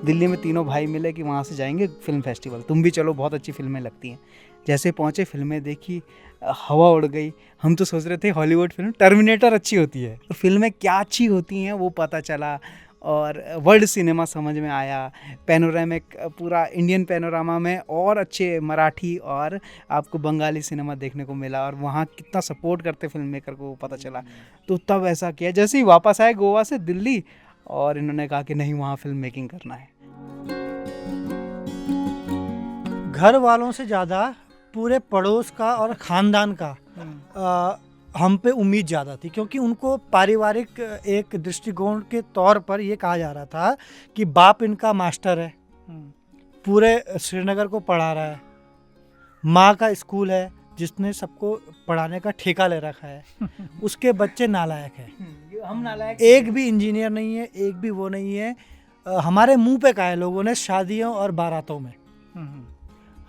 दिल्ली में तीनों भाई मिले कि वहाँ से जाएंगे फिल्म फेस्टिवल, तुम भी चलो, बहुत अच्छी फिल्में लगती हैं। जैसे पहुँचे, फिल्में देखी, हवा उड़ गई। हम तो सोच रहे थे हॉलीवुड फिल्म टर्मिनेटर अच्छी होती है, तो फिल्में क्या अच्छी होती हैं वो पता चला, और वर्ल्ड सिनेमा समझ में आया। पैनोरामिक पूरा इंडियन पैनोरामा में और अच्छे मराठी और आपको बंगाली सिनेमा देखने को मिला, और वहाँ कितना सपोर्ट करते फिल्म मेकर को वो पता चला। तो तब ऐसा किया, जैसे ही वापस आए गोवा से दिल्ली, और इन्होंने कहा कि नहीं, वहाँ फिल्म मेकिंग करना है। घर वालों से ज़्यादा पूरे पड़ोस का और ख़ानदान का हम पे उम्मीद ज़्यादा थी, क्योंकि उनको पारिवारिक एक दृष्टिकोण के तौर पर ये कहा जा रहा था कि बाप इनका मास्टर है, पूरे श्रीनगर को पढ़ा रहा है, माँ का स्कूल है जिसने सबको पढ़ाने का ठेका ले रखा है, उसके बच्चे नालायक हैं, हम नालायक, एक भी इंजीनियर नहीं है, एक भी वो नहीं है। हमारे मुंह पे कहा है लोगों ने, शादियों और बारातों में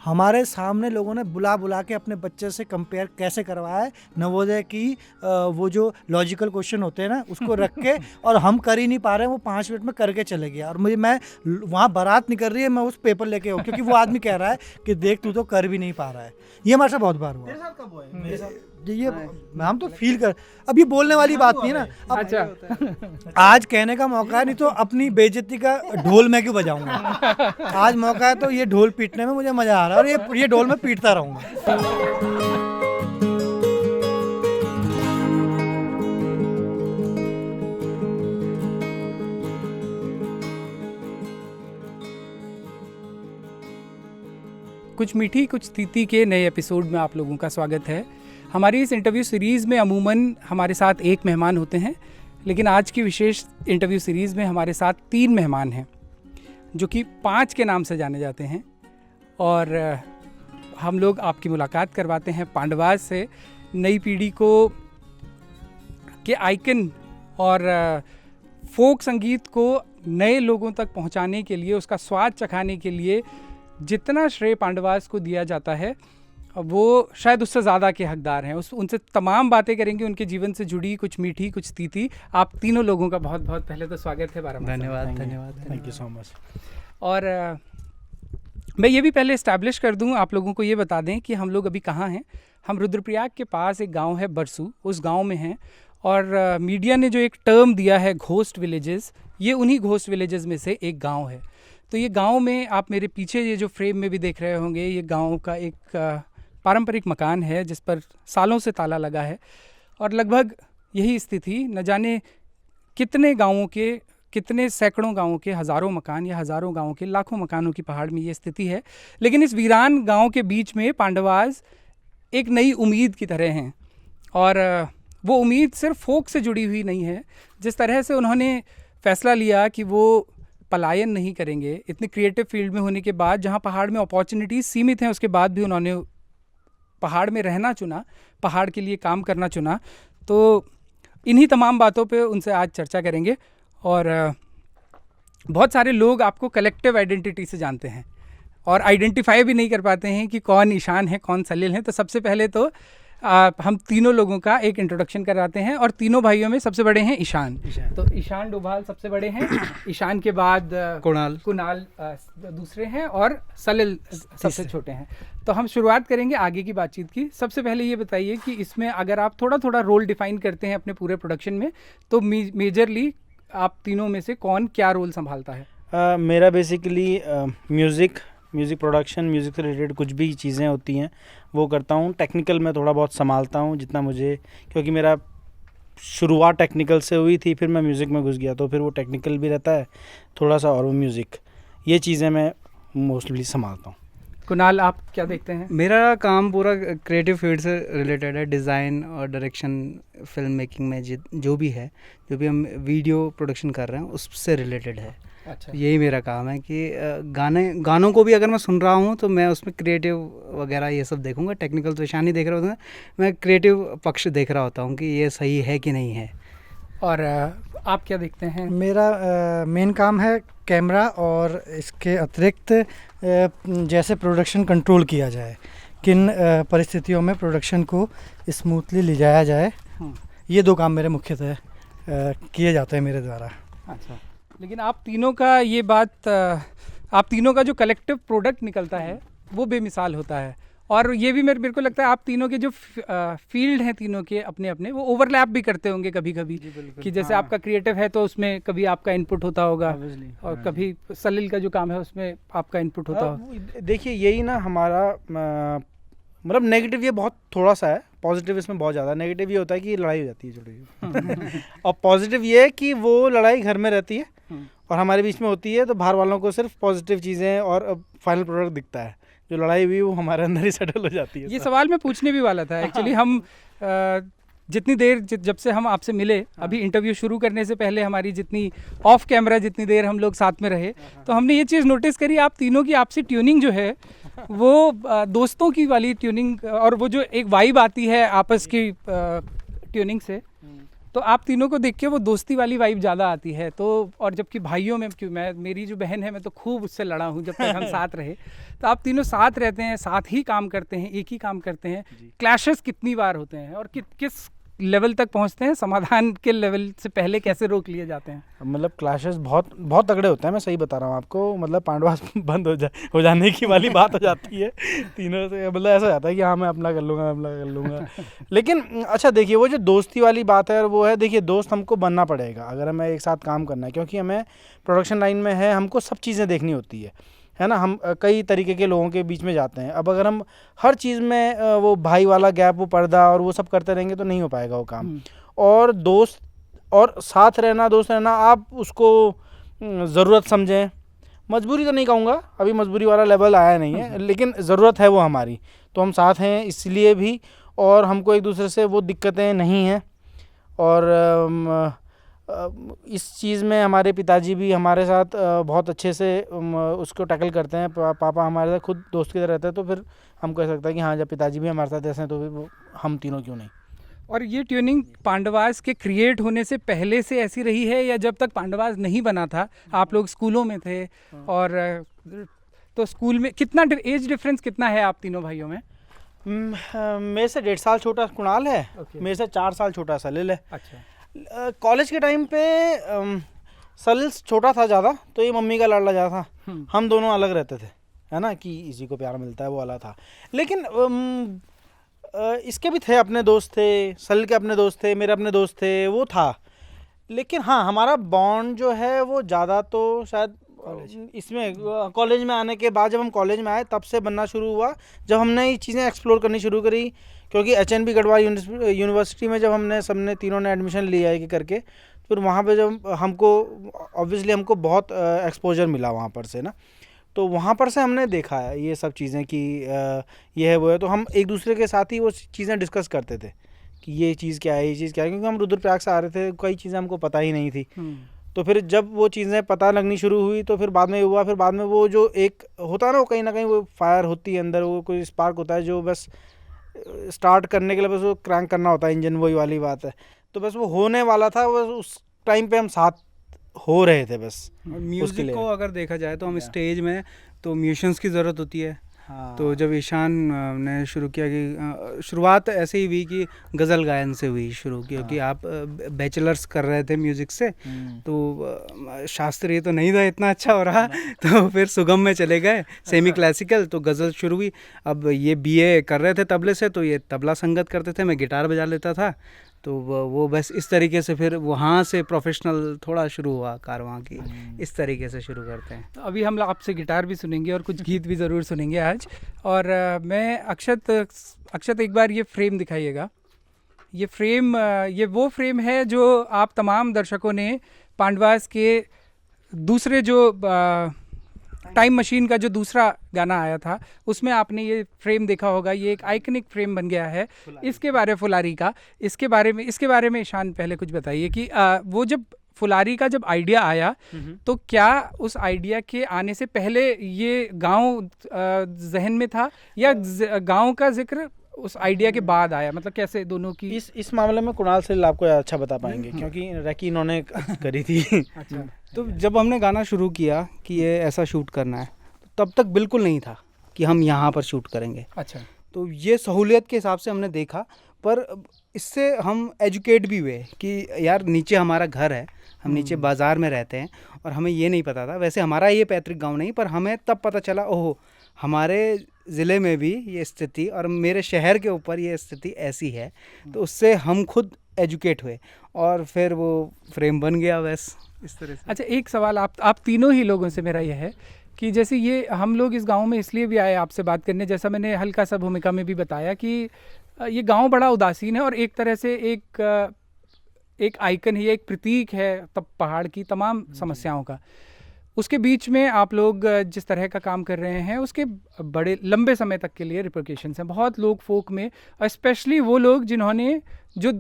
हमारे सामने लोगों ने बुला बुला के अपने बच्चे से कंपेयर कैसे करवाया है, नवोदय की वो जो लॉजिकल क्वेश्चन होते हैं ना, उसको रख के, और हम कर ही नहीं पा रहे हैं, वो 5 मिनट में करके चले गया। और मैं वहाँ बारात निकल रही है, मैं उस पेपर लेके हूँ, क्योंकि वो आदमी कह रहा है कि देख तू तो कर भी नहीं पा रहा है। ये हमारे साथ बहुत बार हुआ। तेरे साथ कब हुआ है? मेरे साथ ये हम तो फील कर, अब ये बोलने वाली बात नहीं है ना। अब अच्छा, आज कहने का मौका है, नहीं तो अपनी बेइज्जती का ढोल मैं क्यों बजाऊंगा। आज मौका है तो ये ढोल पीटने में मुझे मजा आ रहा है, और ये ढोल मैं पीटता रहूंगा। कुछ मीठी कुछ तीती के नए एपिसोड में आप लोगों का स्वागत है। हमारी इस इंटरव्यू सीरीज़ में अमूमन हमारे साथ एक मेहमान होते हैं, लेकिन आज की विशेष इंटरव्यू सीरीज़ में हमारे साथ 3 मेहमान हैं, जो कि 5 के नाम से जाने जाते हैं। और हम लोग आपकी मुलाकात करवाते हैं पांडवास से, नई पीढ़ी को के आइकन और फोक संगीत को नए लोगों तक पहुंचाने के लिए, उसका स्वाद चखाने के लिए जितना श्रेय पांडवास को दिया जाता है, वो शायद उससे ज़्यादा के हकदार हैं। उनसे तमाम बातें करेंगे, उनके जीवन से जुड़ी, कुछ मीठी कुछ तीती। आप तीनों लोगों का बहुत बहुत पहले तो स्वागत है बारामासा। धन्यवाद। Thank you so much. और मैं ये भी पहले इस्टेब्लिश कर दूं, आप लोगों को ये बता दें कि हम लोग अभी कहाँ हैं। हम रुद्रप्रयाग के पास एक गांव है बरसू, उस गांव में हैं। और मीडिया ने जो एक टर्म दिया है घोस्ट विलेजेस, ये उन्हीं घोस्ट विलेजेस में से एक गाँव है। तो ये गांव में आप मेरे पीछे ये जो फ्रेम में भी देख रहे होंगे, ये गांव का एक पारंपरिक मकान है जिस पर सालों से ताला लगा है। और लगभग यही स्थिति, न जाने कितने गांवों के, कितने सैकड़ों गांवों के, हज़ारों मकान या हज़ारों गांवों के, लाखों मकानों की पहाड़ में ये स्थिति है। लेकिन इस वीरान गांव के बीच में पांडवास एक नई उम्मीद की तरह हैं। और वो उम्मीद सिर्फ फोक से जुड़ी हुई नहीं है। जिस तरह से उन्होंने फैसला लिया कि वो पलायन नहीं करेंगे, इतने क्रिएटिव फील्ड में होने के बाद, जहाँ पहाड़ में अपॉर्चुनिटीज़ सीमित हैं, उसके बाद भी उन्होंने पहाड़ में रहना चुना, पहाड़ के लिए काम करना चुना। तो इन्हीं तमाम बातों पे उनसे आज चर्चा करेंगे। और बहुत सारे लोग आपको कलेक्टिव आइडेंटिटी से जानते हैं और आइडेंटिफाई भी नहीं कर पाते हैं कि कौन ईशान है, कौन सलिल है। तो सबसे पहले तो हम तीनों लोगों का एक इंट्रोडक्शन कराते हैं। और तीनों भाइयों में सबसे बड़े हैं ईशान। तो ईशान डोभाल सबसे बड़े हैं। ईशान के बाद कुणाल दूसरे हैं, और सलिल सबसे छोटे हैं। तो हम शुरुआत करेंगे आगे की बातचीत की। सबसे पहले ये बताइए कि इसमें अगर आप थोड़ा थोड़ा रोल डिफाइन करते हैं अपने पूरे प्रोडक्शन में, तो मेजरली आप तीनों में से कौन क्या रोल संभालता है? मेरा बेसिकली म्यूज़िक प्रोडक्शन, म्यूज़िक से रिलेटेड कुछ भी चीज़ें होती हैं वो करता हूँ। टेक्निकल मैं थोड़ा बहुत संभालता हूँ जितना मुझे, क्योंकि मेरा शुरुआत टेक्निकल से हुई थी, फिर मैं म्यूज़िक में घुस गया, तो फिर वो टेक्निकल भी रहता है थोड़ा सा, और वो म्यूज़िक, ये चीज़ें मैं मोस्टली संभालता हूँ। कुणाल, आप क्या देखते हैं? मेरा काम पूरा क्रिएटिव फील्ड से रिलेटेड है, डिज़ाइन और डायरेक्शन, फिल्म मेकिंग में जो भी है, जो भी हम वीडियो प्रोडक्शन कर रहे हैं उससे रिलेटेड है। अच्छा, यही मेरा काम है कि गानों को भी अगर मैं सुन रहा हूँ तो मैं उसमें क्रिएटिव वगैरह ये सब देखूँगा। टेक्निकल तो ईशान ही देख रहा होता है, मैं क्रिएटिव पक्ष देख रहा होता हूँ कि ये सही है कि नहीं है। और आप क्या देखते हैं? मेरा मेन काम है कैमरा और इसके अतिरिक्त जैसे प्रोडक्शन कंट्रोल किया जाए, किन परिस्थितियों में प्रोडक्शन को स्मूथली ले जाया जाए, ये 2 काम मेरे मुख्यतः किए जाते हैं मेरे द्वारा। अच्छा, लेकिन आप तीनों का ये बात, आप तीनों का जो कलेक्टिव प्रोडक्ट निकलता है वो बेमिसाल होता है। और ये भी मेरे को लगता है आप तीनों के जो फील्ड हैं तीनों के अपने अपने, वो ओवरलैप भी करते होंगे कभी कभी, कि जैसे आपका क्रिएटिव है तो उसमें कभी आपका इनपुट होता होगा और कभी सलील का जो काम है उसमें आपका इनपुट होता होगा। देखिए यही ना हमारा मतलब नेगेटिव ये बहुत थोड़ा सा है, पॉजिटिव इसमें बहुत ज़्यादा। नेगेटिव ये होता है कि लड़ाई हो जाती है छोटी और पॉजिटिव ये है कि वो लड़ाई घर में रहती है और हमारे बीच में होती है, तो बाहर वालों को सिर्फ पॉजिटिव चीज़ें और फाइनल प्रोडक्ट दिखता है। जो लड़ाई हुई वो हमारे अंदर ही सेटल हो जाती है। ये सवाल मैं पूछने भी वाला था एक्चुअली। हम जितनी देर जब से हम आपसे मिले, अभी इंटरव्यू शुरू करने से पहले हमारी जितनी ऑफ कैमरा जितनी देर हम लोग साथ में रहे, तो हमने ये चीज़ नोटिस करी, आप तीनों की आपसी ट्यूनिंग जो है वो दोस्तों की वाली ट्यूनिंग, और वो जो एक वाइब आती है आपस की ट्यूनिंग से, तो आप तीनों को देख के वो दोस्ती वाली वाइब ज़्यादा आती है। तो और जबकि भाइयों में, क्यों मेरी जो बहन है मैं तो खूब उससे लड़ा हूँ जब तक हम साथ रहे, तो आप तीनों साथ रहते हैं, साथ ही काम करते हैं, एक ही काम करते हैं। क्लैशेस कितनी बार होते हैं और किस लेवल तक पहुंचते हैं? समाधान के लेवल से पहले कैसे रोक लिए जाते हैं? मतलब क्लैशेस बहुत बहुत तगड़े होते हैं, मैं सही बता रहा हूँ आपको। मतलब पांडवास बंद हो जाने की वाली बात हो जाती है तीनों से। मतलब ऐसा हो जाता है कि हाँ मैं अपना कर लूँगा लेकिन अच्छा देखिए, वो जो दोस्ती वाली बात है वो है, देखिए दोस्त हमको बनना पड़ेगा अगर हमें एक साथ काम करना है, क्योंकि हमें प्रोडक्शन लाइन में है, हमको सब चीज़ें देखनी होती है ना। हम कई तरीके के लोगों के बीच में जाते हैं। अब अगर हम हर चीज़ में वो भाई वाला गैप, वो पर्दा और वो सब करते रहेंगे तो नहीं हो पाएगा वो काम। और दोस्त और साथ रहना, दोस्त रहना, आप उसको ज़रूरत समझें, मजबूरी तो नहीं कहूँगा, अभी मजबूरी वाला लेवल आया नहीं है, लेकिन ज़रूरत है वो हमारी, तो हम साथ हैं इसलिए भी। और हमको एक दूसरे से वो दिक्कतें नहीं हैं। और इस चीज़ में हमारे पिताजी भी हमारे साथ बहुत अच्छे से उसको टैकल करते हैं। पापा हमारे साथ खुद दोस्त की तरह रहते हैं, तो फिर हमको ऐसा लगता है कि हाँ जब पिताजी भी हमारे साथ ऐसे हैं तो फिर हम तीनों क्यों नहीं। और ये ट्यूनिंग पांडवास के क्रिएट होने से पहले से ऐसी रही है, या जब तक पांडवास नहीं बना था आप लोग स्कूलों में थे? और तो स्कूल में कितना एज डिफरेंस कितना है आप तीनों भाइयों में? मेरे से 1.5 साल छोटा कुणाल है, मेरे से 4 साल छोटा सलील है। अच्छा। कॉलेज के टाइम पे सलील छोटा था ज़्यादा, तो ये मम्मी का लाडला ज़्यादा था। हम दोनों अलग रहते थे, है ना, कि इसी को प्यार मिलता है वो वाला था। लेकिन इसके भी थे अपने दोस्त थे, सलील के अपने दोस्त थे, मेरे अपने दोस्त थे, वो था। लेकिन हाँ हमारा बॉन्ड जो है वो ज़्यादा तो शायद इसमें कॉलेज में आने के बाद, जब हम कॉलेज में आए तब से बनना शुरू हुआ, जब हमने ये चीज़ें एक्सप्लोर करनी शुरू करी। क्योंकि HNB गढ़वाल यूनिवर्सिटी में जब सबने तीनों ने एडमिशन लिया है करके, फिर वहाँ पे जब हमको ऑब्वियसली हमको बहुत एक्सपोजर मिला वहाँ पर से ना, तो वहाँ पर से हमने देखा है ये सब चीज़ें कि ये है वो है, तो हम एक दूसरे के साथ ही वो चीज़ें डिस्कस करते थे कि ये चीज़ क्या है, ये चीज़ क्या है। क्योंकि हम रुद्रप्रयाग से आ रहे थे, कई चीज़ें हमको पता ही नहीं थी। तो फिर जब वो चीज़ें पता लगनी शुरू हुई तो फिर बाद में हुआ, फिर बाद में वो जो एक होता है ना कहीं वो फायर होती है अंदर, वो कोई स्पार्क होता है जो बस स्टार्ट करने के लिए बस वो क्रैंक करना होता है इंजन, वही वाली बात है। तो बस वो होने वाला था, बस उस टाइम पे हम साथ हो रहे थे बस। म्यूज़िक को अगर देखा जाए तो हम स्टेज में तो म्यूजिशियंस की ज़रूरत होती है। हाँ। तो जब ईशान ने शुरू किया कि शुरुआत ऐसे ही हुई कि गज़ल गायन से हुई शुरू, क्योंकि आप बैचलर्स कर रहे थे म्यूज़िक से, तो शास्त्रीय तो नहीं था इतना अच्छा हो रहा, तो फिर सुगम में चले गए, सेमी क्लासिकल, तो गज़ल शुरू हुई। अब ये BA कर रहे थे तबले से, तो ये तबला संगत करते थे, मैं गिटार बजा लेता था, तो वो बस इस तरीके से फिर वहाँ से प्रोफेशनल थोड़ा शुरू हुआ कारवां की, इस तरीके से शुरू करते हैं। तो अभी हम आपसे गिटार भी सुनेंगे और कुछ गीत भी ज़रूर सुनेंगे आज। और मैं अक्षत एक बार ये फ्रेम दिखाइएगा। ये फ्रेम, ये वो फ्रेम है जो आप तमाम दर्शकों ने पांडवास के दूसरे जो टाइम मशीन का जो दूसरा गाना आया था उसमें आपने ये फ्रेम देखा होगा, ये एक आइकनिक फ्रेम बन गया है। इसके फुलारी का इसके बारे में ईशान पहले कुछ बताइए कि वो जब फुलारी का जब आइडिया आया तो क्या उस आइडिया के आने से पहले ये गांव जहन में था या गांव का जिक्र उस आइडिया के बाद आया, मतलब कैसे दोनों की? इस मामले में कुणाल से आपको अच्छा बता पाएंगे क्योंकि रैकी इन्होंने करी थी। अच्छा, तो जब हमने गाना शुरू किया कि ये ऐसा शूट करना है, तो तब तक बिल्कुल नहीं था कि हम यहाँ पर शूट करेंगे। अच्छा, तो ये सहूलियत के हिसाब से हमने देखा, पर इससे हम एजुकेट भी हुए कि यार नीचे हमारा घर है, हम नीचे बाज़ार में रहते हैं और हमें ये नहीं पता था। वैसे हमारा ये पैतृक गांव नहीं, पर हमें तब पता चला ओहो हमारे ज़िले में भी ये स्थिति और मेरे शहर के ऊपर ये स्थिति ऐसी है। तो उससे हम खुद एजुकेट हुए और फिर वो फ्रेम बन गया बस इस तरह से। अच्छा, एक सवाल आप तीनों ही लोगों से मेरा यह है कि जैसे ये हम लोग इस गांव में इसलिए भी आए आपसे बात करने, जैसा मैंने हल्का सा भूमिका में भी बताया कि ये गांव बड़ा उदासीन है और एक तरह से एक आइकन है, एक प्रतीक है तब पहाड़ की तमाम समस्याओं का। उसके बीच में आप लोग जिस तरह का काम कर रहे हैं उसके बड़े लंबे समय तक के लिए रिपरकेशंस हैं। बहुत लोग फोक में, स्पेशली वो लोग जिन्होंने जो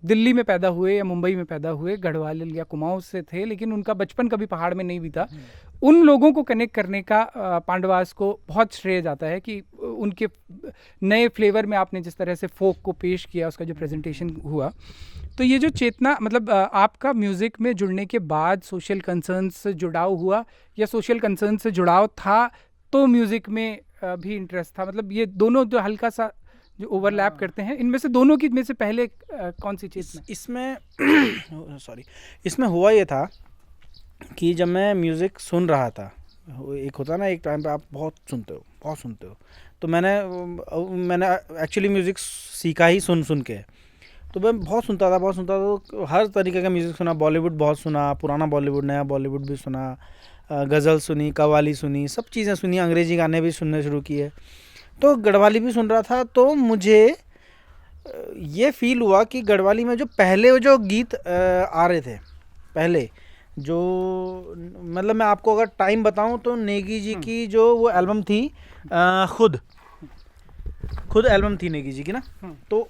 दिल्ली में पैदा हुए या मुंबई में पैदा हुए, गढ़वाल या कुमाऊं से थे, लेकिन उनका बचपन कभी पहाड़ में नहीं बीता, उन लोगों को कनेक्ट करने का पांडवास को बहुत श्रेय जाता है कि उनके नए फ्लेवर में आपने जिस तरह से फोक को पेश किया, उसका जो प्रेजेंटेशन हुआ। तो ये जो चेतना, मतलब आपका म्यूज़िक में जुड़ने के बाद सोशल कंसर्न से जुड़ाव हुआ या सोशल कंसर्न से जुड़ाव था तो म्यूज़िक में भी इंटरेस्ट था? मतलब ये दोनों जो हल्का सा जो ओवरलैप करते हैं, इनमें से दोनों की में से पहले कौन सी चेतना? इसमें हुआ ये था कि जब मैं म्यूज़िक सुन रहा था, एक होता ना एक टाइम पे आप बहुत सुनते हो, तो मैंने एक्चुअली म्यूज़िक सीखा ही सुन के। तो मैं बहुत सुनता था, तो हर तरीके का म्यूज़िक सुना, बॉलीवुड बहुत सुना, पुराना बॉलीवुड, नया बॉलीवुड भी सुना, गज़ल सुनी, कव्वाली सुनी, सब चीज़ें सुनी, अंग्रेज़ी गाने भी सुनने शुरू किए। तो गढ़वाली भी सुन रहा था, तो मुझे ये फील हुआ कि गढ़वाली में जो पहले जो गीत आ रहे थे, पहले जो, मतलब मैं आपको अगर टाइम बताऊं तो नेगी जी की जो वो एल्बम थी, खुद एल्बम थी नेगी जी की ना, तो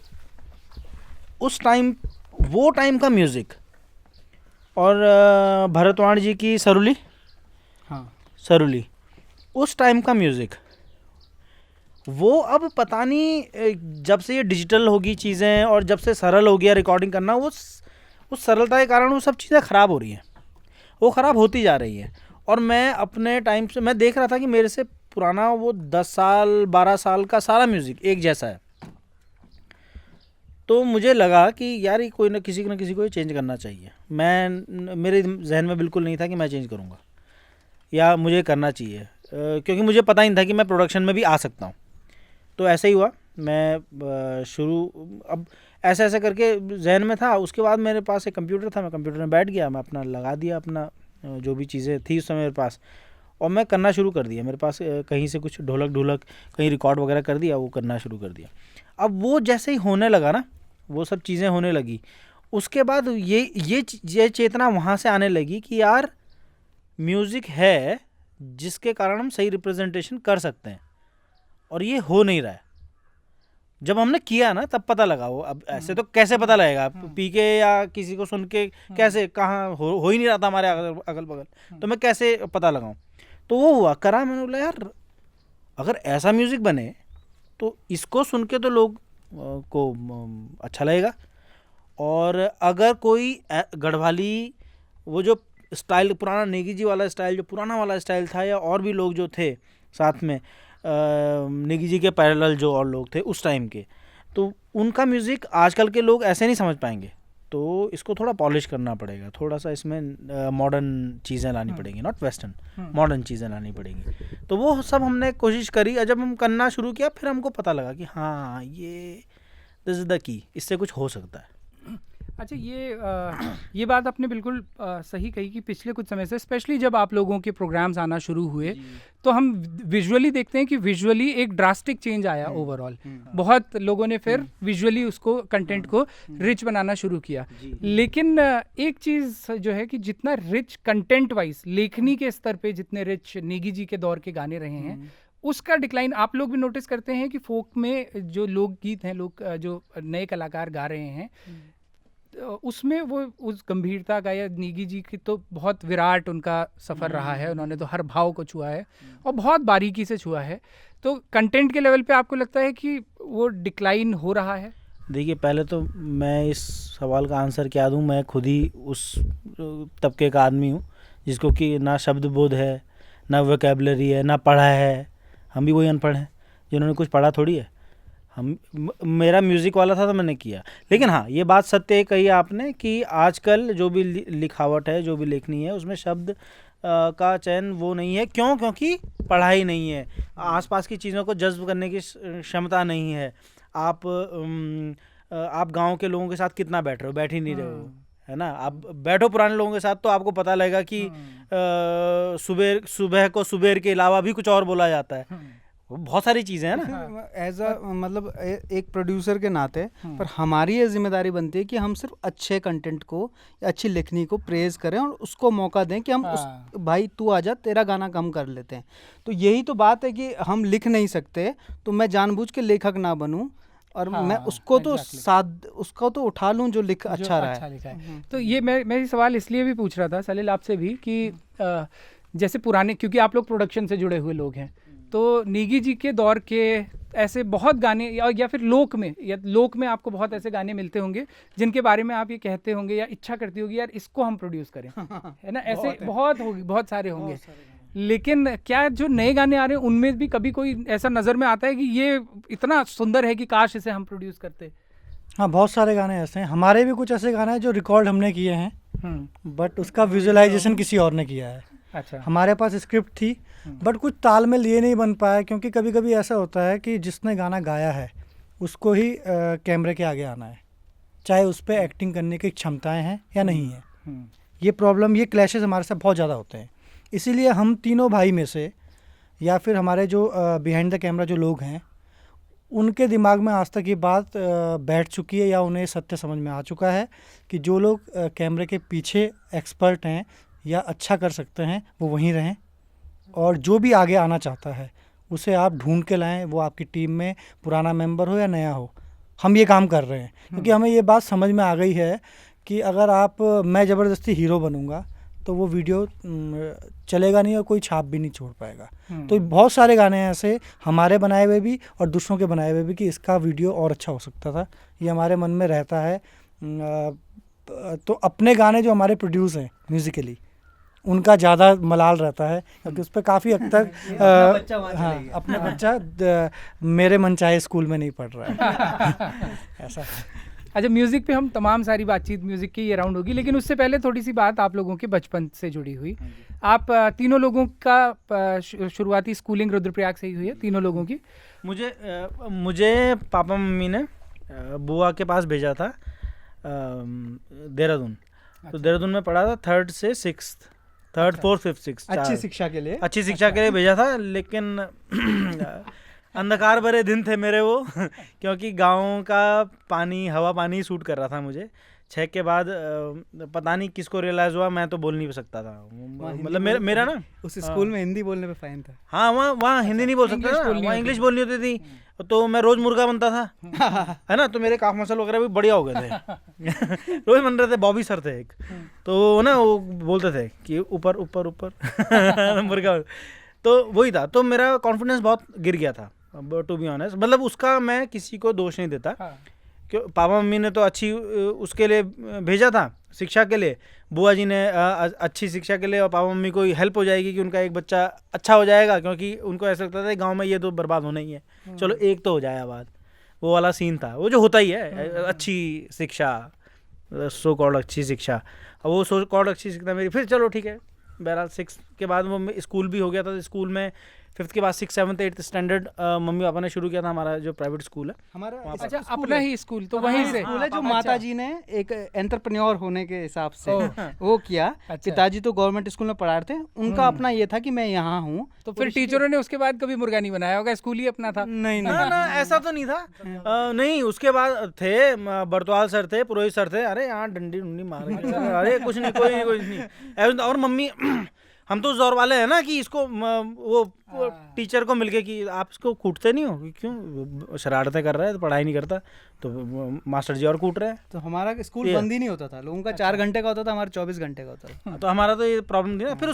उस टाइम, वो टाइम का म्यूज़िक और भरतवाण जी की सरुली, सरुली, उस टाइम का म्यूज़िक, वो अब पता नहीं, जब से ये डिजिटल होगी चीज़ें और जब से सरल हो गया रिकॉर्डिंग करना, उस सरलता के कारण वो सब चीज़ें ख़राब हो रही हैं, वो ख़राब होती जा रही हैं। और मैं अपने टाइम से मैं देख रहा था कि मेरे से पुराना वो 10 साल 12 साल का सारा म्यूज़िक एक जैसा है। तो मुझे लगा कि यार ये कोई ना किसी को चेंज करना चाहिए। मेरे जहन में बिल्कुल नहीं था कि मैं चेंज करूँगा या मुझे करना चाहिए, क्योंकि मुझे पता ही नहीं था कि मैं प्रोडक्शन में भी आ सकता हूँ। तो ऐसा ही हुआ, मैं अब ऐसे करके जहन में था। उसके बाद मेरे पास एक कंप्यूटर था, मैं कंप्यूटर में बैठ गया, मैं अपना लगा दिया अपना जो भी चीज़ें थी उस समय मेरे पास, और मैं करना शुरू कर दिया। मेरे पास कहीं से कुछ ढोलक कहीं रिकॉर्ड वगैरह कर दिया, वो करना शुरू कर दिया। अब वो जैसे ही होने लगा ना, वो सब चीज़ें होने लगी, उसके बाद ये चेतना वहाँ से आने लगी कि यार म्यूज़िक है जिसके कारण हम सही रिप्रेजेंटेशन कर सकते हैं, और ये हो नहीं रहा है। जब हमने किया ना तब पता लगा। वो अब ऐसे तो कैसे पता लगेगा, पी के या किसी को सुन के कैसे, कहाँ हो ही नहीं रहा था हमारे अगल बगल, तो मैं कैसे पता लगाऊं? तो वो हुआ, करा, मैंने बोला यार अगर ऐसा म्यूज़िक बने तो इसको सुन के तो लोग को अच्छा लगेगा, और अगर कोई गढ़वाली वो जो स्टाइल पुराना नेगी जी वाला स्टाइल, जो पुराना वाला स्टाइल था, या और भी लोग जो थे साथ में नेगी जी के पैरेलल जो और लोग थे उस टाइम के, तो उनका म्यूज़िक आजकल के लोग ऐसे नहीं समझ पाएंगे। तो इसको थोड़ा पॉलिश करना पड़ेगा, थोड़ा सा इसमें मॉडर्न चीज़ें लानी पड़ेंगी, नॉट वेस्टर्न, मॉडर्न चीज़ें लानी पड़ेंगी। तो वो सब हमने कोशिश करी, और जब हम करना शुरू किया फिर हमको पता लगा कि हाँ ये दिस इज़ द की, इससे कुछ हो सकता है। अच्छा, ये बात आपने बिल्कुल सही कही कि पिछले कुछ समय से स्पेशली जब आप लोगों के प्रोग्राम्स आना शुरू हुए तो हम विजुअली देखते हैं कि विजुअली एक ड्रास्टिक चेंज आया ओवरऑल। बहुत लोगों ने फिर विजुअली उसको कंटेंट को रिच बनाना शुरू किया। लेकिन एक चीज़ जो है कि जितना रिच कंटेंट वाइज लेखनी के स्तर पे जितने रिच नेगी जी के दौर के गाने रहे हैं उसका डिक्लाइन आप लोग भी नोटिस करते हैं कि फोक में जो लोकगीत हैं, लोग जो नए कलाकार गा रहे हैं उसमें वो उस गंभीरता का, या नेगी जी की तो बहुत विराट उनका सफ़र रहा है, उन्होंने तो हर भाव को छुआ है और बहुत बारीकी से छुआ है। तो कंटेंट के लेवल पे आपको लगता है कि वो डिक्लाइन हो रहा है? देखिए, पहले तो मैं इस सवाल का आंसर क्या दूं, मैं खुद ही उस तबके का आदमी हूं जिसको कि ना शब्द बोध है, ना वोकैबुलरी है, ना पढ़ा है। हम भी वही अनपढ़ हैं जिन्होंने कुछ पढ़ा थोड़ी है। मेरा म्यूज़िक वाला था तो मैंने किया। लेकिन हाँ, ये बात सत्य कही आपने कि आजकल जो भी लिखावट है, जो भी लेखनी है, उसमें शब्द का चयन वो नहीं है। क्योंकि पढ़ाई नहीं है, आसपास की चीज़ों को जज्ब करने की क्षमता नहीं है। आप गांव के लोगों के साथ कितना बैठ रहे हो, बैठ ही नहीं रहे हो, है ना। आप बैठो पुराने लोगों के साथ तो आपको पता लगेगा कि सुबह को सुबेर के अलावा भी कुछ और बोला जाता है। बहुत सारी चीज़ें हैं ना। एज अ मतलब एक प्रोड्यूसर के नाते पर हमारी ये जिम्मेदारी बनती है कि हम सिर्फ अच्छे कंटेंट को या अच्छी लिखनी को प्रेज करें और उसको मौका दें कि हम भाई तू आजा, तेरा गाना कम कर लेते हैं। तो यही तो बात है कि हम लिख नहीं सकते तो मैं जानबूझ के लेखक ना बनूं और मैं उसको तो उसको तो उठा लूं जो अच्छा रहा है। तो ये मैं सवाल इसलिए भी पूछ रहा था सलील आपसे भी कि जैसे पुराने, क्योंकि आप लोग प्रोडक्शन से जुड़े हुए लोग हैं, तो नेगी जी के दौर के ऐसे बहुत गाने या फिर लोक में आपको बहुत ऐसे गाने मिलते होंगे जिनके बारे में आप ये कहते होंगे या इच्छा करती होगी यार इसको हम प्रोड्यूस करें, है ना। ऐसे बहुत सारे होंगे। लेकिन क्या जो नए गाने आ रहे हैं उनमें भी कभी कोई ऐसा नज़र में आता है कि ये इतना सुंदर है कि काश इसे हम प्रोड्यूस करते? हाँ, बहुत सारे गाने ऐसे हैं। हमारे भी कुछ ऐसे गाने हैं जो रिकॉर्ड हमने किए हैं बट उसका विजुअलाइजेशन किसी और ने किया है। अच्छा। हमारे पास स्क्रिप्ट थी बट कुछ तालमेल ये नहीं बन पाया, क्योंकि कभी कभी ऐसा होता है कि जिसने गाना गाया है उसको ही कैमरे के आगे आना है, चाहे उस पर एक्टिंग करने की क्षमताएं हैं या नहीं है। ये प्रॉब्लम, ये क्लैशेस हमारे साथ बहुत ज़्यादा होते हैं। इसीलिए हम तीनों भाई में से या फिर हमारे जो बिहाइंड द कैमरा जो लोग हैं उनके दिमाग में आज तक ये बात बैठ चुकी है या उन्हें सत्य समझ में आ चुका है कि जो लोग कैमरे के पीछे एक्सपर्ट हैं या अच्छा कर सकते हैं वो वहीं रहें, और जो भी आगे आना चाहता है उसे आप ढूंढ के लाएं, वो आपकी टीम में पुराना मेंबर हो या नया हो। हम ये काम कर रहे हैं क्योंकि हमें ये बात समझ में आ गई है कि अगर मैं ज़बरदस्ती हीरो बनूंगा तो वो वीडियो चलेगा नहीं और कोई छाप भी नहीं छोड़ पाएगा। तो बहुत सारे गाने हैं ऐसे हमारे बनाए हुए भी और दूसरों के बनाए हुए भी कि इसका वीडियो और अच्छा हो सकता था, ये हमारे मन में रहता है। तो अपने गाने जो हमारे प्रोड्यूस हैं म्यूज़िकली उनका ज़्यादा मलाल रहता है क्योंकि उस पर काफ़ी हद तक अपना बच्चा मेरे मन चाहे स्कूल में नहीं पढ़ रहा है ऐसा है। अच्छा, म्यूज़िक पे हम तमाम सारी बातचीत म्यूज़िक की ये राउंड होगी, लेकिन उससे पहले थोड़ी सी बात आप लोगों के बचपन से जुड़ी हुई। आप तीनों लोगों का शुरुआती स्कूलिंग रुद्रप्रयाग से ही हुई है, तीनों लोगों की? मुझे पापा मम्मी ने बुआ के पास भेजा था देहरादून। तो देहरादून में पढ़ा था 3rd से 6th, 3rd 4th 5th 6th अच्छी शिक्षा के लिए भेजा था। लेकिन अंधकार भरे दिन थे मेरे वो क्योंकि गाँव का हवा पानी सूट कर रहा था मुझे। 6 के बाद पता नहीं किसको रियलाइज़ हुआ, मैं तो बोल नहीं सकता था। मतलब मेरा ना उस स्कूल में हिंदी बोलने पे फाइन था। हाँ, वहाँ हिंदी नहीं बोल सकता था, वहाँ इंग्लिश बोलनी होती थी। तो मैं रोज़ मुर्गा बनता था है ना, तो मेरे काफ मसल वगैरह भी बढ़िया हो गए थे रोज़ बन रहे थे। बॉबी सर थे एक, तो ना वो बोलते थे कि ऊपर ऊपर ऊपर मुर्गा। तो वही था। तो मेरा कॉन्फिडेंस बहुत गिर गया था टू बी ऑनेस्ट। मतलब उसका मैं किसी को दोष नहीं देता। क्यों, पापा मम्मी ने तो अच्छी उसके लिए भेजा था, शिक्षा के लिए। बुआ जी ने अच्छी शिक्षा के लिए, और पापा मम्मी को हेल्प हो जाएगी कि उनका एक बच्चा अच्छा हो जाएगा, क्योंकि उनको ऐसा लगता था गांव में ये तो बर्बाद होना ही है, चलो एक तो हो जाए आबाद। वो वाला सीन था, वो जो होता ही है। अच्छी शिक्षा, सो कॉल्ड अच्छी शिक्षा, और वो सो कॉल्ड अच्छी शिक्षा मेरी। फिर चलो ठीक है, बहरहाल 6 के बाद वो स्कूल भी हो गया था। स्कूल में 5th के बाद 6th 7th 8th standard mummy papa ने शुरू किया था हमारा जो प्राइवेट स्कूल है। हमारा अच्छा, अपना ही स्कूल तो वहीं से स्कूल है जो अच्छा। माता जी ने एक एंटरप्रेन्योर होने के हिसाब से वो किया। पिताजी तो गवर्नमेंट स्कूल में पढ़ा रहे थे, उनका अपना ये था कि मैं यहाँ हूँ। तो फिर टीचरों ने उसके बाद कभी मुर्गा नहीं बनाया होगा, स्कूल ही अपना था। नहीं ना ना ऐसा तो नहीं था। नहीं, उसके बाद थे बरतवाल सर थे, पुरोहित सर थे, अरे यहाँ डंडी डंडी मार अरे कुछ नहीं, कोई नहीं। और मम्मी हम तो जोर वाले हैं ना कि इसको वो टीचर को मिलके कि आप इसको कूटते नहीं हो, क्यों शरारतें कर रहा है, तो पढ़ाई नहीं करता, तो मास्टर जी और कूट रहे हैं। तो हमारा स्कूल बंद ही नहीं होता था, लोगों का 4 घंटे का होता था, हमारा 24 घंटे का होता था। तो हमारा तो ये प्रॉब्लम थी ना। फिर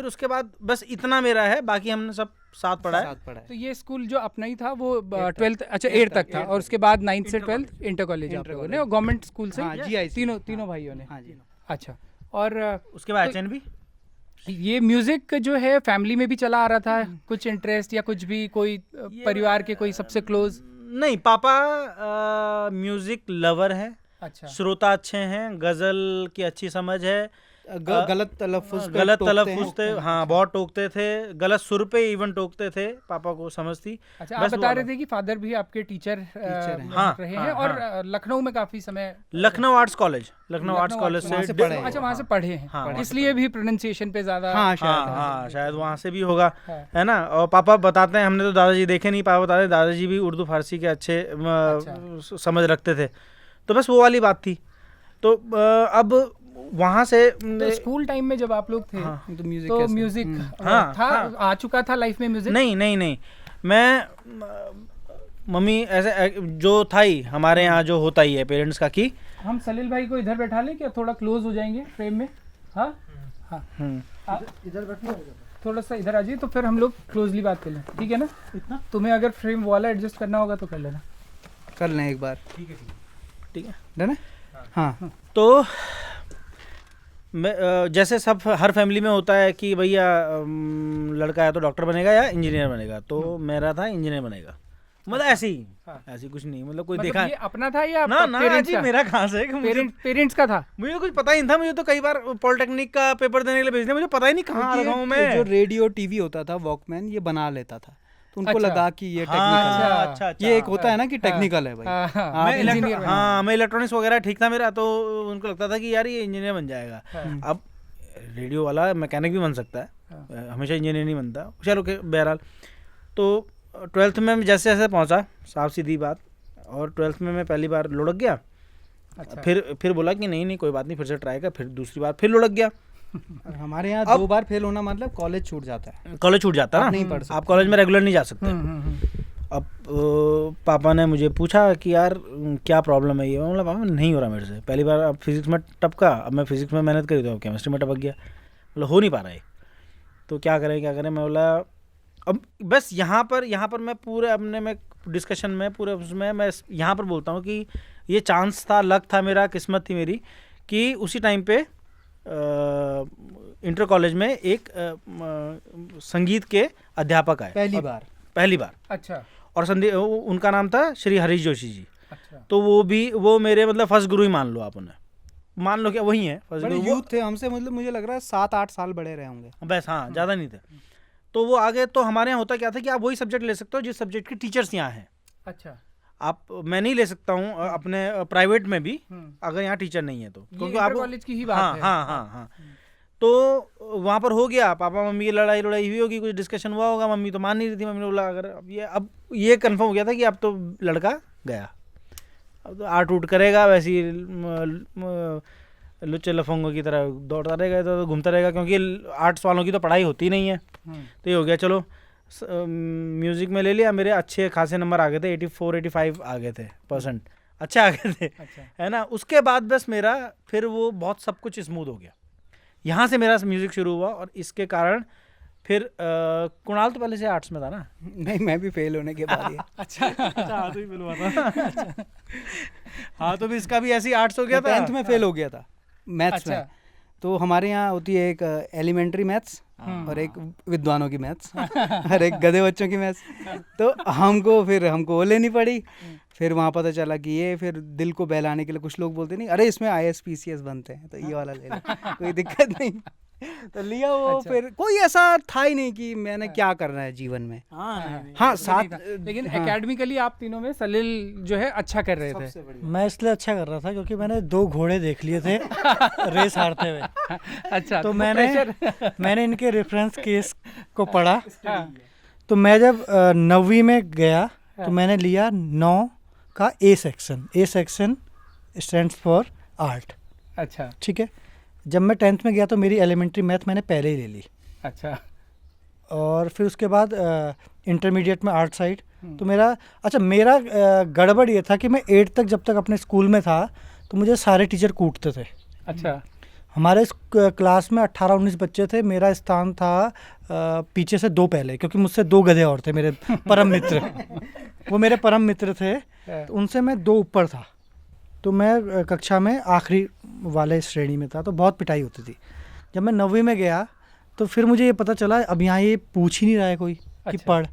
उसके बाद बस इतना मेरा है, बाकी हमने सब साथ पढ़ा है। तो ये स्कूल जो अपना ही था वो 12th अच्छा 8 तक था, और उसके बाद 9th से 12th इंटर कॉलेज आप लोगों ने, और गवर्नमेंट स्कूल से तीनों भाइयों ने। हाँ जी। अच्छा, और उसके बाद HN भी। ये म्यूजिक जो है फैमिली में भी चला आ रहा था, कुछ इंटरेस्ट या कुछ भी, कोई परिवार के कोई सबसे क्लोज? नहीं, पापा म्यूजिक लवर है, अच्छा, श्रोता अच्छे हैं, गजल की अच्छी समझ है, गलत तलफ्फुज़ थे, हाँ बहुत टोकते थे, गलत सुर पे इवन टोकते थे, पापा को समझ थी। अच्छा, आप बता रहे थे कि फादर भी आपके टीचर रहे हैं, और लखनऊ में काफी समय, लखनऊ आर्ट्स कॉलेज से पढ़े। अच्छा, वहाँ से पढ़े हैं, इसलिए भी प्रोनाउंसिएशन पे ज्यादा। हाँ शायद वहाँ से भी होगा, है ना। और पापा बताते हैं, हमने तो दादाजी देखे नहीं, पापा बताते हैं दादाजी भी उर्दू फारसी के अच्छे समझ रखते थे, तो बस वो वाली बात थी। तो अब वहाँ से तो स्कूल टाइम में जब आप लोग थे, तो म्यूजिक था, आ चुका था लाइफ में म्यूजिक? नहीं, मैं मम्मी ऐसे जो था ही हमारे यहाँ जो होता ही है पेरेंट्स का, कि हम सलील भाई को इधर बैठा लें क्या, थोड़ा क्लोज हो जाएंगे फ्रेम में? हाँ, इधर बैठो, थोड़ा सा इधर आ जाइए, तो फिर हम लोग क्लोजली बात कर लें, ठीक है ना? तुम्हें अगर फ्रेम वाला एडजस्ट करना होगा तो कर लेना, कर लें एक बार। ठीक है डन है। हाँ, तो जैसे सब हर फैमिली में होता है कि भैया लड़का है तो डॉक्टर बनेगा या इंजीनियर बनेगा, तो मेरा था इंजीनियर बनेगा, मतलब ऐसी कुछ नहीं, मतलब कोई देखा ये अपना था या ना पेरेंट्स जी, का? मेरा कहाँ से, पेरेंट्स का था। मुझे कुछ पता ही नहीं था। मुझे तो कई बार पॉलिटेक्निक का पेपर देने के लिए भेजने, मुझे पता ही नहीं कहाँ रखा हूँ मैं। जो रेडियो टीवी होता था वॉकमैन, ये बना लेता था, तो उनको लगा कि ये टेक्निकल है। अच्छा, ये एक होता है ना कि टेक्निकल है भाई। मैं इलेक्ट्रॉनिक्स वगैरह ठीक था मेरा, तो उनको लगता था कि यार ये इंजीनियर बन जाएगा। अब रेडियो वाला मैकेनिक भी बन सकता है, हमेशा इंजीनियर नहीं बनता। चलो बहरहाल, तो 12th में जैसे जैसे पहुंचा, साफ सीधी बात, और 12th में मैं पहली बार लुढ़क गया। अच्छा। फिर बोला कि नहीं कोई बात नहीं, फिर से ट्राई कर, फिर दूसरी बार फिर लुढ़क गया। हमारे यहाँ 2 बार फेल होना मतलब कॉलेज छूट जाता है। कॉलेज छूट जाता है ना, नहीं पढ़ सकते, आप कॉलेज में रेगुलर नहीं जा सकते। अब पापा ने मुझे पूछा कि यार क्या प्रॉब्लम है, ये मतलब पापा नहीं हो रहा मेरे से, पहली बार अब फिजिक्स में टपका, अब मैं फिजिक्स में मेहनत करी तो अब केमिस्ट्री में टपक गया, मतलब हो नहीं पा रहा है, तो क्या करें। मैं बोला अब बस यहाँ पर मैं पूरे अपने में डिस्कशन में पूरे उसमें मैं यहाँ पर बोलता हूँ कि ये चांस था, लक था मेरा, किस्मत थी मेरी, कि उसी टाइम पे इंटर कॉलेज में एक संगीत के अध्यापक आए पहली बार। अच्छा। और उनका नाम था श्री हरीश जोशी जी। अच्छा। तो वो मेरे मतलब फर्स्ट गुरु ही मान लो, आप उन्हें मान लो, क्या वही है फर्स्ट गुरु। यूथ थे हमसे, मतलब मुझे लग रहा है 7-8 साल बड़े रहे होंगे बस, हाँ ज़्यादा नहीं थे। तो वो आगे, तो हमारे यहाँ होता क्या था कि आप वही सब्जेक्ट ले सकते हो जिस सब्जेक्ट के टीचर्स यहाँ हैं। अच्छा। मैं नहीं ले सकता हूँ अपने प्राइवेट में भी अगर यहाँ टीचर नहीं है, तो क्योंकि आप कॉलेज की ही बात है। हाँ। तो वहाँ पर हो गया, पापा मम्मी की लड़ाई हुई होगी, कुछ डिस्कशन हुआ होगा, मम्मी तो मान नहीं रही थी। मम्मी ने बोला अगर अब ये कंफर्म हो गया था कि अब तो लड़का गया, अब तो आर्ट उट करेगा, वैसे ही लुच्चे लफंगों की तरह दौड़ता रहेगा, तो घूमता रहेगा, क्योंकि आर्ट्स वालों की तो पढ़ाई होती नहीं है। तो ये हो गया, चलो म्यूज़िक में ले लिया, मेरे अच्छे खासे नंबर आ गए थे, 84-85 आ गए थे % अच्छे आ गए थे। अच्छा। है ना। उसके बाद बस मेरा फिर वो बहुत सब कुछ स्मूथ हो गया, यहाँ से मेरा म्यूज़िक शुरू हुआ। और इसके कारण फिर कुणाल तो पहले से आर्ट्स में था ना? नहीं, मैं भी फेल होने के बाद ही। अच्छा, हाँ तो ही फेल हुआ था। हाँ, तो भी इसका भी ऐसी आर्ट्स हो गया था, 10th में फेल हो गया था मैथ्स में। तो हमारे यहाँ होती है एक एलिमेंट्री मैथ्स और एक विद्वानों की मैथ्स और एक गधे बच्चों की मैथ्स। तो हमको वो लेनी पड़ी। फिर वहाँ पता चला कि ये फिर दिल को बहलाने के लिए कुछ लोग बोलते नहीं, अरे इसमें IAS PCS बनते हैं, तो ये वाला ले लो, कोई दिक्कत नहीं। तो लिया वो। अच्छा। फिर कोई ऐसा था ही नहीं कि मैंने क्या करना है जीवन में। हाँ ऐसा नहीं था। लेकिन एकेडमिकली आप तीनों में सलील जो है अच्छा कर रहे थे। मैं इसलिए अच्छा कर रहा था क्योंकि मैंने 2 घोड़े देख लिए थे रेस हारते हुए। अच्छा, तो pressure- मैंने इनके रेफरेंस केस को पढ़ा। तो मैं जब 9वीं में गया तो मैंने लिया 9 का A section. A section stands for art. अच्छा ठीक है। जब मैं 10th में गया तो मेरी एलिमेंट्री मैथ मैंने पहले ही ले ली। अच्छा और फिर उसके बाद इंटरमीडिएट में आर्ट साइड। तो मेरा गड़बड़ ये था कि मैं 8 तक जब तक अपने स्कूल में था तो मुझे सारे टीचर कूटते थे। अच्छा हमारे क्लास में 18-19 बच्चे थे। मेरा स्थान था पीछे से 2 पहले, क्योंकि मुझसे 2 गधे और थे मेरे परम मित्र। वो मेरे परम मित्र थे, तो उनसे मैं 2 ऊपर था। तो मैं कक्षा में आखिरी वाले श्रेणी में था, तो बहुत पिटाई होती थी। जब मैं 9वीं में गया तो फिर मुझे ये पता चला अब यहाँ ये पूछ ही नहीं रहा है कोई कि अच्छा। पढ़।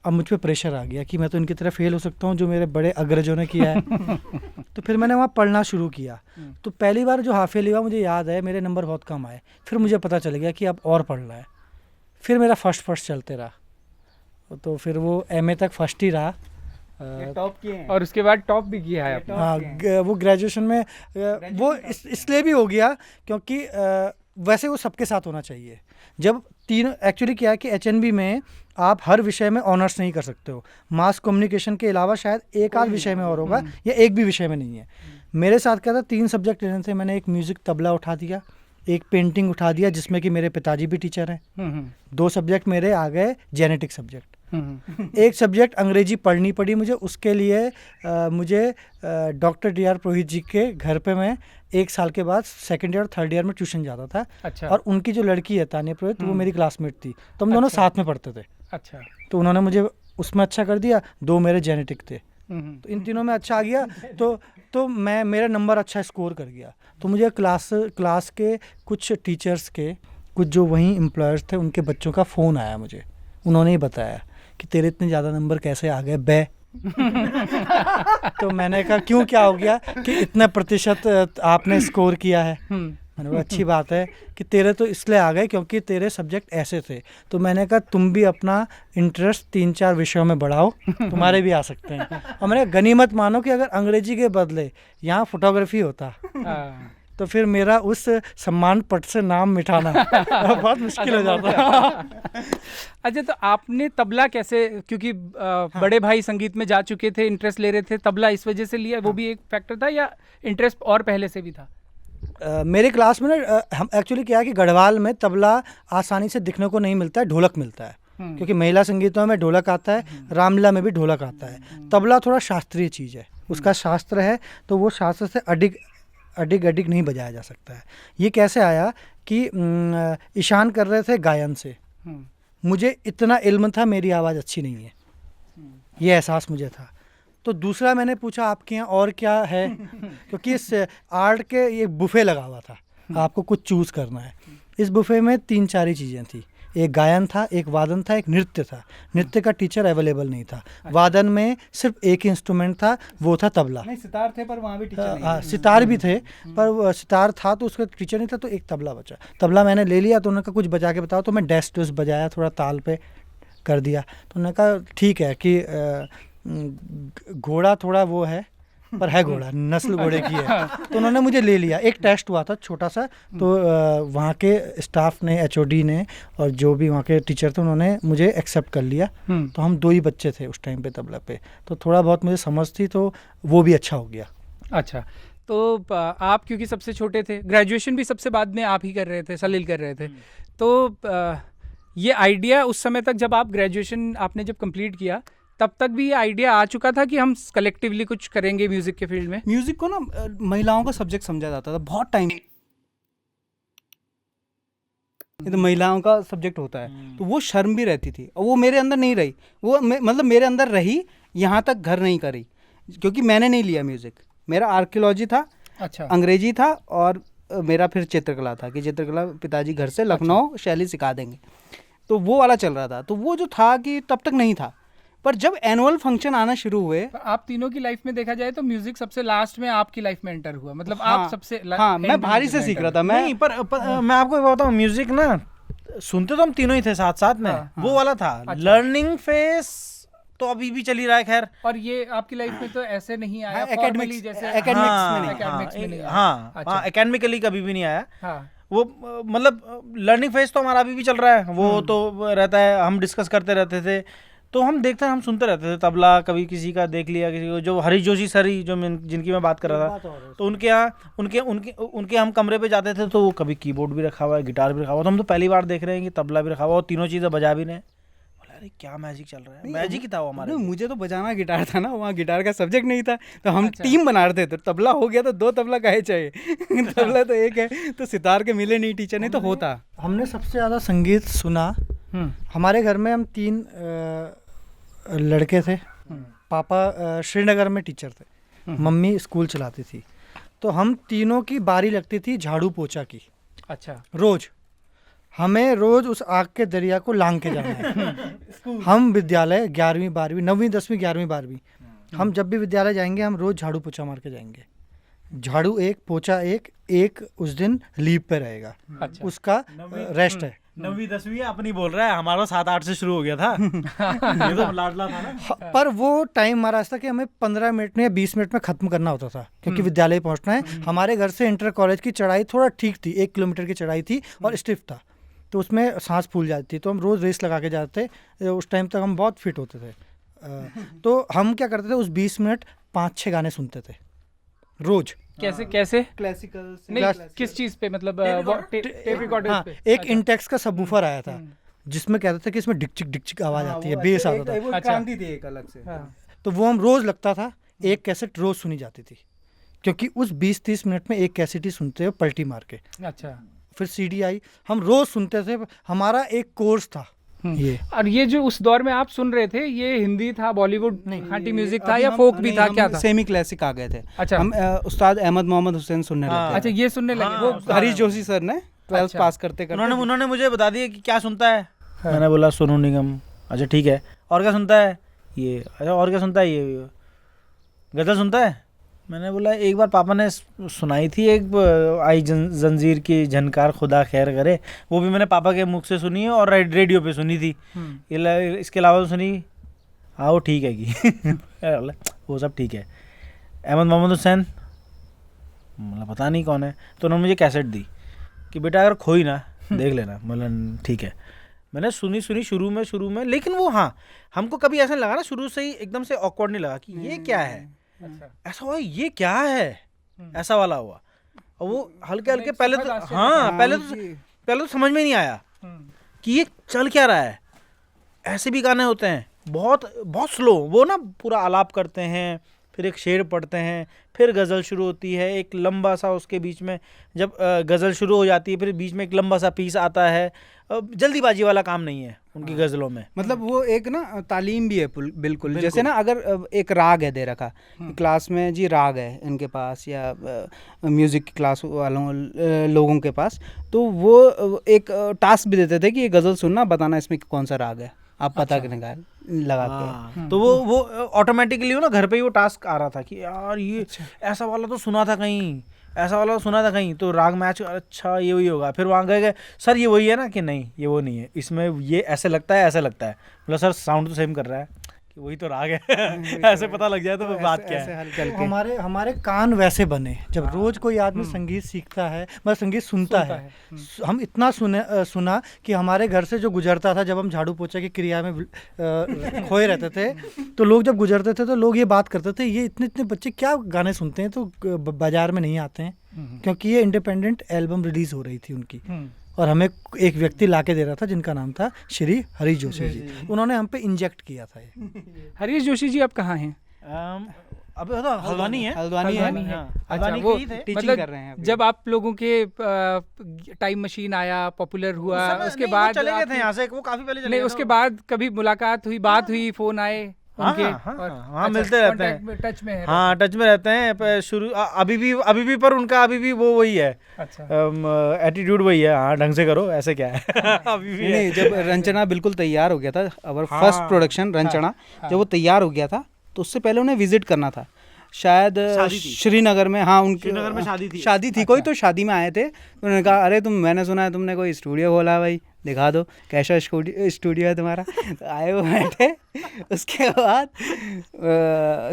अब मुझ पे प्रेशर आ गया कि मैं तो इनकी तरह फेल हो सकता हूँ जो मेरे बड़े अग्रजों ने किया है। तो फिर मैंने वहाँ पढ़ना शुरू किया। तो पहली बार जो हाफ ईयरली हुआ मुझे याद है मेरे नंबर बहुत कम आए। फिर मुझे पता चल गया कि अब और पढ़ना है। फिर मेरा फर्स्ट चलते रहा, तो फिर वो एमए तक फर्स्ट ही रहा। टॉप किए हैं। और उसके बाद टॉप भी किया है आपने। हाँ, वो ग्रेजुएशन में वो इसलिए भी हो गया क्योंकि वैसे वो सबके साथ होना चाहिए। जब तीन एक्चुअली क्या है कि एचएनबी में आप हर विषय में ऑनर्स नहीं कर सकते हो। मास कम्युनिकेशन के अलावा शायद एक आध विषय में और होगा, या एक भी विषय में नहीं है। मेरे साथ क्या था, 3 सब्जेक्ट लेने थे। मैंने एक म्यूज़िक तबला उठा दिया, एक पेंटिंग उठा दिया जिसमें कि मेरे पिताजी भी टीचर हैं। 2 सब्जेक्ट मेरे आ गए जेनेटिक सब्जेक्ट। एक सब्जेक्ट अंग्रेजी पढ़नी पड़ी मुझे। उसके लिए मुझे डॉक्टर DR पुरोहित जी के घर पे मैं 1 साल के बाद सेकंड ईयर और थर्ड ईयर में ट्यूशन जाता था। अच्छा। और उनकी जो लड़की है तानिया पुरोहित, वो मेरी क्लासमेट थी, तो हम दोनों साथ में पढ़ते थे। अच्छा। तो उन्होंने मुझे उसमें अच्छा कर दिया। 2 मेरे जेनेटिक थे, तो इन तीनों में अच्छा आ गया। तो मेरा नंबर अच्छा स्कोर कर गया। तो मुझे क्लास के कुछ टीचर्स के, कुछ जो वहीं एम्प्लॉयर्स थे, उनके बच्चों का फ़ोन आया मुझे। उन्होंने ही बताया कि तेरे इतने ज़्यादा नंबर कैसे आ गए बे। तो मैंने कहा क्यों, क्या हो गया कि इतने प्रतिशत आपने स्कोर किया है। मैंने कहा अच्छी बात है कि तेरे तो इसलिए आ गए क्योंकि तेरे सब्जेक्ट ऐसे थे। तो मैंने कहा तुम भी अपना इंटरेस्ट 3-4 विषयों में बढ़ाओ, तुम्हारे भी आ सकते हैं। और मैंने गनीमत मानो कि अगर अंग्रेजी के बदले यहाँ फोटोग्राफी होता तो फिर मेरा उस सम्मान पट से नाम मिटाना बहुत मुश्किल हो जाता। अच्छा, तो आपने तबला कैसे, क्योंकि बड़े भाई संगीत में जा चुके थे, इंटरेस्ट ले रहे थे, तबला इस वजह से लिया, वो भी एक फैक्टर था, या इंटरेस्ट और पहले से भी था? मेरे क्लास में ना हम एक्चुअली क्या है कि गढ़वाल में तबला आसानी से दिखने को नहीं मिलता है, ढोलक मिलता है। क्योंकि महिला संगीतों में ढोलक आता है, रामलीला में भी ढोलक आता है। तबला थोड़ा शास्त्रीय चीज़ है, उसका शास्त्र है, तो वो शास्त्र से अडिग नहीं बजाया जा सकता है। ये कैसे आया कि ईशान कर रहे थे गायन से, मुझे इतना इल्म था मेरी आवाज़ अच्छी नहीं है, ये एहसास मुझे था। तो दूसरा मैंने पूछा आपके यहाँ और क्या है, क्योंकि इस आर्ट के ये बुफे लगा हुआ था, आपको कुछ चूज़ करना है। इस बुफे में 3-4 ही चीज़ें थी, एक गायन था, एक वादन था, एक नृत्य था। नृत्य का टीचर अवेलेबल नहीं था। वादन में सिर्फ एक इंस्ट्रूमेंट था, वो था तबला। नहीं, सितार थे पर वहाँ भी टीचर नहीं। हाँ, सितार भी थे, पर सितार था तो उसका टीचर नहीं था, तो एक तबला बचा। तबला मैंने ले लिया, तो उन्होंने कहा कुछ बजा के बताओ, तो मैं डैश डूस बजाया, थोड़ा ताल पे कर दिया। तो उन्होंने कहा ठीक है कि घोड़ा थोड़ा वो है, पर है घोड़ा, नस्ल घोड़े की है। तो उन्होंने मुझे ले लिया। एक टेस्ट हुआ था छोटा सा, तो वहाँ के स्टाफ ने, HOD ने, और जो भी वहाँ के टीचर थे, उन्होंने मुझे एक्सेप्ट कर लिया। तो हम 2 ही बच्चे थे उस टाइम पे तबला पे, तो थोड़ा बहुत मुझे समझ थी, तो वो भी अच्छा हो गया। अच्छा, तो आप क्योंकि सबसे छोटे थे, ग्रेजुएशन भी सबसे बाद में आप ही कर रहे थे, सलील कर रहे थे, तो ये आइडिया उस समय तक, जब आप ग्रेजुएशन आपने जब कंप्लीट किया, तब तक भी ये आइडिया आ चुका था कि हम कलेक्टिवली कुछ करेंगे म्यूजिक के फील्ड में? म्यूजिक को ना महिलाओं का सब्जेक्ट समझा जाता था बहुत टाइम। ये तो महिलाओं का सब्जेक्ट होता है, तो वो शर्म भी रहती थी, और वो मेरे अंदर नहीं रही। वो मतलब मेरे अंदर रही, यहाँ तक घर नहीं करी, क्योंकि मैंने नहीं लिया म्यूजिक। मेरा आर्कियोलॉजी था, अच्छा, अंग्रेजी था, और मेरा फिर चित्रकला था कि चित्रकला पिताजी घर से लखनऊ शैली सिखा देंगे, तो वो वाला चल रहा था। तो वो जो था कि तब तक नहीं था, पर जब एनुअल फंक्शन आना शुरू हुए, तो आप तीनों की लाइफ में देखा जाए तो म्यूजिक सबसे लास्ट में आपकी लाइफ में एंटर हुआ, मतलब हाँ, आप सबसे हाँ, मैं भारी से सीख रहा था। मैं नहीं, पर मैं आपको एक बताऊं, म्यूजिक ना सुनते तो हम तीनों ही थे साथ साथ में, हाँ, वो वाला था। अच्छा। लर्निंग फेस तो अभी भी चल ही रहा है, खैर। और ये आपकी लाइफ में तो ऐसे नहीं आया, हाँ, formally academics- जैसे academics में नहीं। academics में नहीं आया। हाँ, अच्छा। हाँ, एकेडमिकली कभी भी नहीं आया हाँ, वो। मतलब लर्निंग फेज तो हमारा अभी भी चल रहा है, वो तो रहता है, हम डिस्कस करते रहते थे, तो हम देखते हम सुनते रहते थे तबला, कभी किसी का देख लिया, किसी को, जो हरीश जोशी सर ही जो जिनकी मैं बात कर रहा था, तो उनके यहाँ उनके हम कमरे पे जाते थे, तो वो कभी कीबोर्ड भी रखा हुआ है, गिटार भी रखा हुआ है, तो हम तो पहली बार देख रहे हैं कि तबला भी रखा हुआ है और तीनों चीज़ें बजा भी रहे हैं। बोला अरे क्या मैजिक चल रहा है, मैजिक ही था वो हमारे नहीं, लिए। मुझे तो बजाना गिटार था ना, वहाँ गिटार का सब्जेक्ट नहीं था, तो हम अच्छा। टीम बना रहे थे। तो तबला हो गया तो 2 तबला काहे चाहिए तबला तो एक है, तो सितार के मिले नहीं टीचर, नहीं तो होता। हमने सबसे ज़्यादा संगीत सुना, हमारे घर में हम 3 लड़के थे। पापा श्रीनगर में टीचर थे, मम्मी स्कूल चलाती थी, तो हम तीनों की बारी लगती थी झाड़ू पोछा की। अच्छा, रोज हमें रोज उस आग के दरिया को लांग के जाना है। हम विद्यालय 11वीं 12वीं 9वीं 10वीं 11वीं 12वीं, हम जब भी विद्यालय जाएंगे हम रोज झाड़ू पोछा मार के जाएंगे। झाड़ू एक, पोछा एक उस दिन लीव पे रहेगा, अच्छा। उसका रेस्ट है। 9वीं 10वीं अपनी बोल रहा है, हमारा 7-8 से शुरू हो गया था। ये तो लाडला था ना। पर वो टाइम हमारा ऐसा था कि हमें 15 मिनट में या 20 मिनट में ख़त्म करना होता था, क्योंकि विद्यालय पहुंचना है। हमारे घर से इंटर कॉलेज की चढ़ाई थोड़ा ठीक थी, 1 किलोमीटर की चढ़ाई थी और स्टिफ था, तो उसमें सांस फूल जाती थी, तो हम रोज़ रेस लगा के जाते थे। उस टाइम तक हम बहुत फिट होते थे। तो हम क्या करते थे, उस 20 मिनट 5-6 गाने सुनते थे रोज। कैसे क्लासिकल नहीं, किस चीज पे, मतलब टेप रिकॉर्डर हाँ, पे? एक इंटेक्स का सबवूफर आया था, जिसमें कहते थे कि इसमें डिकचिक आवाज़ आती है, बेस आता था। अच्छा। क्रांति थी एक अलग से। हाँ, तो वो हम रोज़ लगता था, एक कैसेट रोज़ सुनी जाती थी, क्योंकि उस 20-30 मिनट में एक कैसेट ही सुनते हो पलटी मार के। अच्छा। फिर सीडी आई, हम रोज़ सुनते थे, हमारा एक कोर्स था ये। और ये जो उस दौर में आप सुन रहे थे, ये हिंदी था, बॉलीवुड खाटी म्यूजिक था, या फोक भी था, क्या था? सेमी क्लासिक आ गए थे। अच्छा। हम उस्ताद अहमद मोहम्मद हुसैन सुनने हाँ। लगे। अच्छा, ये सुनने लगे। हाँ, वो हरीश जोशी सर ने 12th अच्छा। पास करते करते उन्होंने मुझे बता दिया कि क्या सुनता है। मैंने बोला सोनू निगम। अच्छा ठीक है, और क्या सुनता है ये? अच्छा, और क्या सुनता है ये? गजल सुनता है। मैंने बोला एक बार पापा ने सुनाई थी, एक आई जंजीर की झनकार खुदा खैर करे, वो भी मैंने पापा के मुख से सुनी है और रेडियो पे सुनी थी। इसके अलावा तो सुनी। हाँ वो ठीक है कि वो सब ठीक है। अहमद मोहम्मद हुसैन, मतलब पता नहीं कौन है, तो उन्होंने मुझे कैसेट दी कि बेटा अगर खोई ना देख लेना। मतलब ठीक है, मैंने सुनी शुरू में, लेकिन वो हाँ हमको कभी ऐसा लगा ना, शुरू से ही एकदम से ऑकवर्ड नहीं लगा कि ये क्या है, ऐसा हुआ ये क्या है, ऐसा वाला हुआ। और वो हल्के हल्के पहले तो पहले तो समझ में नहीं आया कि ये चल क्या रहा है। ऐसे भी गाने होते हैं बहुत बहुत स्लो, वो ना पूरा आलाप करते हैं, फिर एक शेर पढ़ते हैं, फिर गज़ल शुरू होती है, एक लंबा सा उसके बीच में जब गज़ल शुरू हो जाती है, फिर बीच में एक लंबा सा पीस आता है। जल्दीबाजी वाला काम नहीं है उनकी गज़लों में। मतलब वो एक ना तालीम भी है बिल्कुल। जैसे ना अगर एक राग है दे रखा क्लास में जी, राग है इनके पास या म्यूज़िक की क्लास वालों लोगों के पास, तो वो एक टास्क भी देते थे कि ये गज़ल सुनना, बताना इसमें कौन सा राग है, आप पता करने का लगा के। तो वो ऑटोमेटिकली ना घर पे ही वो टास्क आ रहा था कि यार ये ऐसा वाला तो सुना था कहीं, ऐसा वाला सुना था कहीं, तो राग मैच, अच्छा ये वही होगा। फिर वहाँ गए सर ये वही है ना, कि नहीं ये वो नहीं है, इसमें ये ऐसे लगता है, ऐसा लगता है। मतलब सर साउंड तो सेम कर रहा है, कि वही तो राग है। ऐसे पता लग जाए तो बात क्या है। तो हमारे कान वैसे बने, जब रोज कोई आदमी संगीत सीखता है, मतलब संगीत सुनता है। हम इतना सुना कि हमारे घर से जो गुजरता था, जब हम झाड़ू पोछा की क्रिया में खोए रहते थे, तो लोग जब गुजरते थे तो लोग ये बात करते थे, ये इतने इतने बच्चे क्या गाने सुनते हैं, तो बाजार में नहीं आते हैं, क्योंकि ये इंडिपेंडेंट एल्बम रिलीज हो रही थी उनकी। और हमें एक व्यक्ति लाके दे रहा था जिनका नाम था श्री हरीश जोशी जी, उन्होंने हम पे इंजेक्ट किया था ये। हरीश जोशी जी अब कहाँ हैं? अब तो हल्द्वानी है। हल्द्वानी है। हल्द्वानी वो के ही थे। टीचिंग कर रहे हैं अभी। जब आप लोगों के टाइम मशीन आया, पॉपुलर हुआ, उसके बाद चले गए थे यहाँ से, वो काफी पहले चले नहीं, गए उसके थे। बाद कभी मुलाकात हुई, बात हुई, फोन आए? उनके हाँ मिलते रहते हैं, टच में है। हाँ टच में रहते हैं। शुरू अभी भी पर उनका अभी भी वो वही है, अच्छा एटीट्यूड वही है, हाँ ढंग से करो, ऐसे क्या है अभी भी नहीं, जब रंचना बिल्कुल तैयार हो गया था, अवर फर्स्ट प्रोडक्शन रंचना, जब वो तैयार हो गया था तो उससे पहले उन्हें विजिट करना था शायद श्रीनगर में। हाँ उनके श्रीनगर में शादी थी। कोई तो शादी में आए थे, उन्होंने कहा अरे मैंने सुना है तुमने कोई स्टूडियो खोला, भाई दिखा दो कैसा स्टूडियो है तुम्हारा। तो आए वो बैठे, उसके बाद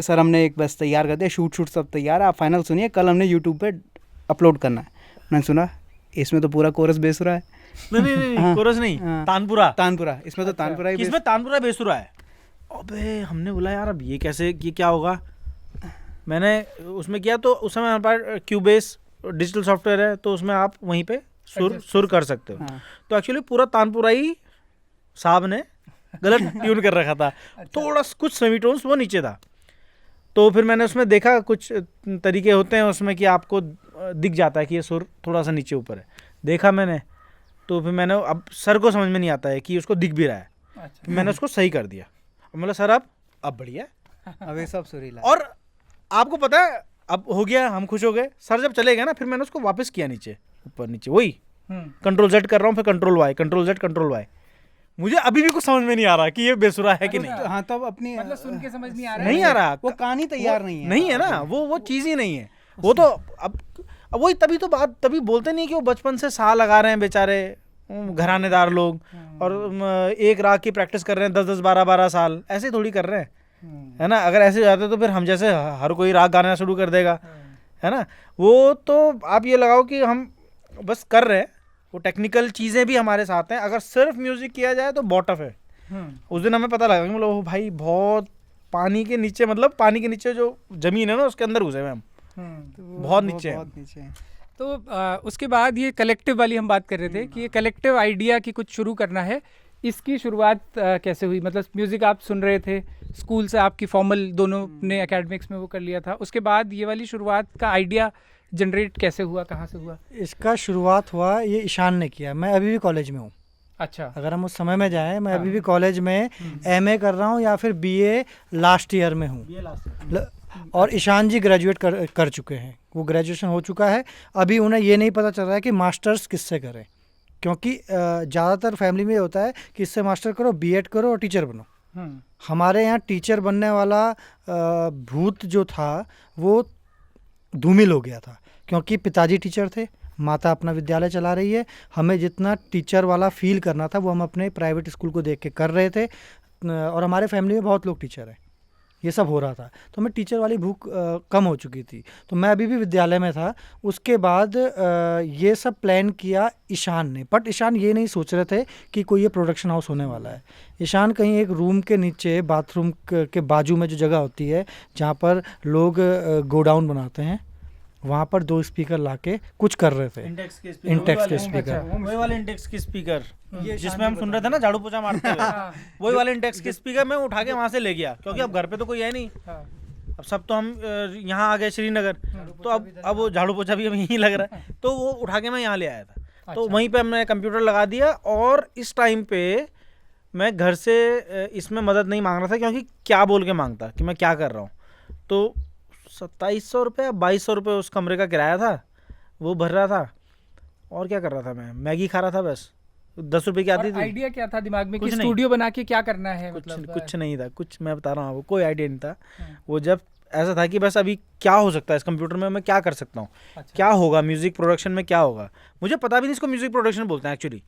सर हमने एक बस तैयार कर दिया, शूट सब तैयार है, आप फाइनल सुनिए, कल हमने यूट्यूब पे अपलोड करना है। मैंने सुना इसमें तो पूरा कोरस बेसुरा है। नहीं कोरस नहीं, तानपुरा, इसमें तो तानपुरा ही, इसमें तानपुरा बेसुरा है। अबे हमने बोला यार अब ये कैसे, ये क्या होगा। मैंने उसमें किया तो उस समय हमारे पास क्यूबेस डिजिटल सॉफ्टवेयर है, तो उसमें आप वहीं पे सुर कर सकते हो। तो एक्चुअली पूरा तानपुरा ही साहब ने गलत ट्यून कर रखा था। थोड़ा कुछ सेमीटोन्स वो नीचे था। तो फिर मैंने उसमें देखा कुछ तरीके होते हैं उसमें कि आपको दिख जाता है कि ये सुर थोड़ा सा नीचे ऊपर है। देखा मैंने, तो फिर मैंने, अब सर को समझ में नहीं आता है कि उसको दिख भी रहा है, फिर मैंने उसको सही कर दिया। मतलब सर अब बढ़िया, अब ये सब सुरीला। और आपको पता है अब हो गया, हम खुश हो गए। सर जब चले गए ना, फिर मैंने उसको वापस किया नीचे, ऊपर नीचे वही कंट्रोल Z कर रहा हूँ, फिर control Y, control Z, control Y। मुझे अभी भी कुछ समझ में नहीं आ रहा कि ये बेसुरा है कि नहीं। हाँ तब अपनी मतलब सुन के समझ नहीं आ रहा, नहीं आ रहा, वो कहानी तैयार नहीं है ना, वो चीज़ ही नहीं है। वो तो अब वही, तभी बोलते नहीं कि वो बचपन से साल लगा रहे हैं बेचारे घरानेदार लोग, और एक राग की प्रैक्टिस कर रहे हैं 10-10, 12-12 साल, ऐसे थोड़ी कर रहे हैं, है ना। अगर ऐसे जाते तो फिर हम जैसे हर कोई राग गाना शुरू कर देगा, है ना। वो तो आप ये लगाओ कि हम बस कर रहे हैं, वो टेक्निकल चीज़ें भी हमारे साथ हैं। अगर सिर्फ म्यूजिक किया जाए तो बहुत टफ है। उस दिन हमें पता लगा कि मतलब भाई बहुत पानी के नीचे, मतलब पानी के नीचे जो जमीन है ना उसके अंदर घुसे हुए हम, बहुत नीचे हैं। तो उसके बाद ये कलेक्टिव वाली हम बात कर रहे थे कि ये कलेक्टिव आइडिया कि कुछ शुरू करना है, इसकी शुरुआत कैसे हुई? मतलब म्यूज़िक आप सुन रहे थे, स्कूल से आपकी फॉर्मल दोनों ने एकेडमिक्स में वो कर लिया था, उसके बाद ये वाली शुरुआत का आइडिया जनरेट कैसे हुआ, कहाँ से हुआ? इसका शुरुआत हुआ ये ईशान ने किया। मैं अभी भी कॉलेज में हूँ। अच्छा, अगर हम उस समय में जाएं, मैं अभी भी कॉलेज में MA कर रहा हूँ या फिर BA लास्ट ईयर में हूँ, और ईशान जी ग्रेजुएट कर चुके हैं, वो ग्रेजुएशन हो चुका है। अभी उन्हें ये नहीं पता चल रहा है कि मास्टर्स किससे करें, क्योंकि ज़्यादातर फैमिली में होता है कि इससे मास्टर करो, B.Ed करो और टीचर बनो। हमारे यहाँ टीचर बनने वाला भूत जो था वो धूमिल हो गया था, क्योंकि पिताजी टीचर थे, माता अपना विद्यालय चला रही है। हमें जितना टीचर वाला फील करना था वो हम अपने प्राइवेट स्कूल को देख के कर रहे थे, और हमारे फैमिली में बहुत लोग टीचर हैं, ये सब हो रहा था। तो हमें टीचर वाली भूख कम हो चुकी थी। तो मैं अभी भी विद्यालय में था। उसके बाद ये सब प्लान किया ईशान ने, बट ईशान ये नहीं सोच रहे थे कि कोई ये प्रोडक्शन हाउस होने वाला है। ईशान कहीं एक रूम के नीचे, बाथरूम के बाजू में जो जगह होती है जहाँ पर लोग गोडाउन बनाते हैं, वहाँ पर 2 स्पीकर लाके कुछ कर रहे थे, इंटेक्स के स्पीकर, वही वाले इंटेक्स के स्पीकर जिसमें हम सुन रहे थे ना झाड़ू पोछा मारते हुए, वही वाले इंटेक्स के स्पीकर मैं उठा के वहाँ से ले गया, क्योंकि अब घर पे तो कोई है नहीं। अब सब तो हम यहाँ आ गए श्रीनगर, तो अब वो झाड़ू पोछा भी यहीं लग रहा है, तो वो उठा के मैं यहाँ ले आया था। तो वहीं पे हमने कंप्यूटर लगा दिया, और इस टाइम पे मैं घर से इसमें मदद नहीं मांग रहा था, क्योंकि क्या बोल के मांगता कि मैं क्या कर रहा हूँ। तो 2700 रुपये, 2200 रुपये उस कमरे का किराया था, वो भर रहा था। और क्या कर रहा था मैं? मैगी खा रहा था बस, 10 रुपये की आती थी। आइडिया क्या था दिमाग में कि स्टूडियो बना के क्या करना है? कुछ नहीं था, कुछ मैं बता रहा हूँ आपको, कोई आइडिया नहीं था। वो जब ऐसा था कि बस अभी क्या हो सकता है इस कंप्यूटर में, मैं क्या कर सकता हूँ, क्या होगा म्यूज़िक प्रोडक्शन में, क्या होगा। मुझे पता भी नहीं इसको म्यूज़िक प्रोडक्शन बोलते हैं एक्चुअली,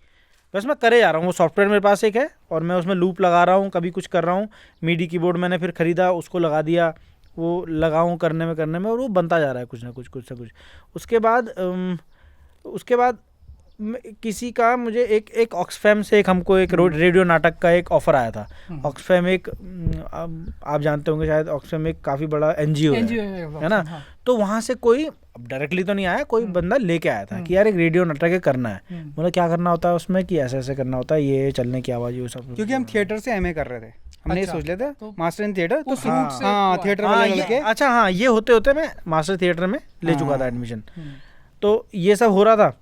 बस मैं करे जा रहा हूँ। वो सॉफ्टवेयर मेरे पास एक है और मैं उसमें लूप लगा रहा हूँ, कभी कुछ कर रहा हूँ। मीडी कीबोर्ड मैंने फिर ख़रीदा, उसको लगा दिया, वो लगाऊँ करने में, और वो बनता जा रहा है कुछ ना कुछ उसके बाद किसी का मुझे एक ऑक्सफैम से हमको एक रेडियो नाटक का एक ऑफ़र आया था। ऑक्सफैम एक, आप जानते होंगे शायद, ऑक्सफैम एक काफ़ी बड़ा NGO है ना। तो वहाँ से कोई डायरेक्टली तो नहीं आया, कोई बंदा लेके आया था कि यार एक रेडियो नाटक करना है। मतलब क्या करना होता है उसमें, कि ऐसे ऐसे करना होता है, ये चलने की आवाज़, ये सब। क्योंकि हम थिएटर से MA कर रहे थे, हमने ये सोच लिया था मास्टर इन थिएटर, तो थिएटर वाले लड़के। अच्छा हाँ, ये होते होते मैं मास्टर थिएटर में ले चुका था एडमिशन, तो ये सब हो रहा था,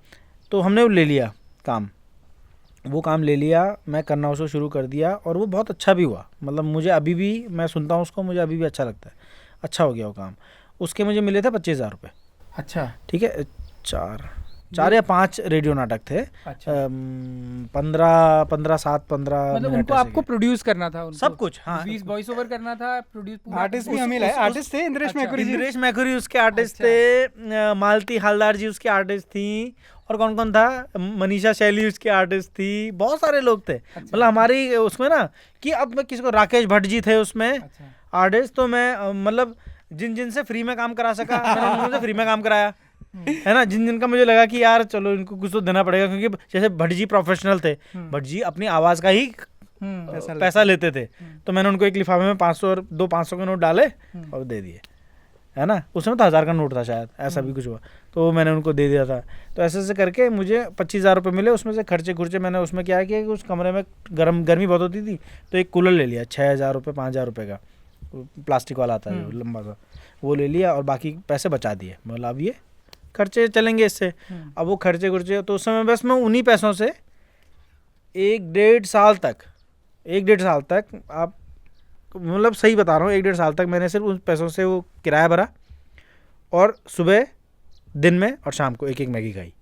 तो हमने ले लिया काम। वो काम ले लिया, मैं करना उसको शुरू कर दिया और वो बहुत अच्छा भी हुआ। मतलब मुझे अभी भी, मैं सुनता हूँ उसको, मुझे अभी भी अच्छा लगता है, अच्छा हो गया वो काम। उसके मुझे मिले थे 25,000 रुपये। अच्छा। ठीक है, चार या 5 रेडियो नाटक थे। अच्छा। 15 मतलब मिनट उनको ऐसे आपको के। प्रोड्यूस करना था, उनको सब कुछ, हाँ। वॉइस ओवर करना था, प्रोड्यूस। आर्टिस्ट भी हम ही लाए, आर्टिस्ट थे इंद्रेश अच्छा, मैकुरी जी। इंद्रेश मैकुरी उसके आर्टिस्ट अच्छा। थे, मालती हालदार जी उसके आर्टिस्ट थी, और कौन कौन था, मनीषा शैली उसके आर्टिस्ट थी, बहुत सारे लोग थे। मतलब हमारी उसमें ना, कि अब मैं किसी को, राकेश भट्ट जी थे उसमें अच्छा। आर्टिस्ट, तो मैं मतलब जिन से फ्री में काम करा सका मैंने उनसे फ्री में काम कराया, है ना। जिनका मुझे लगा कि यार चलो इनको कुछ तो देना पड़ेगा, क्योंकि जैसे भट्ट जी प्रोफेशनल थे, भट्ट जी अपनी आवाज़ का ही पैसा लेते थे, तो मैंने उनको एक लिफाफे में 500 और 500 के नोट डाले और दे दिए, है ना। उसमें तो 1000 का नोट था शायद, ऐसा भी कुछ हुआ, तो मैंने उनको दे दिया था। तो ऐसे करके मुझे 25,000 रुपये मिले। उसमें से खर्चे मैंने उसमें क्या किया कि उस कमरे में गर्मी बहुत होती थी, तो एक कूलर ले लिया 6,000 रुपये 5,000 रुपये का, प्लास्टिक वाला आता है जो लंबा सा, वो ले लिया और बाकी पैसे बचा दिए। मतलब अब ये खर्चे चलेंगे इससे। अब वो खर्चे तो उस समय बस मैं उन्हीं पैसों से 1-1.5 साल तक आप, मतलब सही बता रहा हूँ, 1-1.5 साल तक मैंने सिर्फ उन पैसों से वो किराया भरा, और सुबह, दिन में और शाम को एक मैगी खाई,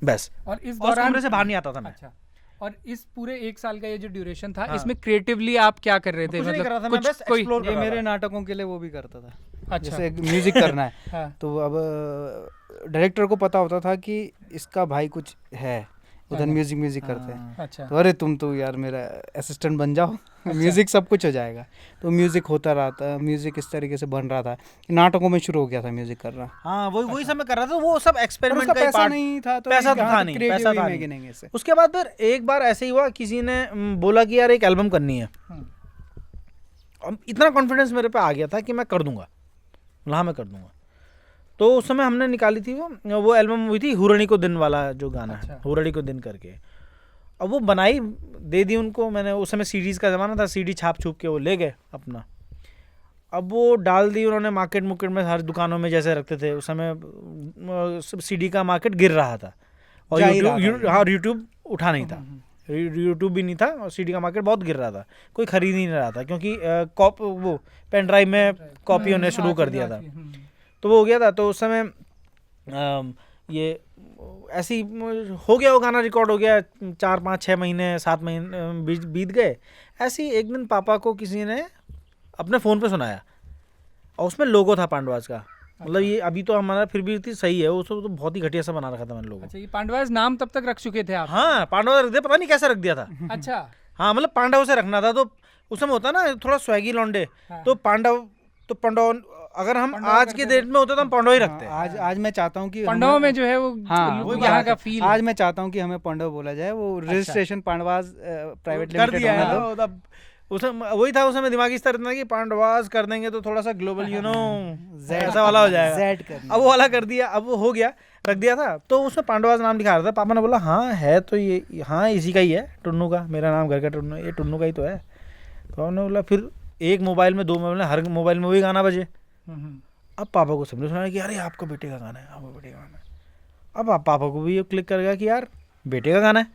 बस। और इस और दौरान कमरे से बाहर नहीं आता था मैं। अच्छा। और इस पूरे 1 साल का ये जो ड्यूरेशन था, हाँ। इसमें क्रिएटिवली आप क्या कर रहे थे? कुछ नहीं कर रहा था, मैं कुछ बस explore कर ये रहा मेरे था। नाटकों के लिए वो भी करता था। अच्छा। जैसे म्यूजिक करना है हाँ। तो अब डायरेक्टर को पता होता था कि इसका भाई कुछ है उधर, म्यूजिक करते हैं, अच्छा। तो अरे तुम तो यार मेरा असिस्टेंट बन जाओ, म्यूजिक सब कुछ हो जाएगा। तो म्यूजिक होता रहा था, म्यूजिक इस तरीके से बन रहा था कि नाटकों में शुरू हो गया था म्यूजिक करना। हाँ, वही सब मैं कर रहा था। वो सब पर एक्सपेरिमेंट उसका का ही पैसा पार्ट, नहीं था, तो पैसा एक तो हाँ, था तो नहीं, creative पैसा way था में नहीं। गिनेंगे इससे। उसके बाद फिर एक बार ऐसे ही हुआ, किसी ने बोला कि यार एक एल्बम करनी है। अब इतना कॉन्फिडेंस मेरे पे आ गया था कि मैं कर दूंगा, हाँ मैं कर दूंगा। तो उस समय हमने निकाली थी वो एल्बम हुई थी हुरणी को दिन वाला जो गाना है, हुरणी को दिन करके। अब वो बनाई, दे दी उनको मैंने। उस समय सीडीज़ का ज़माना था, सीडी छाप छूप के वो ले गए अपना। अब वो डाल दी उन्होंने मार्केट में, हर दुकानों में जैसे रखते थे। उस समय सीडी का मार्केट गिर रहा था, और यूट्यूब उठा नहीं था, यूट्यूब भी नहीं था, और सीडी का मार्केट बहुत गिर रहा था, कोई खरीद ही नहीं रहा था, क्योंकि वो पेन ड्राइव में कॉपी होने शुरू कर दिया था। तो वो हो गया था। तो उस समय ये ऐसे ही हो गया, वो गाना रिकॉर्ड हो गया, 4-5-6 महीने 7 महीने बीत गए। ऐसे ही एक दिन पापा को किसी ने अपने फ़ोन पे सुनाया, और उसमें लोगो था पांडवास का। मतलब ये अभी तो हमारा फिर भी सही है, उसको तो बहुत ही घटिया सा बना रखा था मैंने लोगो। अच्छा, ये पांडवास नाम तब तक रख चुके थे आप? हाँ, पांडवा रख दिया, पता नहीं कैसे रख दिया था। अच्छा। हाँ, मतलब पांडव से रखना था। तो उस समय होता ना थोड़ा स्वैगी लौंडे, तो पांडव अगर हम आज के डेट में होते तो हम पांडव ही रखते हैं। आज मैं चाहता हूँ कि पांडव में जो है वो यहाँ का फील, आज मैं चाहता हूँ कि हमें पांडव बोला जाए। वो रजिस्ट्रेशन पांडवास प्राइवेट कर दिया है लिमिटेड ना। उसमें वही था, उसमें दिमागी स्तर इतना कि पांडवास कर देंगे तो थोड़ा सा ग्लोबल ऐसा वाला हो जाएगा। अब वो वाला कर दिया, अब वो हो गया, रख दिया था। तो उसमें पांडवास नाम लिखा रहा था। पापा ने बोला हाँ है तो ये, हाँ इसी का ही है, टुन्नू का, मेरा नाम घर का टुन्नू, ये टुन्नू का ही तो है। तो हमने बोला, फिर एक मोबाइल में 2 मोबाइल में, हर मोबाइल में वही गाना बजे। अब पापा को सबने सुना कि अरे आपका बेटे का गाना है, आपका बेटे का गाना है। अब आप पापा को भी ये क्लिक कर गया कि यार बेटे का गाना है,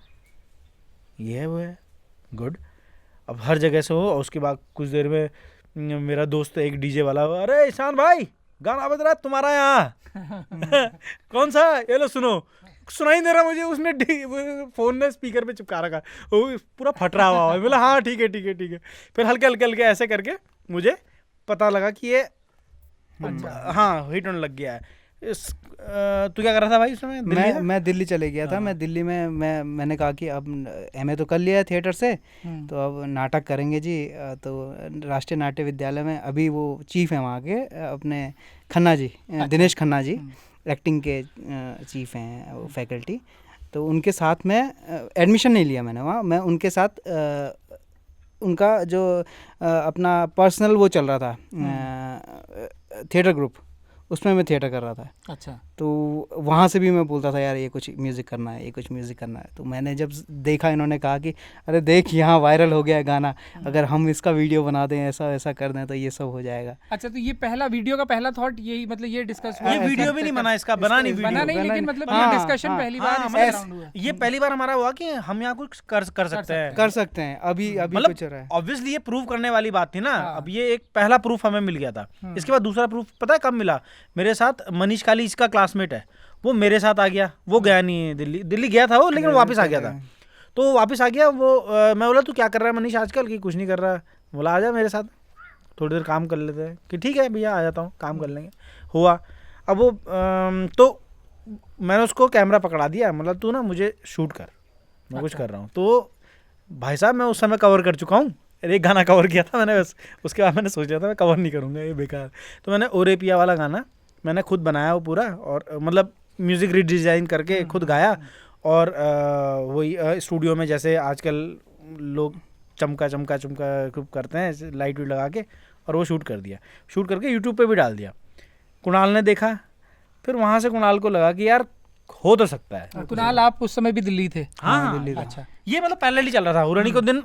ये है वो है, गुड। अब हर जगह से हो। और उसके बाद कुछ देर में मेरा दोस्त एक डीजे वाला, अरे ईशान भाई गाना बज रहा है तुम्हारा यहाँ। कौन सा? ये लो सुनो। सुनाई दे रहा मुझे, उसने फ़ोन ने स्पीकर पे चिपका रखा, वो पूरा फट रहा हुआ। बोला हाँ ठीक है। फिर हल्के हल्के ऐसे करके मुझे पता लगा कि ये हाँ हिट होने लग गया है। तू क्या कर रहा था भाई उस समय? मैं दिल्ली चले गया था। मैं दिल्ली में मैंने कहा कि अब एमए तो कर लिया है थिएटर से, तो अब नाटक करेंगे जी। तो राष्ट्रीय नाट्य विद्यालय में अभी वो चीफ हैं वहाँ के, अपने खन्ना जी, दिनेश खन्ना जी, एक्टिंग के चीफ हैं वो फैकल्टी। तो उनके साथ में एडमिशन नहीं लिया मैंने वहाँ। मैं उनके साथ उनका जो अपना पर्सनल वो चल रहा था थिएटर ग्रुप, उसमें मैं थिएटर कर रहा था। अच्छा। तो वहाँ से भी मैं बोलता था यार ये कुछ म्यूज़िक करना है, ये कुछ म्यूज़िक करना है। तो मैंने जब देखा, इन्होंने कहा कि अरे देख यहाँ वायरल हो गया है गाना, अगर हम इसका वीडियो बना दें, ऐसा वैसा कर दें तो ये सब हो जाएगा। अच्छा, तो ये पहला वीडियो का पहला थॉट यही, मतलब ये डिस्कस हुआ? ये वीडियो भी नहीं बना, इसका बना नहीं वीडियो, बना नहीं, लेकिन मतलब ये हाँ, डिस्कशन हाँ, पहली बार हाँ, इसके मतलब अराउंड हुआ। ये पहली बार हमारा हुआ कि हम यहाँ कुछ कर सकते हैं। कर सकते हैं, अभी मतलब कुछ हो रहा है। ऑब्वियसली ये प्रूव करने वाली बात थी ना। हाँ। अब ये एक पहला प्रूफ हमें मिल गया था। इसके बाद दूसरा प्रूफ पता है कब मिला? मेरे साथ मनीष काली इसका क्लासमेट है, वो मेरे साथ आ गया। वो गया नहीं है दिल्ली गया था वो, लेकिन वो वापस आ गया था। तो वापस आ गया वो, मैं बोला तू क्या कर रहा है मनीष आजकल? कि कुछ नहीं कर रहा है। बोला आ जा मेरे साथ थोड़ी देर काम कर लेते हैं। कि ठीक है भैया आ जाता हूँ, काम कर लेंगे। हुआ। अब वो तो मैंने उसको कैमरा पकड़ा दिया, मतलब तू ना मुझे शूट कर, मैं कुछ कर रहा हूँ। तो भाई साहब मैं उस समय कवर कर चुका हूँ, एक गाना कवर किया था मैंने बस। उसके बाद मैंने सोच लिया था मैं कवर नहीं करूँगा, ये बेकार। तो मैंने ओरे पिया वाला गाना मैंने खुद बनाया वो पूरा, और मतलब म्यूज़िक रीडिज़ाइन करके खुद गाया। और वही स्टूडियो में जैसे आजकल लोग चमका खूब करते हैं, लाइट वीट लगा के, और वो शूट कर दिया। शूट करके यूट्यूब पे भी डाल दिया। कुणाल ने देखा, फिर वहाँ से कुणाल को लगा कि यार हो तो सकता है। कुणाल आप उस समय भी दिल्ली थे? हाँ दिल्ली था। अच्छा। ये मतलब पहले ही चल रहा था। हुरनी को दिन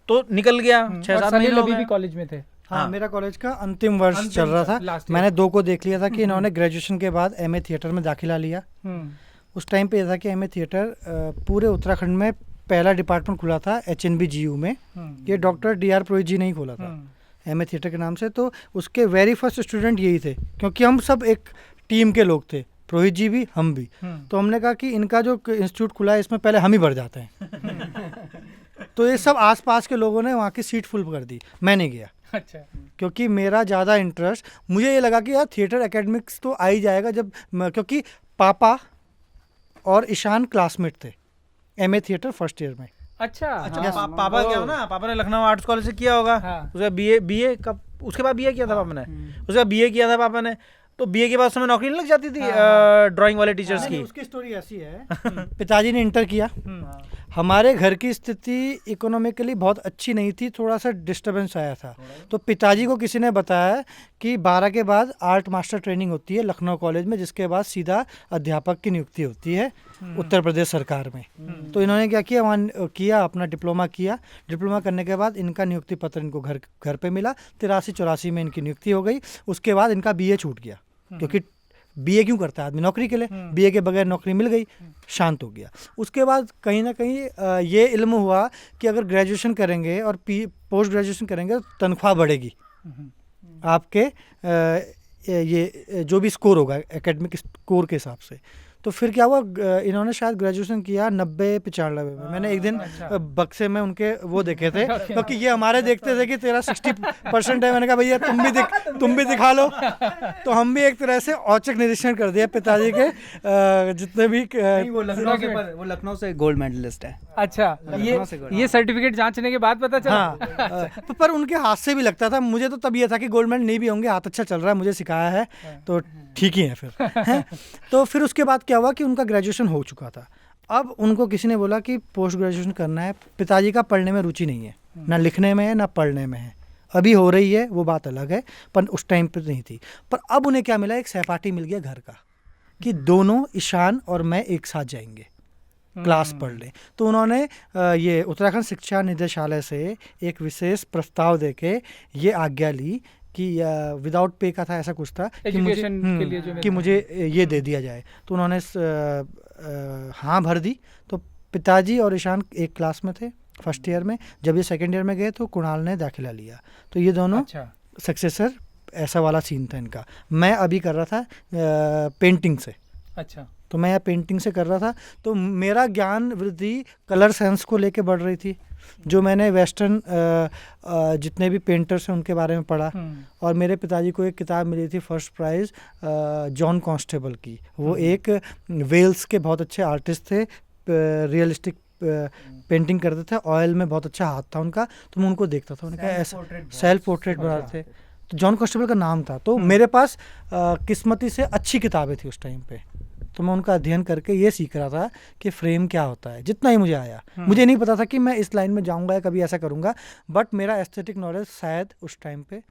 तो निकल गया, 6-7 सनी महीने हो अभी गए। भी कॉलेज में थे? हाँ, मेरा कॉलेज का अंतिम वर्ष चल रहा था। last year। मैंने 2 को देख लिया था कि इन्होंने ग्रेजुएशन के बाद एमए थिएटर में दाखिला लिया। उस टाइम पे ये था कि एमए थिएटर पूरे उत्तराखंड में पहला डिपार्टमेंट खुला था HNBGU में। ये डॉक्टर DR पुरोहित जी ने ही खोला था एमए थिएटर के नाम से। तो उसके वेरी फर्स्ट स्टूडेंट यही थे, क्योंकि हम सब एक टीम के लोग थे, पुरोहित जी भी, हम भी। तो हमने कहा कि इनका जो इंस्टीट्यूट खुला है इसमें पहले हम ही बढ़ जाते हैं। तो ये सब आसपास के लोगों ने वहाँ की सीट फुल कर दी, मैं नहीं गया। अच्छा। क्योंकि मेरा ज़्यादा इंटरेस्ट, मुझे ये लगा कि यार थिएटर एकेडमिक्स तो आ ही जाएगा जब क्योंकि पापा और ईशान क्लासमेट थे एमए थिएटर फर्स्ट ईयर में। अच्छा। पापा क्या हो ना, पापा ने लखनऊ आर्ट्स कॉलेज से किया होगा। हाँ। उसका बीए कब, उसके बाद बीए किया था पापा ने। उसका बीए किया था पापा ने, तो बीए के बाद समय नौकरी नहीं लग जाती थी ड्राइंग वाले टीचर्स की। उसकी स्टोरी ऐसी है, पिताजी ने इंटर किया। हमारे घर की स्थिति इकोनॉमिकली बहुत अच्छी नहीं थी, थोड़ा सा डिस्टर्बेंस आया था। तो पिताजी को किसी ने बताया कि 12 के बाद आर्ट मास्टर ट्रेनिंग होती है लखनऊ कॉलेज में, जिसके बाद सीधा अध्यापक की नियुक्ति होती है उत्तर प्रदेश सरकार में। तो इन्होंने क्या किया, वहाँ किया अपना डिप्लोमा किया। डिप्लोमा करने के बाद इनका नियुक्ति पत्र इनको घर पे मिला। 83-84 में इनकी नियुक्ति हो गई। उसके बाद इनका बीए छूट गया, क्योंकि बीए क्यों करता है आदमी, नौकरी के लिए। बीए के बगैर नौकरी मिल गई, शांत हो गया। उसके बाद कहीं ना कहीं ये इल्म हुआ कि अगर ग्रेजुएशन करेंगे और पोस्ट ग्रेजुएशन करेंगे तो तनख्वाह बढ़ेगी आपके, ये जो भी स्कोर होगा एकेडमिक स्कोर के हिसाब से। तो फिर क्या हुआ, इन्होंने शायद ग्रेजुएशन किया 90-95 में। मैंने एक दिन बक्से में उनके वो देखे थे, क्योंकि ये हमारे देखते थे कि तेरा 60% है। मैंने कहा भैया तुम भी दिखा लो। तो हम भी एक तरह से औचक निरीक्षण कर दिया पिताजी के जितने भी वो लखनऊ से गोल्ड मेडलिस्ट है। अच्छा, ये सर्टिफिकेट जांचने के बाद पता चला? हाँ। पर उनके हाथ से भी लगता था। मुझे तो तब ये था कि गोल्ड मेडल नहीं भी होंगे, हाथ अच्छा चल रहा है, मुझे सिखाया है तो ठीक ही है फिर है? तो फिर उसके बाद क्या हुआ कि उनका ग्रेजुएशन हो चुका था। अब उनको किसी ने बोला कि पोस्ट ग्रेजुएशन करना है। पिताजी का पढ़ने में रुचि नहीं है, ना लिखने में है ना पढ़ने में है। अभी हो रही है वो बात अलग है, पर उस टाइम पर नहीं थी। पर अब उन्हें क्या मिला, एक सहपाठी मिल गया घर का, कि दोनों ईशान और मैं एक साथ जाएंगे क्लास पढ़ लें। तो उन्होंने ये उत्तराखंड शिक्षा निदेशालय से एक विशेष प्रस्ताव देके ये आज्ञा ली कि विदाउट पे का था, ऐसा कुछ था कि मुझे ये दे दिया जाए। तो उन्होंने हाँ भर दी। तो पिताजी और ईशान एक क्लास में थे फर्स्ट ईयर में। जब ये सेकंड ईयर में गए तो कुणाल ने दाखिला लिया। तो ये दोनों सक्सेसर, ऐसा वाला सीन था इनका। मैं अभी कर रहा था पेंटिंग से। अच्छा। तो मैं पेंटिंग से कर रहा था, तो मेरा ज्ञान वृद्धि कलर सेंस को लेके बढ़ रही थी। जो मैंने वेस्टर्न जितने भी पेंटर्स हैं उनके बारे में पढ़ा। और मेरे पिताजी को एक किताब मिली थी फर्स्ट प्राइज़ जॉन कॉन्स्टेबल की। वो एक वेल्स के बहुत अच्छे आर्टिस्ट थे, रियलिस्टिक पेंटिंग करते थे, ऑयल में बहुत अच्छा हाथ था उनका। तो मैं उनको देखता था, उनका ऐसा सेल्फ पोर्ट्रेट बनाते थे। तो जॉन कॉन्स्टेबल का नाम था। तो मेरे पास किस्मती से अच्छी किताबें थी उस टाइम पे। तो मैं उनका अध्ययन करके ये सीख रहा था कि फ्रेम क्या होता है, जितना ही मुझे आया। मुझे नहीं पता था कि मैं इस लाइन में जाऊंगा या कभी ऐसा करूंगा, बट मेरा एस्थेटिक नॉलेज शायद उस टाइम पे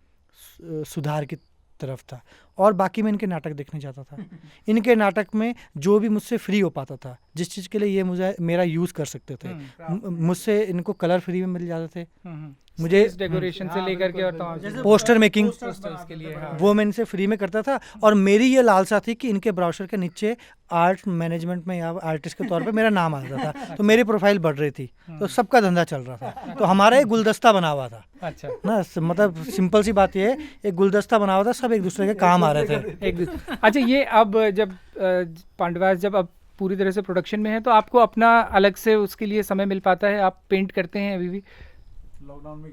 सुधार की तरफ था, और बाकी मैं इनके नाटक देखने जाता था। इनके नाटक में जो भी मुझसे फ्री हो पाता था, जिस चीज़ के लिए ये मुझे मेरा यूज़ कर सकते थे, मुझसे इनको कलर फ्री में मिल जाते थे, मुझे डेकोरेशन से लेकर के और तो पोस्टर मेकिंग पोस्टर्स के लिए, हाँ। वो मैं इनसे फ्री में करता था। और मेरी ये लालसा थी कि इनके ब्राउशर के नीचे आर्ट मैनेजमेंट में या आर्टिस्ट के तौर पे मेरा नाम आता था, तो मेरी प्रोफाइल बढ़ रही थी, तो सबका धंधा चल रहा था। तो हमारा एक गुलदस्ता बना हुआ था अच्छा ना, मतलब सिंपल सी बात ये है, एक गुलदस्ता बना हुआ था, सब एक दूसरे के काम आ रहे थे। अच्छा, ये अब जब पांडवास जब अब पूरी तरह से प्रोडक्शन में है, तो आपको अपना अलग से उसके लिए समय मिल पाता है? आप पेंट करते हैं अभी भी? लॉकडाउन में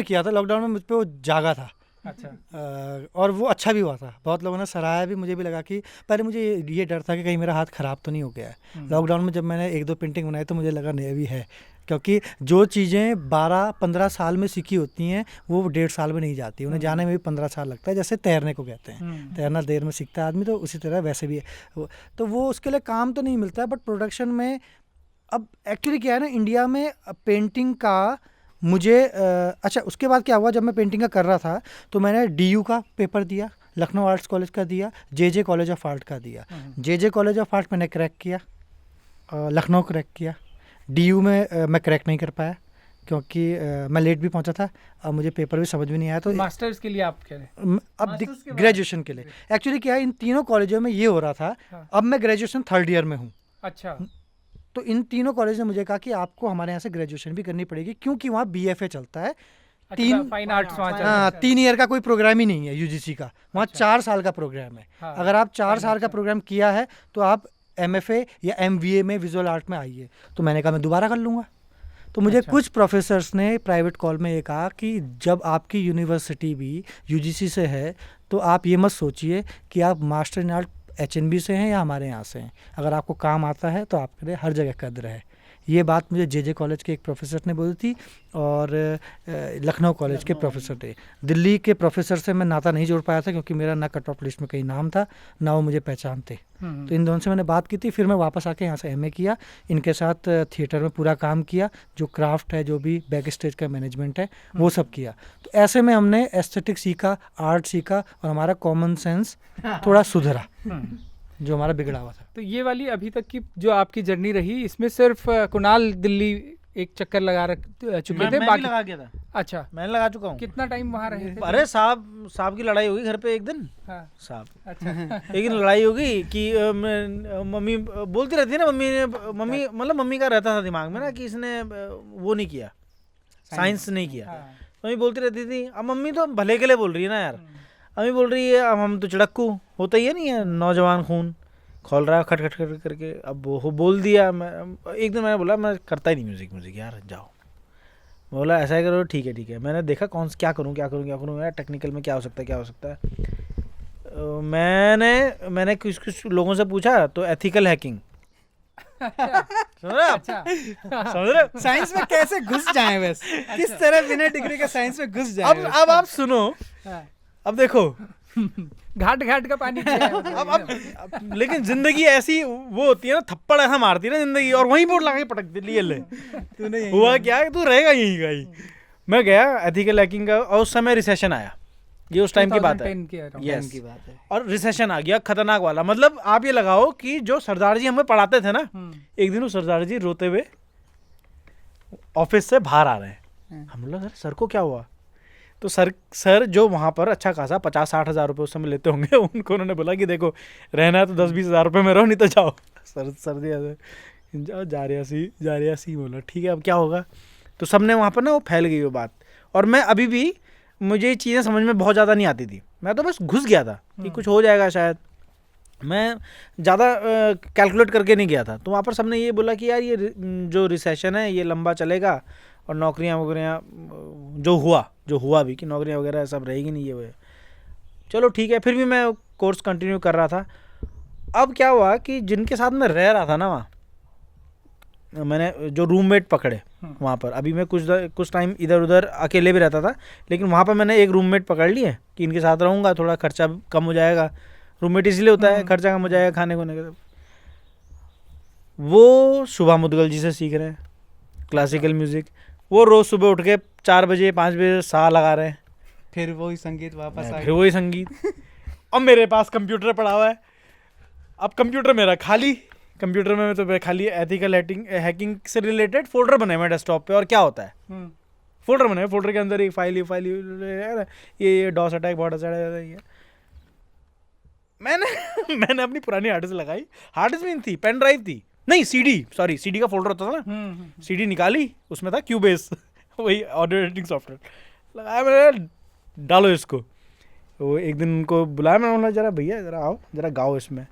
किया था। लॉकडाउन में मुझ पे वो जागा था। अच्छा। और वो अच्छा भी हुआ था, बहुत लोगों ने सराहा भी, मुझे भी लगा कि पहले मुझे ये डर था कि कहीं मेरा हाथ ख़राब तो नहीं हो गया है। लॉकडाउन में जब मैंने 1-2 पेंटिंग बनाई तो मुझे लगा नहीं अभी है, क्योंकि जो चीज़ें 12-15 साल में सीखी होती हैं वो 1.5 साल में नहीं जाती, उन्हें जाने में भी 15 साल लगता है। जैसे तैरने को कहते हैं, तैरना देर में सीखता है आदमी, तो उसी तरह वैसे भी है। तो वो उसके लिए काम तो नहीं मिलता है, बट प्रोडक्शन में अब एक्चुअली क्या है ना, इंडिया में पेंटिंग का मुझे अच्छा, उसके बाद क्या हुआ, जब मैं पेंटिंग का कर रहा था तो मैंने DU का पेपर दिया, लखनऊ आर्ट्स कॉलेज का दिया, JJ कॉलेज ऑफ आर्ट का दिया। JJ कॉलेज ऑफ आर्ट मैंने क्रैक किया, लखनऊ क्रैक किया। DU में मैं क्रैक नहीं कर पाया क्योंकि मैं लेट भी पहुंचा था, अब मुझे पेपर भी समझ में नहीं आया। तो मास्टर्स के लिए आप कह रहे हैं? अब ग्रेजुएशन के लिए एक्चुअली क्या है, इन तीनों कॉलेजों में ये हो रहा था। अब मैं ग्रेजुएशन 3rd ईयर में हूँ। अच्छा। तो इन तीनों कॉलेज ने मुझे कहा कि आपको हमारे यहाँ से ग्रेजुएशन भी करनी पड़ेगी, क्योंकि वहाँ BFA चलता है। फाइन आर्ट्स वहाँ चलता है। 3 ईयर का कोई प्रोग्राम ही नहीं है UGC का, वहाँ 4 साल का प्रोग्राम है। अगर आप 4 साल का प्रोग्राम किया है तो आप MFA या MVA में विजुअल आर्ट में आइए। तो मैंने कहा मैं दोबारा कर लूँगा। तो मुझे कुछ प्रोफेसर्स ने प्राइवेट कॉल में ये कहा कि जब आपकी यूनिवर्सिटी भी UGC से है तो आप ये मत सोचिए कि आप मास्टर इन आर्ट HNB से हैं या हमारे यहाँ से हैं, अगर आपको काम आता है तो आपके लिए हर जगह कद्र है। ये बात मुझे JJ कॉलेज के एक प्रोफेसर ने बोली थी, और लखनऊ कॉलेज के प्रोफेसर थे। दिल्ली के प्रोफेसर से मैं नाता नहीं जोड़ पाया था क्योंकि मेरा ना कट ऑफ लिस्ट में कहीं नाम था, ना वो मुझे पहचानते। तो इन दोनों से मैंने बात की थी, फिर मैं वापस आके यहाँ से MA किया, इनके साथ थिएटर में पूरा काम किया, जो क्राफ्ट है, जो भी बैक स्टेज का मैनेजमेंट है, वो सब किया। तो ऐसे में हमने एस्थेटिक सीखा, आर्ट सीखा, और हमारा कॉमन सेंस थोड़ा सुधरा जो हमारा बिगड़ा हुआ था। तो ये वाली अभी तक की जो आपकी जर्नी रही, इसमें सिर्फ कुणाल दिल्ली एक चक्कर लगा चुके थे? मैं भी लगा गया था। अच्छा, मैंने लगा चुका हूँ। कितना टाइम वहाँ रहे थे? अरे साहब की लड़ाई होगी घर पे एक दिन। हाँ। साहब अच्छा। एक दिन लड़ाई होगी कि मम्मी बोलती रहती है ना, मम्मी मतलब मम्मी का रहता था दिमाग में ना कि इसने वो नहीं किया, साइंस नहीं किया। मम्मी बोलती रहती थी, अब मम्मी तो भले के लिए बोल रही है ना यार। मम्मी बोल रही है अब हम तो चिड़क्कू, होता ही है नहीं है, नौजवान खून खोल रहा है खट खट खट करके। अब वो बोल दिया। मैं एक दिन मैंने बोला मैं करता ही नहीं म्यूज़िक यार, जाओ। बोला ऐसा करो, ठीक है। मैंने देखा क्या करूँ यार, टेक्निकल में क्या हो सकता है। मैंने कुछ लोगों से पूछा तो एथिकल हैकिंग। समझ रहे हो? साइंस में कैसे घुस जाएं बस, किस तरह बिना डिग्री के साइंस में घुस जाएं। अब आप सुनो, अब देखो घाट का पानी पिया है। अब लेकिन जिंदगी ऐसी वो होती है ना, थप्पड़ ऐसा मारती है ना जिंदगी, और वहीं बोर्ड लगा के पटक दे लिए। ले हुआ क्या, तू रहेगा यहीं का ही। मैं गया एथिकल हैकिंग का, और उस समय रिसेशन आया, ये उस टाइम की बात है। Yes. की बात है। और रिसेशन आ गया खतरनाक वाला। मतलब आप ये लगाओ कि जो सरदार जी हमें पढ़ाते थे ना, एक दिन वो सरदार जी रोते हुए ऑफिस से बाहर आ रहे हैं। हम बोला सर को क्या हुआ? तो सर जो वहाँ पर अच्छा खासा 50-60 हज़ार रुपये उस समय लेते होंगे, उनको उन्होंने बोला कि देखो रहना है तो 10-20 हज़ार रुपये में रहो, नहीं तो जाओ। सर दिया जा रही सी। बोला ठीक है अब क्या होगा। तो सब ने वहाँ पर ना वो फैल गई वो बात। और मैं अभी भी, मुझे ये चीज़ें समझ में बहुत ज़्यादा नहीं आती थी, मैं तो बस घुस गया था कि कुछ हो जाएगा शायद। मैं ज़्यादा कैलकुलेट करके नहीं गया था। तो वहाँ पर सबने ये बोला कि यार ये जो रिसेशन है ये लंबा चलेगा, और नौकरियाँ वगैरह जो हुआ भी कि नौकरियाँ वगैरह सब रहेगी नहीं, ये वो। चलो ठीक है, फिर भी मैं कोर्स कंटिन्यू कर रहा था। अब क्या हुआ कि जिनके साथ मैं रह रहा था ना, वहाँ मैंने जो रूममेट पकड़े वहाँ पर। अभी मैं कुछ टाइम इधर उधर अकेले भी रहता था, लेकिन वहाँ पर मैंने एक रूममेट पकड़ लिए कि इनके साथ रहूँगा, थोड़ा खर्चा कम हो जाएगा। रूममेट इसलिए होता है, खर्चा कम हो जाएगा खाने खोने का। वो शुभा मुदगल जी से सीख रहे हैं क्लासिकल म्यूज़िक। वो रोज़ सुबह उठ के 4 बजे 5 बजे सा लगा रहे हैं, फिर वही संगीत वापस आ फिर गया। वही संगीत। अब मेरे पास कंप्यूटर पड़ा हुआ है, अब कंप्यूटर मेरा खाली, कंप्यूटर में तो मैं खाली एथिकल हैकिंग से रिलेटेड फोल्डर बने हुए डेस्कटॉप पे। और क्या होता है, फोल्डर बने हुए, फोल्डर के अंदर एक फाइल ये डॉस अटैक बहुत अच्छा है। मैंने अपनी पुरानी हार्ड डिस्क लगाई, हार्ड डिस्क नहीं थी, पेन ड्राइव थी, नहीं सीडी, सीडी का फोल्डर होता था ना, सीडी निकाली, उसमें था क्यूबेस वही ऑडियो एडिटिंग सॉफ्टवेयर, लगाया मैंने, डालो इसको। तो एक दिन उनको बुलाया, मैंने बोला जरा भैया जरा आओ, जरा गाओ इसमें।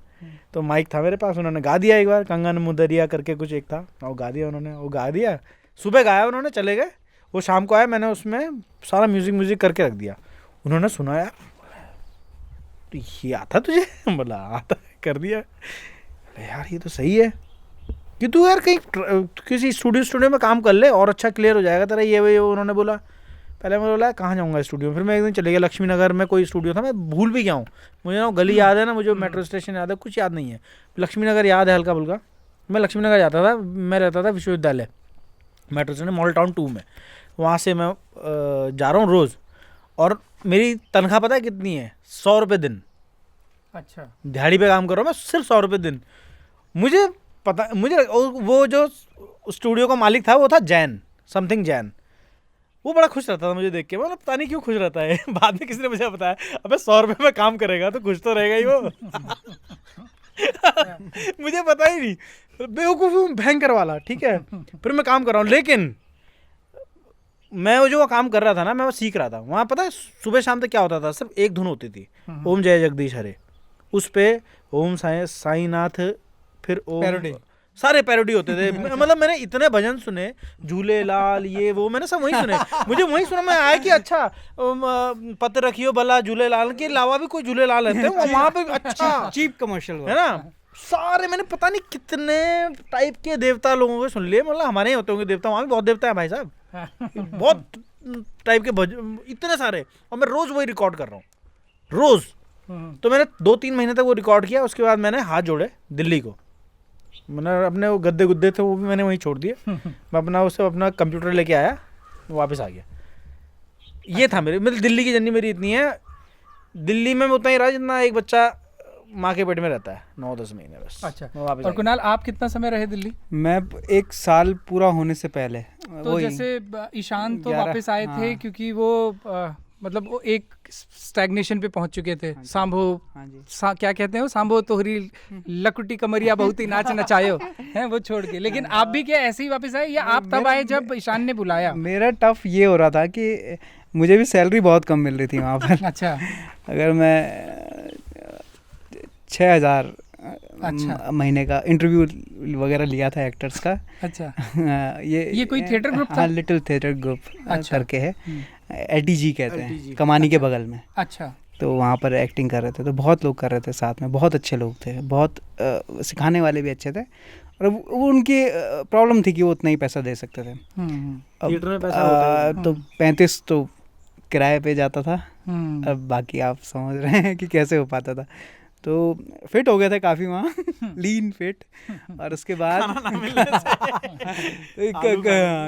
तो माइक था मेरे पास, उन्होंने गा दिया एक बार, कंगन मुदरिया करके कुछ एक था, वो गा दिया उन्होंने, वो गा दिया, सुबह गाया उन्होंने, चले गए। वो शाम को आया, मैंने उसमें सारा म्यूजिक करके रख दिया। उन्होंने सुना यार, तो ये आता तुझे? बोला आता, कर दिया। यार ये तो सही है कि तू यार कहीं किसी स्टूडियो में काम कर ले और अच्छा क्लियर हो जाएगा तेरा ये उन्होंने बोला। पहले मैं बोला कहाँ जाऊँगा स्टूडियो, फिर मैं एक दिन चले गया लक्ष्मी नगर में, कोई स्टूडियो था, मैं भूल भी गया हूँ, मुझे ना गली याद है ना, मुझे मेट्रो स्टेशन याद है, कुछ याद नहीं है, लक्ष्मी नगर याद है हल्का फुल्का। मैं लक्ष्मी नगर जाता था, मैं रहता था विश्वविद्यालय मेट्रो स्टेशन मॉडल टाउन 2 में, वहाँ से मैं जा रहा हूँ रोज़, और मेरी तनख्वाह पता है कितनी है? 100 रुपये दिन। अच्छा, दिहाड़ी पे काम कर रहा हूँ मैं, सिर्फ 100 रुपये दिन। मुझे वो जो स्टूडियो का मालिक था वो था जैन, समथिंग जैन, वो बड़ा खुश रहता था मुझे देख के, मतलब पता नहीं क्यों खुश रहता है। बाद में किसी ने मुझे बताया, अबे 100 रुपये में काम करेगा तो खुश तो रहेगा ही वो। मुझे पता ही नहीं, बेवकूफ़ हूँ भयंकर वाला, ठीक है। फिर मैं काम कर रहा हूँ, लेकिन मैं वो जो काम कर रहा था ना, मैं वो सीख रहा था। वहाँ पता है सुबह शाम तक क्या होता था, सिर्फ एक धुन होती थी, ओम जय जगदीश हरे, उस पे ओम साईनाथ, फिर ओम, पैरोडी, सारे पैरोडी होते थे। मतलब मैंने इतने भजन सुने, झूले लाल ये वो, मैंने सब वही सुने, मुझे वही सुना। मैं आया कि अच्छा पत्र रखियो भला झूले लाल के अलावा भी कोई झूले लाल रहते हैं वहाँ पे, अच्छा चीप कमर्शियल है ना। सारे मैंने पता नहीं कितने टाइप के देवता लोगों के सुन लिए, मतलब हमारे यहाँ होते होंगे देवता, वहाँ भी बहुत देवता है भाई साहब, बहुत टाइप के भजन इतने सारे, और मैं रोज़ वही रिकॉर्ड कर रहा हूँ रोज़। तो मैंने 2-3 महीने तक वो रिकॉर्ड किया, उसके बाद मैंने हाथ जोड़े दिल्ली को, मैंने अपने वो गद्दे गुद्दे थे वो भी मैंने वहीं छोड़ दिए, मैं अपना कंप्यूटर लेके आया, वापस आ गया। ये था मेरी दिल्ली की जर्नी मेरी इतनी है। दिल्ली में मैं उतना ही रहा जितना एक बच्चा माँ के पेट में रहता है, 9-10 महीने बस। अच्छा, वापस और कुणाल आप कितना समय रहे दिल्ली? मैं 1 साल पूरा होने से पहले, तो जैसे ईशान तो 11, वापस आए थे, हाँ। क्योंकि वो मतलब वो एक स्टैग्नेशन पे पहुंच चुके थे। सांभो, हाँ जी, क्या कहते हैं वो, सांभो तोहरी लकुटी कमरिया बहुत ही नाच नचायो है वो छोड़ के। लेकिन आप भी क्या ऐसे ही वापस आए, या आप तब आए जब ईशान ने बुलाया? मेरा टफ ये हो रहा था कि मुझे भी सैलरी बहुत कम मिल रही थी वहाँ पर। अच्छा, अगर मैं 6,000 अच्छा, महीने का इंटरव्यू वगैरह लिया था एक्टर्स का। अच्छा, ये कोई थिएटर ग्रुप था? हाँ, लिटिल थिएटर ग्रुप अच्छा, करके है, एटीजी कहते हैं, LTG, कमानी के बगल में। अच्छा, तो वहाँ पर एक्टिंग कर रहे थे, तो बहुत लोग कर रहे थे साथ में, बहुत अच्छे लोग थे, बहुत सिखाने वाले भी अच्छे थे, और वो उनकी प्रॉब्लम थी कि वो उतना ही पैसा दे सकते थे। अब, थिएटर में पैसा होता है। तो 35 तो किराए पे जाता था, हम्म, अब बाकी आप समझ रहे हैं कि कैसे हो पाता था। तो फिट हो गए थे काफ़ी वहाँ, लीन फिट। और उसके बाद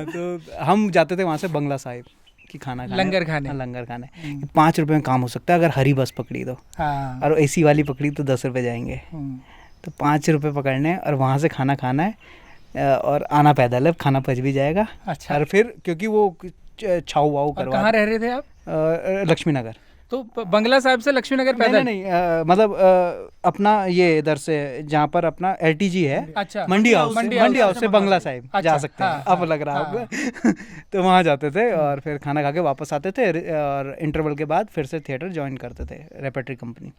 तो हम जाते थे वहाँ से बंगला साहिब की खाना खाने, लंगर खाने। हाँ, लंगर खाने। 5 रुपए में काम हो सकता है अगर हरी बस पकड़ी तो, हाँ, और एसी वाली पकड़ी तो 10 रुपये जाएंगे। तो 5 रुपये पकड़ने और वहाँ से खाना खाना है, और आना पैदल है, खाना पच भी जाएगा। अच्छा, और फिर क्योंकि वो छाऊ वाऊ और करवा, कहाँ रह रहे थे आप? लक्ष्मी नगर। तो बंगला साहिब से लक्ष्मी नगर पैदल? नहीं, मतलब अपना ये इधर से जहाँ पर अपना एलटीजी है, अच्छा, मंडी हाउस से से बंगला साहिब अच्छा, जा सकते हैं, हाँ, अब लग रहा होगा। तो वहाँ जाते थे और फिर खाना खा के वापस आते थे, और इंटरवल के बाद फिर से थिएटर ज्वाइन करते थे, रेपेटरी कंपनी।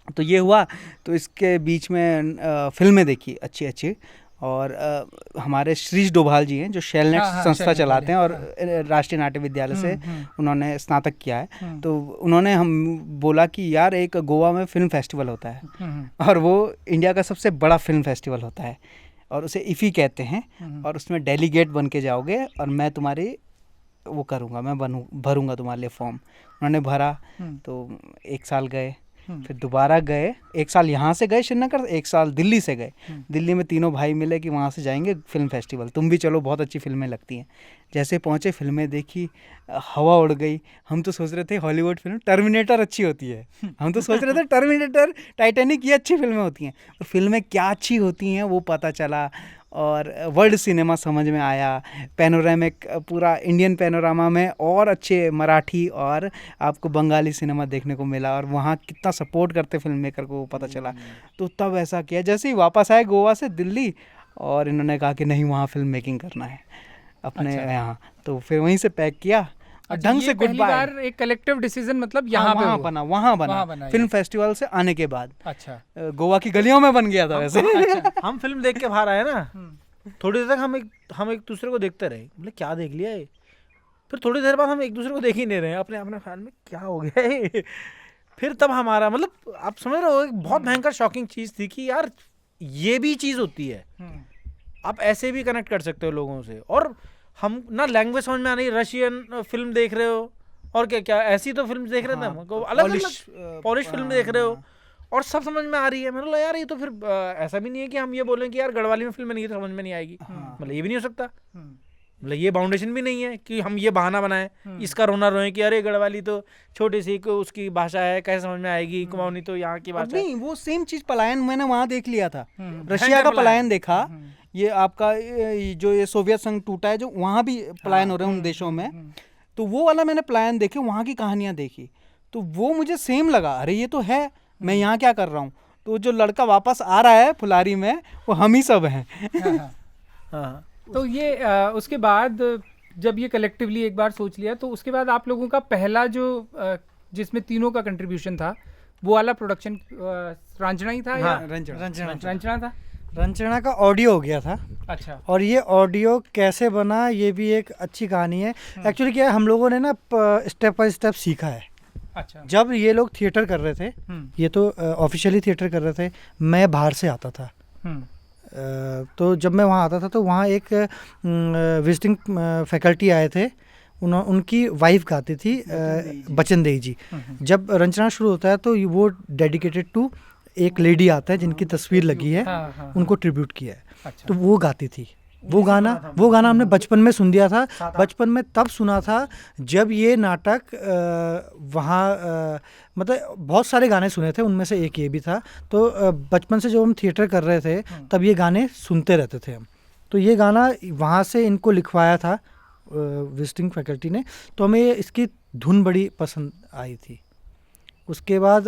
तो ये हुआ। तो इसके बीच में फिल्में देखी अच्छी अच्छी, और हमारे श्रीश डोभाल जी हैं जो शेलनेट संस्था चलाते हैं, और राष्ट्रीय नाट्य विद्यालय से उन्होंने स्नातक किया है। तो उन्होंने हम बोला कि यार एक गोवा में फिल्म फेस्टिवल होता है, और वो इंडिया का सबसे बड़ा फिल्म फेस्टिवल होता है, और उसे इफ़ी कहते हैं, और उसमें डेलीगेट बन के जाओगे, और मैं तुम्हारी वो करूँगा, मैं भरूँगा तुम्हारे लिए फॉर्म। उन्होंने भरा, तो 1 साल गए, फिर दोबारा गए, 1 साल यहाँ से गए श्रीनगर, 1 साल दिल्ली से गए। दिल्ली में तीनों भाई मिले कि वहाँ से जाएंगे फिल्म फेस्टिवल, तुम भी चलो, बहुत अच्छी फिल्में लगती हैं। जैसे पहुँचे, फिल्में देखी, हवा उड़ गई। हम तो सोच रहे थे हॉलीवुड फिल्म टर्मिनेटर अच्छी होती है, हम तो सोच रहे थे टर्मिनेटर, टाइटैनिक, ये अच्छी फिल्में होती हैं। और फिल्में क्या अच्छी होती हैं वो पता चला, और वर्ल्ड सिनेमा समझ में आया, पैनोरामिक, पूरा इंडियन पैनोरामा में, और अच्छे मराठी और आपको बंगाली सिनेमा देखने को मिला, और वहाँ कितना सपोर्ट करते फिल्म मेकर को वो पता चला। तो तब ऐसा किया, जैसे ही वापस आए गोवा से दिल्ली, और इन्होंने कहा कि नहीं, वहाँ फिल्म मेकिंग करना है अपने यहाँ। तो फिर वहीं से पैक किया और ढंग से गुड बाय। एक कलेक्टिव डिसीजन, मतलब यहाँ पे बना, वहाँ बना फिल्म फेस्टिवल से आने के बाद। अच्छा, गोवा की गलियों में बन गया था वैसे। अच्छा। हम फिल्म देख के बाहर आए ना, थोड़ी देर तक हम एक दूसरे को देखते रहे, बोले क्या देख लिया है। फिर थोड़ी देर बाद हम एक दूसरे को देख ही नहीं रहे, अपने अपने ख्याल में क्या हो गया है। फिर तब हमारा, मतलब आप समझ रहे हो, एक बहुत भयंकर शॉकिंग चीज़ थी कि यार ये भी चीज़ होती है, आप ऐसे भी कनेक्ट कर सकते हो लोगों से। और हम ना लैंग्वेज समझ में आ रही, रशियन फिल्म देख रहे हो, और क्या क्या ऐसी तो फिल्म देख रहे थे हम, अलग अलग पॉलिश फिल्म देख रहे हो, और सब समझ में आ रही है। मैंने बोला यार ये तो फिर ऐसा भी नहीं है कि हम ये बोलें कि यार गढ़वाली में फिल्म नहीं, तो समझ में नहीं आएगी। मतलब ये भी नहीं हो सकता, मतलब ये बाउंडेशन भी नहीं है कि हम ये बहाना बनाएं, इसका रोना रोएं कि अरे गढ़वाली तो छोटी सी उसकी भाषा है, कैसे समझ में आएगी, कुमाऊनी तो यहाँ की भाषा। नहीं, वो सेम चीज पलायन मैंने वहाँ देख लिया था, रशिया का पलायन देखा, ये आपका जो ये सोवियत संघ टूटा है, जो वहाँ भी पलायन हो रहे हैं उन देशों में, तो वो वाला मैंने पलायन देखे, वहाँ की कहानियाँ देखी, तो वो मुझे सेम लगा, अरे ये तो है, मैं यहाँ क्या कर रहा हूँ। तो जो लड़का वापस आ रहा है फुलारी में, वो हम ही सब हैं। तो ये उसके बाद जब ये कलेक्टिवली एक बार सोच लिया, तो उसके बाद आप लोगों का पहला जो जिसमें तीनों का कंट्रीब्यूशन था, वो वाला प्रोडक्शन रंजना ही था? या रंजना था? रंजना का ऑडियो हो गया था। अच्छा। और ये ऑडियो कैसे बना, ये भी एक अच्छी कहानी है। एक्चुअली क्या है, हम लोगों ने ना स्टेप बाय स्टेप सीखा है। अच्छा। जब ये लोग थिएटर कर रहे थे, ये तो ऑफिशियली थिएटर कर रहे थे, मैं बाहर से आता था। तो जब मैं वहाँ आता था तो वहाँ एक विजिटिंग फैकल्टी आए थे, उनकी वाइफ गाती थी, बचन देई जी। जब रंजना शुरू होता है तो वो डेडिकेटेड टू एक लेडी आता है जिनकी तस्वीर लगी है, उनको ट्रिब्यूट किया है। अच्छा। तो वो गाती थी, वो गाना हमने बचपन में सुन दिया था। बचपन में तब सुना था जब ये नाटक वहाँ, मतलब बहुत सारे गाने सुने थे, उनमें से एक ये भी था। तो बचपन से जब हम थिएटर कर रहे थे तब ये गाने सुनते रहते थे हम। तो ये गाना वहाँ से इनको लिखवाया था विजिटिंग फैकल्टी ने, तो हमें इसकी धुन बड़ी पसंद आई थी। उसके बाद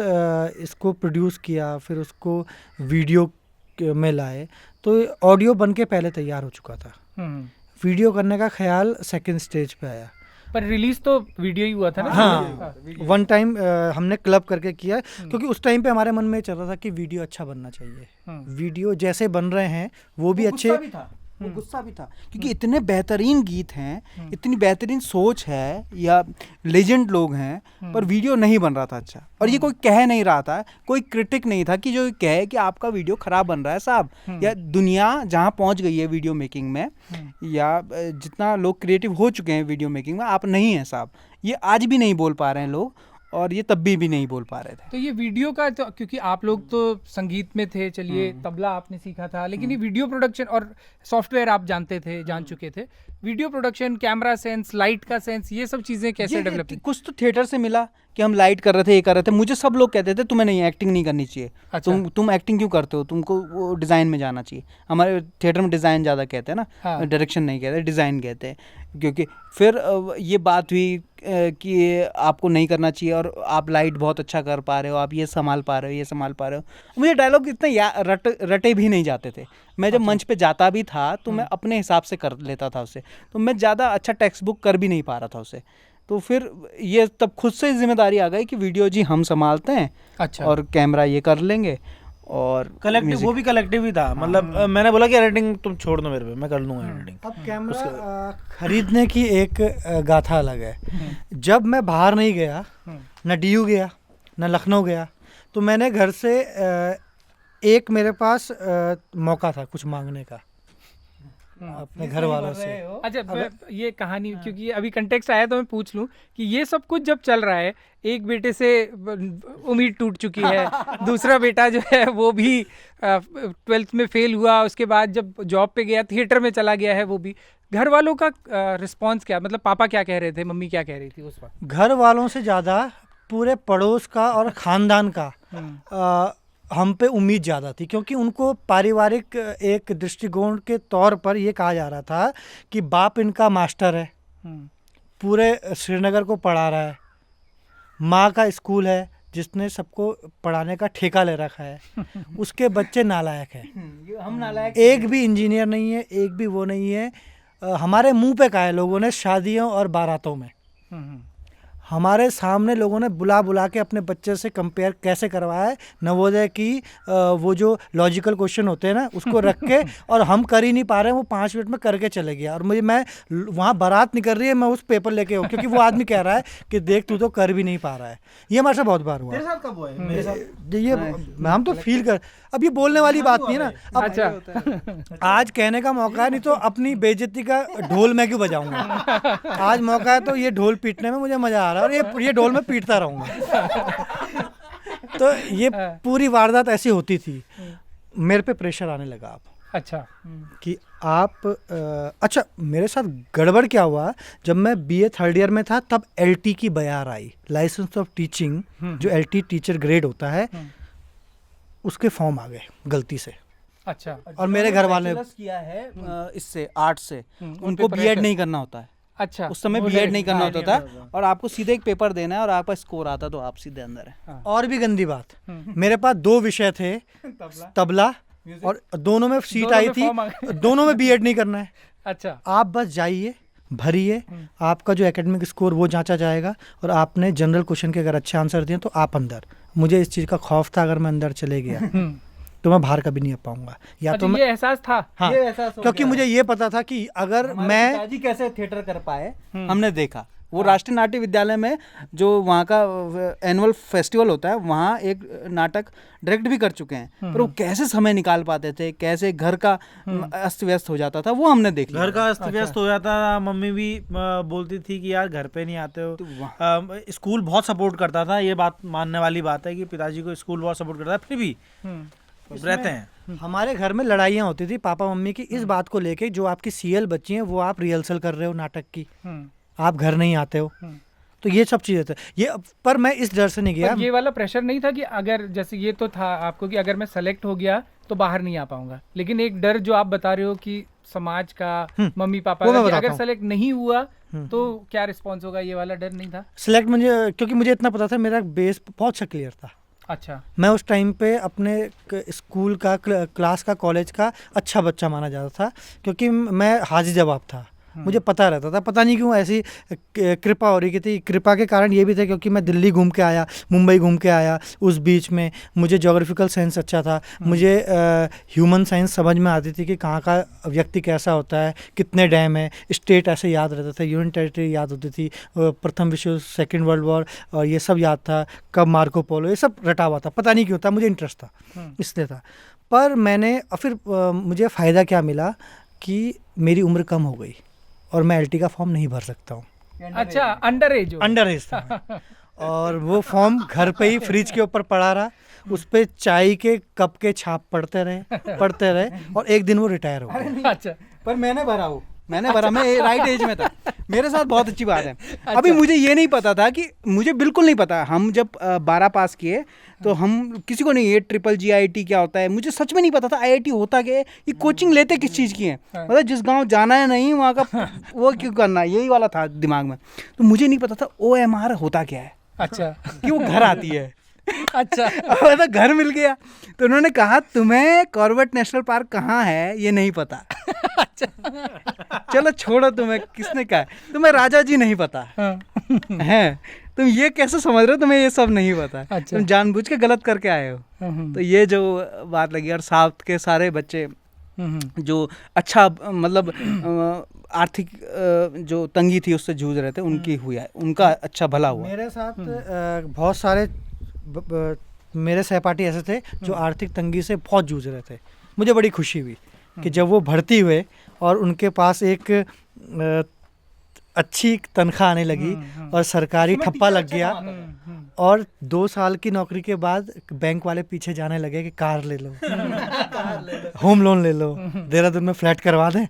इसको प्रोड्यूस किया, फिर उसको वीडियो में लाए, तो ऑडियो बन के पहले तैयार हो चुका था। वीडियो करने का ख्याल सेकंड स्टेज पे आया, पर रिलीज तो वीडियो ही हुआ था ना। हाँ, वन टाइम हमने क्लब करके किया, क्योंकि उस टाइम पे हमारे मन में चल रहा था कि वीडियो अच्छा बनना चाहिए। वीडियो जैसे बन रहे हैं वो भी अच्छे, वो गुस्सा भी था, क्योंकि इतने बेहतरीन गीत हैं, इतनी बेहतरीन सोच है, या लेजेंड लोग हैं, पर वीडियो नहीं बन रहा था अच्छा। और ये कोई कह नहीं रहा था, कोई क्रिटिक नहीं था कि जो कहे कि आपका वीडियो खराब बन रहा है साहब, या दुनिया जहाँ पहुँच गई है वीडियो मेकिंग में, या जितना लोग क्रिएटिव हो चुके हैं वीडियो मेकिंग में, आप नहीं हैं साहब, ये आज भी नहीं बोल पा रहे हैं लोग, और ये तब भी नहीं बोल पा रहे थे। तो ये वीडियो का तो, क्योंकि आप लोग तो संगीत में थे, चलिए तबला आपने सीखा था, लेकिन ये वीडियो प्रोडक्शन और सॉफ्टवेयर आप जान चुके थे, video production, camera sense, light का सेंस, ये सब चीज़ें कैसे डेवलप? कुछ तो थिएटर से मिला कि हम लाइट कर रहे थे, ये कर रहे थे। मुझे सब लोग कहते थे तुम्हें नहीं, एक्टिंग नहीं करनी चाहिए। अच्छा। तुम एक्टिंग क्यों करते हो, तुमको वो डिज़ाइन में जाना चाहिए। हमारे थिएटर में डिज़ाइन ज़्यादा कहते हैं ना। हाँ। डायरेक्शन नहीं कहते, डिज़ाइन कहते हैं। क्योंकि फिर ये बात हुई कि आपको नहीं करना चाहिए, और आप लाइट बहुत अच्छा कर पा रहे हो, आप ये संभाल पा रहे हो, ये संभाल पा रहे हो। मुझे डायलॉग इतने रटे भी नहीं जाते थे। मैं जब मंच पे जाता भी था तो मैं अपने हिसाब से कर लेता था उसे, तो मैं ज़्यादा अच्छा टेक्स्ट बुक कर भी नहीं पा रहा था उसे। तो फिर ये तब खुद से जिम्मेदारी आ गई कि वीडियो जी हम संभालते हैं। अच्छा। और कैमरा ये कर लेंगे, और कलेक्टिव, वो भी कलेक्टिव ही था। मतलब मैंने बोला कि एडिटिंग तुम छोड़ दो मेरे पे, मैं कर लूँगा एडिटिंग। अब कैमरा खरीदने की एक गाथा अलग है। जब मैं बाहर नहीं गया, न डीयू गया, न लखनऊ गया, तो मैंने घर से एक मेरे पास मौका था कुछ मांगने का, अपने घर वालों से। अच्छा ये कहानी क्योंकि अभी कंटेक्स्ट आया तो मैं पूछ लूं कि ये सब कुछ जब चल रहा है, एक बेटे से उम्मीद टूट चुकी है, दूसरा बेटा जो है वो भी 12th में फेल हुआ, उसके बाद जब जॉब पे गया थिएटर में चला गया है वो भी, घर वालों का रिस्पॉन्स क्या, मतलब पापा क्या कह रहे थे, मम्मी क्या कह रही थी उस वक्त? घर वालों से ज़्यादा पूरे पड़ोस का और ख़ानदान का हम पे उम्मीद ज़्यादा थी, क्योंकि उनको पारिवारिक एक दृष्टिकोण के तौर पर ये कहा जा रहा था कि बाप इनका मास्टर है, पूरे श्रीनगर को पढ़ा रहा है, माँ का स्कूल है जिसने सबको पढ़ाने का ठेका ले रखा है, उसके बच्चे नालायक हैं, हम नालायक, एक भी इंजीनियर नहीं है, एक भी वो नहीं है। हमारे मुंह पे कहा है लोगों ने शादियों और बारातों में, हमारे सामने लोगों ने बुला बुला के अपने बच्चे से कंपेयर कैसे करवाया है, नवोदय की वो जो लॉजिकल क्वेश्चन होते हैं ना उसको रख के, और हम कर ही नहीं पा रहे हैं, वो 5 मिनट में करके चले गया, और मैं वहाँ बारात निकल रही है, मैं उस पेपर लेके हूँ, क्योंकि वो आदमी कह रहा है कि देख तू तो कर भी नहीं पा रहा है। ये हमारे साथ बहुत बार हुआ। तेरे साथ कब हुआ है? मेरे साथ ये हम तो फील कर, अब ये बोलने वाली बात नहीं है ना। अब अच्छा आज कहने का मौका है, नहीं तो अपनी बेइज्जती का ढोल मैं क्यों बजाऊंगा। आज मौका है तो ये ढोल पीटने में मुझे मजा आ रहा है, और ये ढोल मैं पीटता रहूंगा। तो ये पूरी वारदात ऐसी होती थी, मेरे पे प्रेशर आने लगा अब अच्छा कि आप अच्छा, मेरे साथ गड़बड़ क्या हुआ, जब मैं BA 3rd ईयर में था तब LT की बयार आई, लाइसेंस ऑफ टीचिंग, जो LT टीचर ग्रेड होता है, उसके फॉर्म आ गए गलती से। अच्छा और मेरे घर वाले किया है इससे आर्ट से, उनको उन पे B.Ed pressure- नहीं करना होता है, अच्छा उस समय B.Ed नहीं करना होता था, और आपको सीधे एक पेपर देना है और आपका स्कोर आता तो आप सीधे अंदर है। और भी गंदी बात, मेरे पास 2 विषय थे, तबला, और दोनों में सीट दोनों आई में थी, फॉर्म आ गए। दोनों में B.Ed नहीं करना है। अच्छा आप बस जाइए, भरिए, आपका जो एकेडमिक स्कोर वो जांचा जाएगा, और आपने जनरल क्वेश्चन के अगर अच्छे आंसर दिए तो आप अंदर। मुझे इस चीज़ का खौफ था, अगर मैं अंदर चले गया तो मैं बाहर कभी नहीं आ पाऊंगा, या तो अच्छा, मैं, ये एहसास था। हाँ, ये एहसास हो क्योंकि गया। मुझे ये पता था कि अगर मैं पिताजी कैसे थिएटर कर पाए, हमने देखा। वो राष्ट्रीय नाट्य विद्यालय में जो वहाँ का एनुअल फेस्टिवल होता है, वहाँ एक नाटक डायरेक्ट भी कर चुके हैं, पर वो कैसे समय निकाल पाते थे, कैसे घर का अस्त व्यस्त हो जाता था, वो हमने देख लिया। घर का अस्त व्यस्त हो जाता था, मम्मी भी बोलती थी कि यार घर पे नहीं आते हो। स्कूल बहुत सपोर्ट करता था, ये बात मानने वाली बात है कि पिताजी को स्कूल बहुत सपोर्ट करता है, फिर भी रहते हैं। हमारे घर में लड़ाइयाँ होती थी पापा मम्मी की इस बात को लेके, जो आपकी CL बच्ची हैं वो आप रिहर्सल कर रहे हो नाटक की, आप घर नहीं आते हो, तो ये सब चीज़ें थे ये। पर मैं इस डर से नहीं गया। पर ये वाला प्रेशर नहीं था कि अगर जैसे ये तो था आपको कि अगर मैं सेलेक्ट हो गया तो बाहर नहीं आ पाऊंगा, लेकिन एक डर जो आप बता रहे हो कि समाज का, मम्मी पापा वो मैं का, कि बताता अगर हूँ। सेलेक्ट नहीं हुआ तो क्या रिस्पॉन्स होगा, ये वाला डर नहीं था? सिलेक्ट मुझे, क्योंकि मुझे इतना पता था, मेरा बेस बहुत सा क्लियर था। अच्छा मैं उस टाइम पे अपने स्कूल का, क्लास का, कॉलेज का अच्छा बच्चा माना जाता था, क्योंकि मैं हाजिर जवाब था, मुझे पता रहता था। पता नहीं क्यों ऐसी कृपा हो रही थी। कृपा के कारण ये भी थे क्योंकि मैं दिल्ली घूम के आया, मुंबई घूम के आया, उस बीच में मुझे ज्योग्राफिकल साइंस अच्छा था, मुझे ह्यूमन साइंस समझ में आती थी कि कहाँ का व्यक्ति कैसा होता है, कितने डैम है, स्टेट ऐसे याद रहता था, यूनियन टेरिटरी याद होती थी, प्रथम विश्व, सेकेंड वर्ल्ड वॉर, और ये सब याद था, कब मार्को पोलो, ये सब रटा हुआ था। पता नहीं क्यों था, मुझे इंटरेस्ट था, इसलिए था। पर मैंने फिर मुझे फ़ायदा क्या मिला कि मेरी उम्र कम हो गई और मैं LT का फॉर्म नहीं भर सकता हूँ। अच्छा अंडर एज था मैं। और वो फॉर्म घर पे ही फ्रिज के ऊपर पड़ा रहा, उस पे चाय के कप के छाप पड़ते रहे और एक दिन वो रिटायर हो गया। अच्छा पर मैंने भरा, मैं राइट एज में था। मेरे साथ बहुत अच्छी बात है। अभी मुझे ये नहीं पता था कि, मुझे बिल्कुल नहीं पता, हम जब 12 पास किए तो हम किसी को नहीं, ये GGIT क्या होता है मुझे सच में नहीं पता था। IIT होता क्या है, ये कोचिंग लेते किस चीज़ की है, मतलब जिस गांव जाना है नहीं वहाँ का वो क्यों करना, यही वाला था दिमाग में। तो मुझे नहीं पता था OMR होता क्या है, अच्छा कि वो घर आती है। अच्छा तो घर मिल गया, तो उन्होंने कहा तुम्हें कॉर्बेट नेशनल पार्क कहाँ है ये नहीं पता। चलो छोड़ो, तुम्हें किसने कहा, तुम्हें राजा जी नहीं पता है, तुम ये कैसे समझ रहे हो, तुम्हें ये सब नहीं पता। अच्छा। तुम जानबूझ के गलत करके आए हो। तो ये जो बात लगी, और साउथ के सारे बच्चे जो अच्छा, मतलब आर्थिक जो तंगी थी उससे जूझ रहे थे, उनकी हुआ है, उनका अच्छा भला हुआ। मेरे साथ बहुत सारे मेरे सहपाठी ऐसे थे जो आर्थिक तंगी से बहुत जूझ रहे थे। मुझे बड़ी खुशी हुई कि जब वो भर्ती हुए और उनके पास एक अच्छी तनख्वाह आने लगी और सरकारी ठप्पा लग गया और 2 साल की नौकरी के बाद बैंक वाले पीछे जाने लगे कि कार ले लो होम लोन ले लो, देहरादून में फ्लैट करवा दें।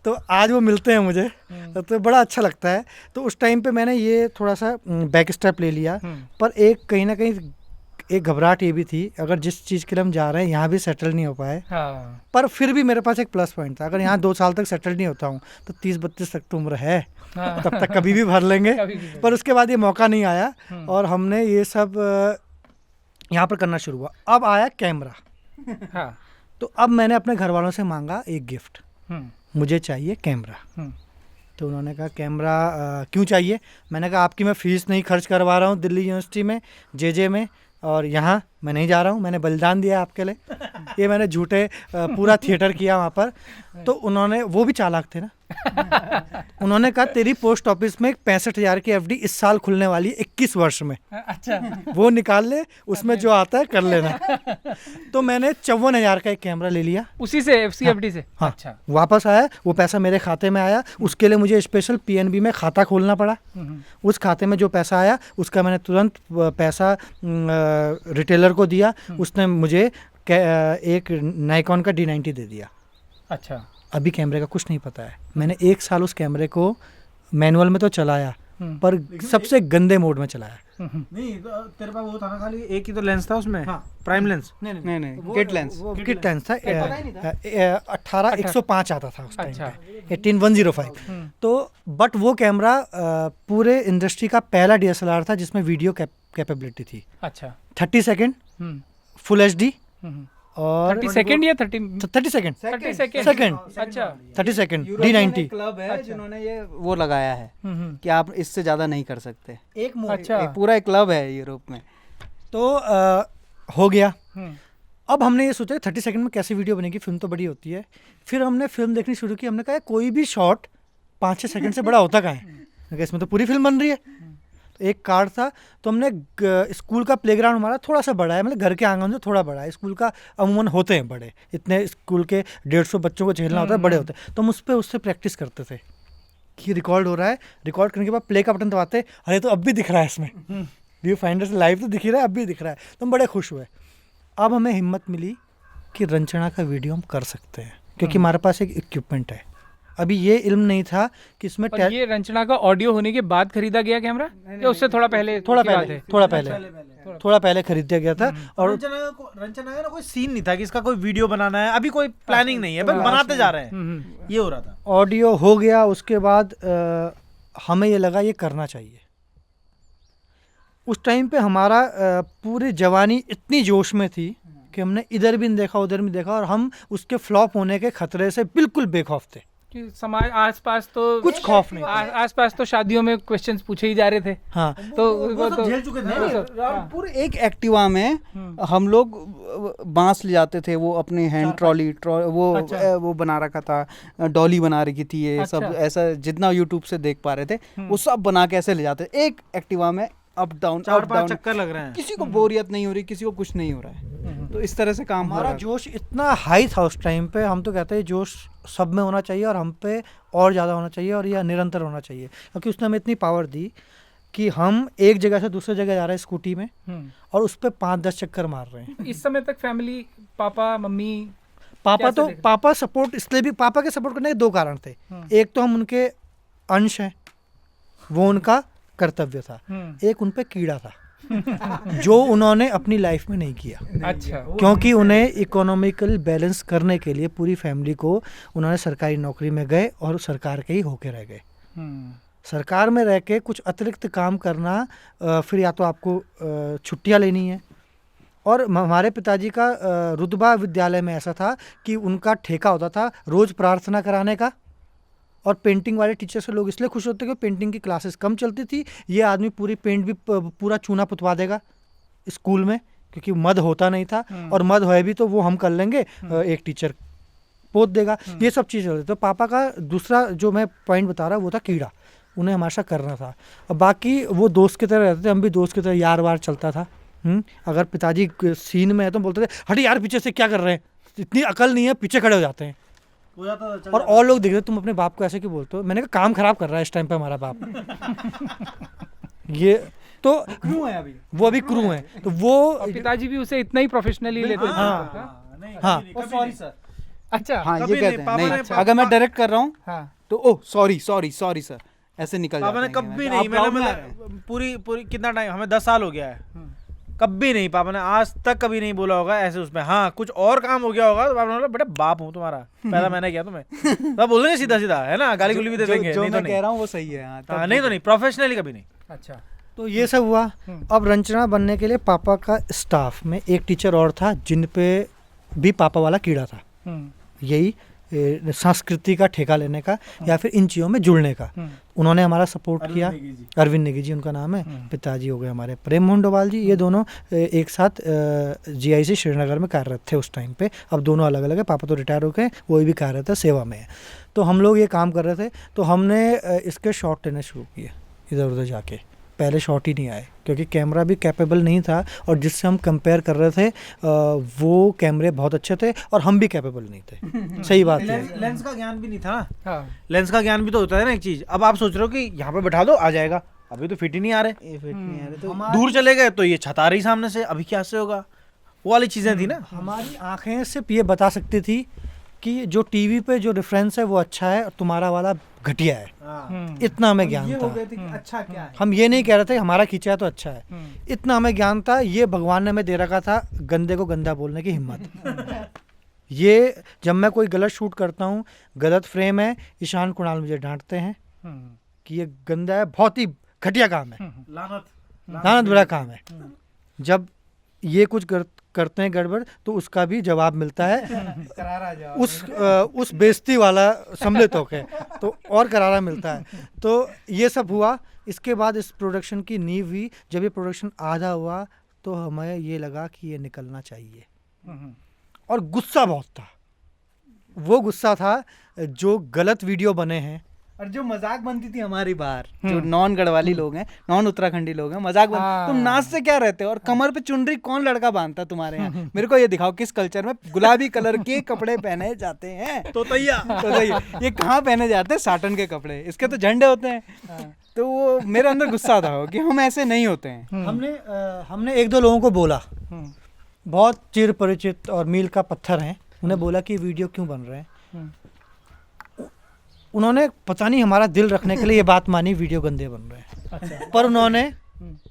तो आज वो मिलते हैं मुझे, तो बड़ा अच्छा लगता है। तो उस टाइम पे मैंने ये थोड़ा सा बैक स्टेप ले लिया, पर एक कहीं ना कहीं एक घबराहट ये भी थी, अगर जिस चीज़ के लिए हम जा रहे हैं यहाँ भी सेटल नहीं हो पाए। पर फिर भी मेरे पास एक प्लस पॉइंट था, अगर यहाँ 2 साल तक सेटल नहीं होता हूँ तो 30-32 तक तो उम्र है, तब तक कभी भी भर लेंगे। पर उसके बाद ये मौका नहीं आया और हमने ये सब यहाँ पर करना शुरू हुआ। अब आया कैमरा। तो अब मैंने अपने घर वालों से मांगा एक गिफ्ट, मुझे चाहिए कैमरा। तो उन्होंने कहा कैमरा क्यों चाहिए? मैंने कहा आपकी मैं फ़ीस नहीं खर्च करवा रहा हूँ दिल्ली यूनिवर्सिटी में जे में, और यहाँ मैं नहीं जा रहा हूँ, मैंने बलिदान दिया आपके लिए। ये मैंने झूठे पूरा थिएटर किया वहाँ पर। तो उन्होंने, वो भी चालाक थे ना, उन्होंने कहा तेरी पोस्ट ऑफिस में 65,000 की एफडी इस साल खुलने वाली है 21 वर्ष में, अच्छा वो निकाल ले, उसमें जो आता है कर लेना। तो मैंने 54,000 का एक कैमरा ले लिया उसी से CFD से। हाँ, अच्छा, वापस आया वो पैसा मेरे खाते में आया। उसके लिए मुझे स्पेशल PNB में खाता खोलना पड़ा। उस खाते में जो पैसा आया उसका मैंने तुरंत पैसा रिटेलर को दिया। उसने मुझे एक नाइकॉन का D90 दे दिया। अच्छा, अभी कैमरे का कुछ नहीं पता है। मैंने 1 साल उस कैमरे को मैनुअल में तो चलाया, पर सबसे गंदे मोड में चलाया। नहीं तेरे पास वो था ना, खाली एक ही तो लेंस था उसमें। हाँ, प्राइम लेंस। नहीं किट लेंस, किट लेंस था। 18-105 आता था उस टाइम पे, 18-105। तो बट वो कैमरा पूरे इंडस्ट्री का पहला DSLR था जिसमें वीडियो कैपेबिलिटी थी। अच्छा, 30 सेकेंड फुल HD और 30 सेकंड या 30 30 सेकेंड सेकंड। अच्छा, 30 सेकेंड D90 क्लब है जिन्होंने ये वो लगाया है कि आप इससे ज़्यादा नहीं कर सकते। एक अच्छा, एक पूरा एक क्लब है यूरोप में। तो हो गया। अब हमने ये सोचा 30 सेकंड में कैसी वीडियो बनेगी, फिल्म तो बड़ी होती है। फिर हमने फिल्म देखनी शुरू की। हमने कहा कोई भी शॉट 5-6 सेकंड से बड़ा होता कहाँ है, इसमें तो पूरी फिल्म बन रही है। एक कार्ड था, तो हमने स्कूल का प्लेग्राउंड हमारा थोड़ा सा बड़ा है, मतलब घर के आंगन से थोड़ा बड़ा है। स्कूल का अमूमन होते हैं बड़े, इतने स्कूल के 150 बच्चों को झेलना होता है, बड़े होते हैं। तो हम उससे प्रैक्टिस करते थे कि रिकॉर्ड हो रहा है, रिकॉर्ड करने के बाद प्ले का बटन दबाते, अरे तो अब भी दिख रहा है इसमें, व्यू फाइंडर से लाइव तो दिख ही रहा है, अब भी दिख रहा है। तो हम बड़े खुश हुए। अब हमें हिम्मत मिली कि रंचना का वीडियो हम कर सकते हैं, क्योंकि हमारे पास एक इक्विपमेंट है। अभी ये इल्म नहीं था कि इसमें ये रंचना का ऑडियो होने के बाद खरीदा गया कैमरा या उससे थोड़ा पहले? थोड़ा पहले खरीदा गया था। और रंचना का कोई सीन नहीं था कि इसका कोई वीडियो बनाना है, अभी कोई प्लानिंग नहीं है, बस बनाते जा रहे हैं, ये हो रहा था। ऑडियो हो गया, उसके बाद हमें ये लगा ये करना चाहिए। उस टाइम पे हमारा पूरी जवानी इतनी जोश में थी कि हमने इधर भी नहीं देखा उधर भी देखा, और हम उसके फ्लॉप होने के खतरे से बिल्कुल बेखौफ थे। समाज आसपास तो कुछ खौफ नहीं, आसपास तो शादियों में क्वेश्चंस पूछे ही जा रहे थे। हाँ, तो वो तो झेल चुके थे। पूरे एक एक्टिवा में हम लोग बांस ले जाते थे, वो अपनी हैंड ट्रॉली वो बना रखा था, डॉली बना रखी थी, ये सब ऐसा जितना यूट्यूब से देख पा रहे थे वो सब बना के ऐसे ले जाते थे एक एक्टिवा में, अप डाउन 4-5 चक्कर लग रहे हैं। किसी को बोरियत नहीं हो रही, किसी को कुछ नहीं हो रहा है। तो इस तरह से काम हमारा जोश इतना हाई था उस टाइम पे। हम तो कहते हैं जोश सब में होना चाहिए और हम पे और ज़्यादा होना चाहिए और यह निरंतर होना चाहिए, क्योंकि उसने हमें इतनी पावर दी कि हम एक जगह से दूसरी जगह जा रहे हैं स्कूटी में और उस पर 5-10 चक्कर मार रहे हैं। इस समय तक फैमिली, पापा मम्मी, पापा सपोर्ट, इसलिए भी पापा के सपोर्ट करने के 2 कारण थे। एक तो हम उनके अंश हैं, वो उनका कर्तव्य था। एक उन पे कीड़ा था जो उन्होंने अपनी लाइफ में नहीं किया। अच्छा, क्योंकि उन्हें इकोनॉमिकल बैलेंस करने के लिए पूरी फैमिली को उन्होंने सरकारी नौकरी में गए और सरकार के ही होके रह गए। सरकार में रह के कुछ अतिरिक्त काम करना, फिर या तो आपको छुट्टियां लेनी है। और हमारे पिताजी का रुतबा विद्यालय में ऐसा था कि उनका ठेका होता था रोज़ प्रार्थना कराने का, और पेंटिंग वाले टीचर से लोग इसलिए खुश होते कि पेंटिंग की क्लासेस कम चलती थी। ये आदमी पूरी पेंट भी पूरा चूना पुतवा देगा स्कूल में, क्योंकि मद होता नहीं था, और मद होए भी तो वो हम कर लेंगे, एक टीचर पोत देगा। ये सब चीज़ें होती। तो पापा का दूसरा जो मैं पॉइंट बता रहा वो था कीड़ा, उन्हें हमेशा करना था। और बाकी वो दोस्त की तरह रहते थे, हम भी दोस्त की तरह यार वार चलता था। अगर पिताजी सीन में है तो बोलते थे हट यार पीछे से क्या कर रहे हैं, इतनी अकल नहीं है, पीछे खड़े हो जाते हैं। हो जाता था, चल और जाता और लोग देख रहे तुम अपने बाप को ऐसे क्यों बोलते हो। मैंने कहा काम खराब कर रहा है इस टाइम पे हमारा बाप। ये तो क्रू है अभी, वो अभी क्रू है, तो वो और पिताजी भी उसे इतना ही प्रोफेशनली लेते थे। हाँ। हाँ? नहीं, हाँ। कभी नहीं, कभी सॉरी नहीं। सर। अच्छा। हाँ कभी ये नहीं, कहते हैं पापा नहीं, ने- अगर मैं डायरेक्ट कर रहा हूँ हाँ। तो oh sorry sorry sorry sir, ऐसे निकल पापा ने जाते हैं कभी कि नहीं, आप proud में आ रहे हैं। मैंने पूरी पूरी कितना टाइम, हमें 10 साल हो गया है, कभी नहीं पापा ने आज तक कभी नहीं बोला होगा ऐसे उसमें। हाँ कुछ और काम हो गया होगा तो पापा ने बोला बेटा बाप हूँ तुम्हारा, पैदा मैंने किया तुम्हें, तो बोल देंगे सीधा सीधा, है ना, गाली गुली भी दे देंगे, जो नहीं तो मैं कह नहीं। रहा हूँ वो सही है। हाँ, हाँ, नहीं तो नहीं, प्रोफेशनली कभी नहीं। अच्छा। तो ये सब हुआ। अब रंजना बनने के लिए पापा का स्टाफ में एक टीचर और था जिन पे भी पापा वाला कीड़ा था, यही संस्कृति का ठेका लेने का या फिर इन चीज़ों में जुड़ने का। उन्होंने हमारा सपोर्ट किया। अरविंद नेगी जी उनका नाम है, पिताजी हो गए हमारे प्रेम मोहन डोभाल जी। ये दोनों एक साथ जीआईसी श्रीनगर में कार्यरत थे उस टाइम पे। अब दोनों अलग अलग है, पापा तो रिटायर हो गए, वो भी कार्यरत है, सेवा में है। तो हम लोग ये काम कर रहे थे, तो हमने इसके शॉट लेने शुरू किए इधर उधर जाके। पहले शॉट ही नहीं आए क्योंकि कैमरा भी कैपेबल नहीं था, और जिससे हम कंपेयर कर रहे थे वो कैमरे बहुत अच्छे थे और हम भी कैपेबल नहीं थे। सही बात है। लेंस का ज्ञान भी नहीं था ना, हाँ। लेंस का ज्ञान भी तो होता है ना एक चीज। अब आप सोच रहे हो कि यहाँ पे बैठा दो आ जाएगा, अभी तो फिट ही नहीं आ रहे, ये फिट नहीं आ रहे तो दूर चले गए तो ये छता रही सामने से, अभी क्या से होगा, वो वाली चीजें थी ना। हमारी आंखें सिर्फ ये बता सकती थी कि जो टीवी पे जो रेफरेंस है वो अच्छा है और तुम्हारा वाला घटिया है। इतना हमें ज्ञान ये था। हो गए थे कि अच्छा क्या है। हम ये नहीं कह रहे थे हमारा खींचा है तो अच्छा है, इतना हमें ज्ञान था। ये भगवान ने हमें दे रखा था गंदे को गंदा बोलने की हिम्मत। ये जब मैं कोई गलत शूट करता हूँ, गलत फ्रेम है, ईशान कुणाल मुझे डांटते हैं कि ये गंदा है, बहुत ही घटिया काम है, लानत बुरा काम है। जब ये कुछ करते हैं गड़बड़ तो उसका भी जवाब मिलता है करारा जवाब। उस बेइज्जती वाला सम्मिलित होके, तो और करारा मिलता है। तो ये सब हुआ। इसके बाद इस प्रोडक्शन की नींव हुई। जब ये प्रोडक्शन आधा हुआ तो हमें ये लगा कि ये निकलना चाहिए, और गुस्सा बहुत था। वो गुस्सा था जो गलत वीडियो बने हैं और जो मजाक बनती थी हमारी बाहर, जो नॉन गढ़वाली लोग हैं, नॉन उत्तराखंडी लोग हैं, मजाक बन तुम नाचते क्या रहते हो और कमर पे चुनरी कौन लड़का बांधता तुम्हारे यहाँ, मेरे को ये दिखाओ किस कल्चर में गुलाबी कलर के कपड़े पहने जाते हैं। तो ये कहाँ पहने जाते हैं? साटन के कपड़े, इसके तो झंडे होते हैं। तो वो मेरे अंदर गुस्सा था कि हम ऐसे नहीं होते हैं। हमने एक दो लोगों को बोला, बहुत चिर परिचित और मील का पत्थर हैं, उन्हें बोला कि वीडियो क्यों बन रहे हैं। उन्होंने पता नहीं हमारा दिल रखने के लिए ये बात मानी वीडियो गंदे बन रहे हैं। अच्छा। पर उन्होंने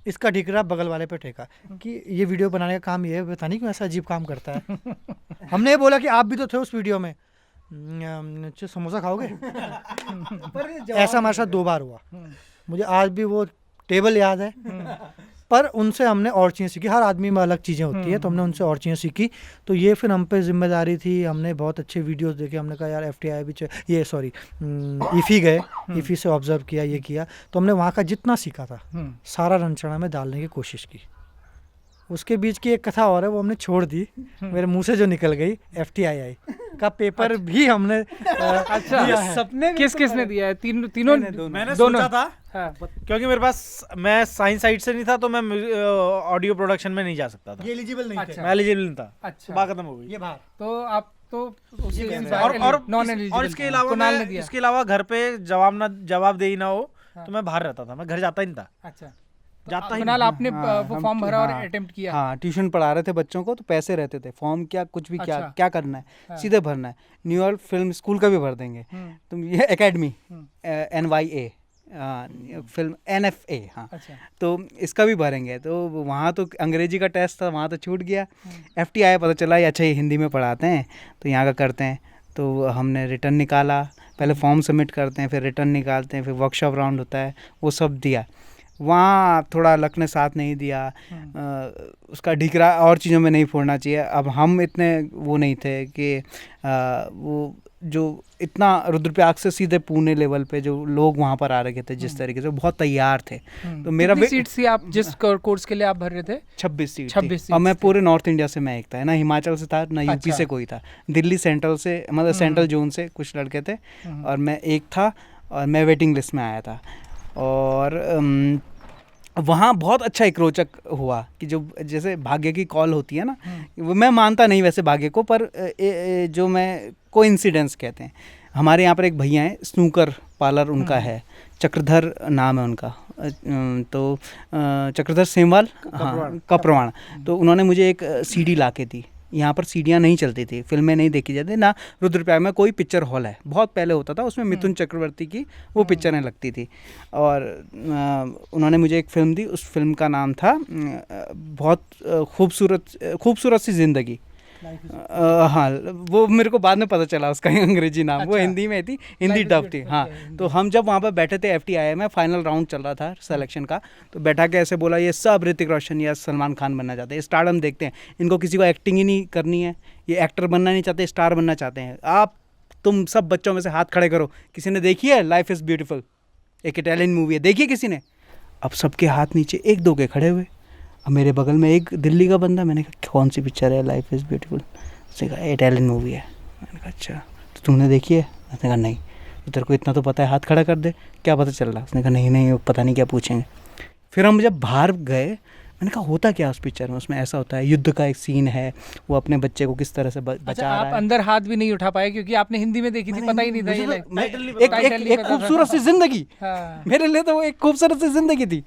इसका ठिकरा बगल वाले पे ठेका कि ये वीडियो बनाने का काम ये है, पता नहीं क्यों ऐसा अजीब काम करता है। हमने ये बोला कि आप भी तो थे उस वीडियो में, समोसा खाओगे? ऐसा हमारे साथ 2 बार हुआ। मुझे आज भी वो टेबल याद है। पर उनसे हमने और चीज़ें सीखी। हर आदमी में अलग चीज़ें होती है, तो हमने उनसे और चीज़ें सीखी। तो ये फिर हम पे जिम्मेदारी थी। हमने बहुत अच्छे वीडियोस देखे। हमने कहा यार FTI भी ये सॉरी ईफी गए, ईफी से ऑब्जर्व किया, ये किया। तो हमने वहाँ का जितना सीखा था सारा रंचना में डालने की कोशिश की। उसके बीच की एक कथा और है, वो हमने छोड़ दी, मेरे मुंह से जो निकल गई। FTII का पेपर भी हमने अच्छा दिया है। सपने किस किस ने दिया है? तीनों मैंने दोनों सोचा था, हाँ। क्योंकि मेरे पास, मैं साइंस साइड से नहीं था तो मैं ऑडियो प्रोडक्शन में नहीं जा सकता था, ये एलिजिबल नहीं अच्छा। थे। मैं एलिजिबल नहीं था। अच्छा। बात खत्म हो गई। ये बाहर तो आप तो उसी ये इस और- बार और नॉन इस- एलिजिबल और इसके थे। अलावा कुणाल ने मैं, दिया। इसके अलावा घर पे जवाबदेही ना हो तो मैं बाहर रहता था, मैं घर जाता ही नहीं था। अच्छा। जाता ही कुणाल, आपने हाँ, वो हम- फॉर्म भरा और हाँ, अटेम्प्ट किया? हाँ, ट्यूशन पढ़ा रहे थे बच्चों को, तो पैसे रहते थे, फॉर्म क्या कुछ भी क्या अच्छा। क्या करना है, हाँ। सीधे भरना है। न्यूयॉर्क फिल्म स्कूल का भी भर देंगे तुम। ये एकेडमी NYA फिल्म NFA, हाँ, अच्छा। तो इसका भी भरेंगे। तो वहाँ तो अंग्रेजी का टेस्ट था, वहाँ तो छूट गया। FTI पता चला ये अच्छा, ये हिंदी में पढ़ाते हैं तो यहाँ का करते हैं। तो हमने रिटर्न निकाला, पहले फॉर्म सबमिट करते हैं, फिर रिटर्न निकालते हैं, फिर वर्कशॉप राउंड होता है, वो सब दिया। वहाँ थोड़ा लक ने साथ नहीं दिया, उसका ढिकरा और चीज़ों में नहीं फोड़ना चाहिए। अब हम इतने वो नहीं थे कि वो जो इतना रुद्रप्रयाग से सीधे पुणे लेवल पे जो लोग वहाँ पर आ रखे थे, जिस तरीके से बहुत तैयार थे। तो मेरा कितनी सीट्स थी आप जिस कोर्स के लिए आप भर रहे थे? 26 सीट 26 थी। और मैं सीट्स पूरे नॉर्थ इंडिया से मैं एक था, ना हिमाचल से था, ना यूपी अच्छा। से कोई था। दिल्ली सेंट्रल से, मतलब सेंट्रल जोन से कुछ लड़के थे और मैं एक था, और मैं वेटिंग लिस्ट में आया था। और वहाँ बहुत अच्छा एक रोचक हुआ कि जो जैसे भाग्य की कॉल होती है ना, वो मैं मानता नहीं वैसे भाग्य को, पर जो मैं कोइंसिडेंस कहते हैं, हमारे यहाँ पर एक भैया हैं, स्नूकर पार्लर उनका है, चक्रधर नाम है उनका, तो चक्रधर सेमवाल, हाँ, कपरवाण। तो उन्होंने मुझे एक सीडी ला के दी। यहाँ पर सीडियाँ नहीं चलती थी, फिल्में नहीं देखी जाती ना, रुद्रप्रयाग में कोई पिक्चर हॉल है, बहुत पहले होता था, उसमें मिथुन चक्रवर्ती की वो पिक्चरें लगती थी। और उन्होंने मुझे एक फ़िल्म दी, उस फिल्म का नाम था बहुत खूबसूरत सी ज़िंदगी। हाँ, वो मेरे को बाद में पता चला उसका अंग्रेजी नाम। अच्छा। वो हिंदी में थी, हिंदी डब थी। हाँ, तो हम जब वहाँ पर बैठे थे, FTII में फाइनल राउंड चल रहा था सिलेक्शन का, तो बैठा के ऐसे बोला, ये सब ऋतिक रोशन या सलमान खान बनना चाहते हैं, स्टारडम देखते हैं, इनको किसी को एक्टिंग ही नहीं करनी है, ये एक्टर बनना नहीं चाहते, स्टार बनना चाहते हैं। तुम सब बच्चों में से हाथ खड़े करो, किसी ने देखी है लाइफ इज़ ब्यूटीफुल? एक इटालियन मूवी है, देखिए किसी ने? अब सबके हाथ नीचे, एक दो के खड़े हुए। अब मेरे बगल में एक दिल्ली का बंदा, मैंने कहा कौन सी पिक्चर है लाइफ इज़ ब्यूटीफुल? उसने कहा इटालियन मूवी है। मैंने कहा अच्छा, तो तुमने देखी है? उसने कहा नहीं। तो तेरे को इतना तो पता है, हाथ खड़ा कर दे, क्या पता चल रहा? उसने कहा नहीं, पता नहीं क्या पूछेंगे। फिर हम जब बाहर गए, मैंने कहा होता क्या उस पिक्चर में? उसमें ऐसा होता है, युद्ध का एक सीन है, वो अपने बच्चे को किस तरह से बचा रहा है। आप अंदर हाथ भी नहीं उठा पाए क्योंकि आपने हिंदी में देखी थी, पता ही नहीं था ये एक खूबसूरत सी जिंदगी। हाँ। मेरे लिए तो वो एक खूबसूरत सी जिंदगी थी।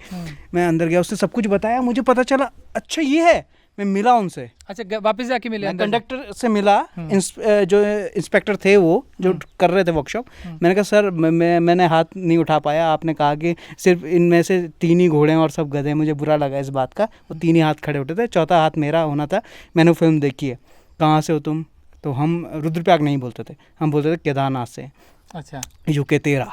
मैं अंदर गया, उसने सब कुछ बताया, मुझे पता चला अच्छा ये है। मैं मिला उनसे। अच्छा, वापस जाके मिले? कंडक्टर से मिला, जो इंस्पेक्टर थे वो जो कर रहे थे वर्कशॉप। मैंने कहा सर मैंने हाथ नहीं उठा पाया, आपने कहा कि सिर्फ इनमें से 3 ही घोड़े और सब गधे, मुझे बुरा लगा इस बात का। वो 3 ही हाथ खड़े उठे थे, चौथा हाथ मेरा होना था। मैंने फिल्म देखी है। कहाँ से हो तुम? तो हम रुद्रप्रयाग नहीं बोलते थे, हम बोलते थे केदारनाथ से। अच्छा, UK 13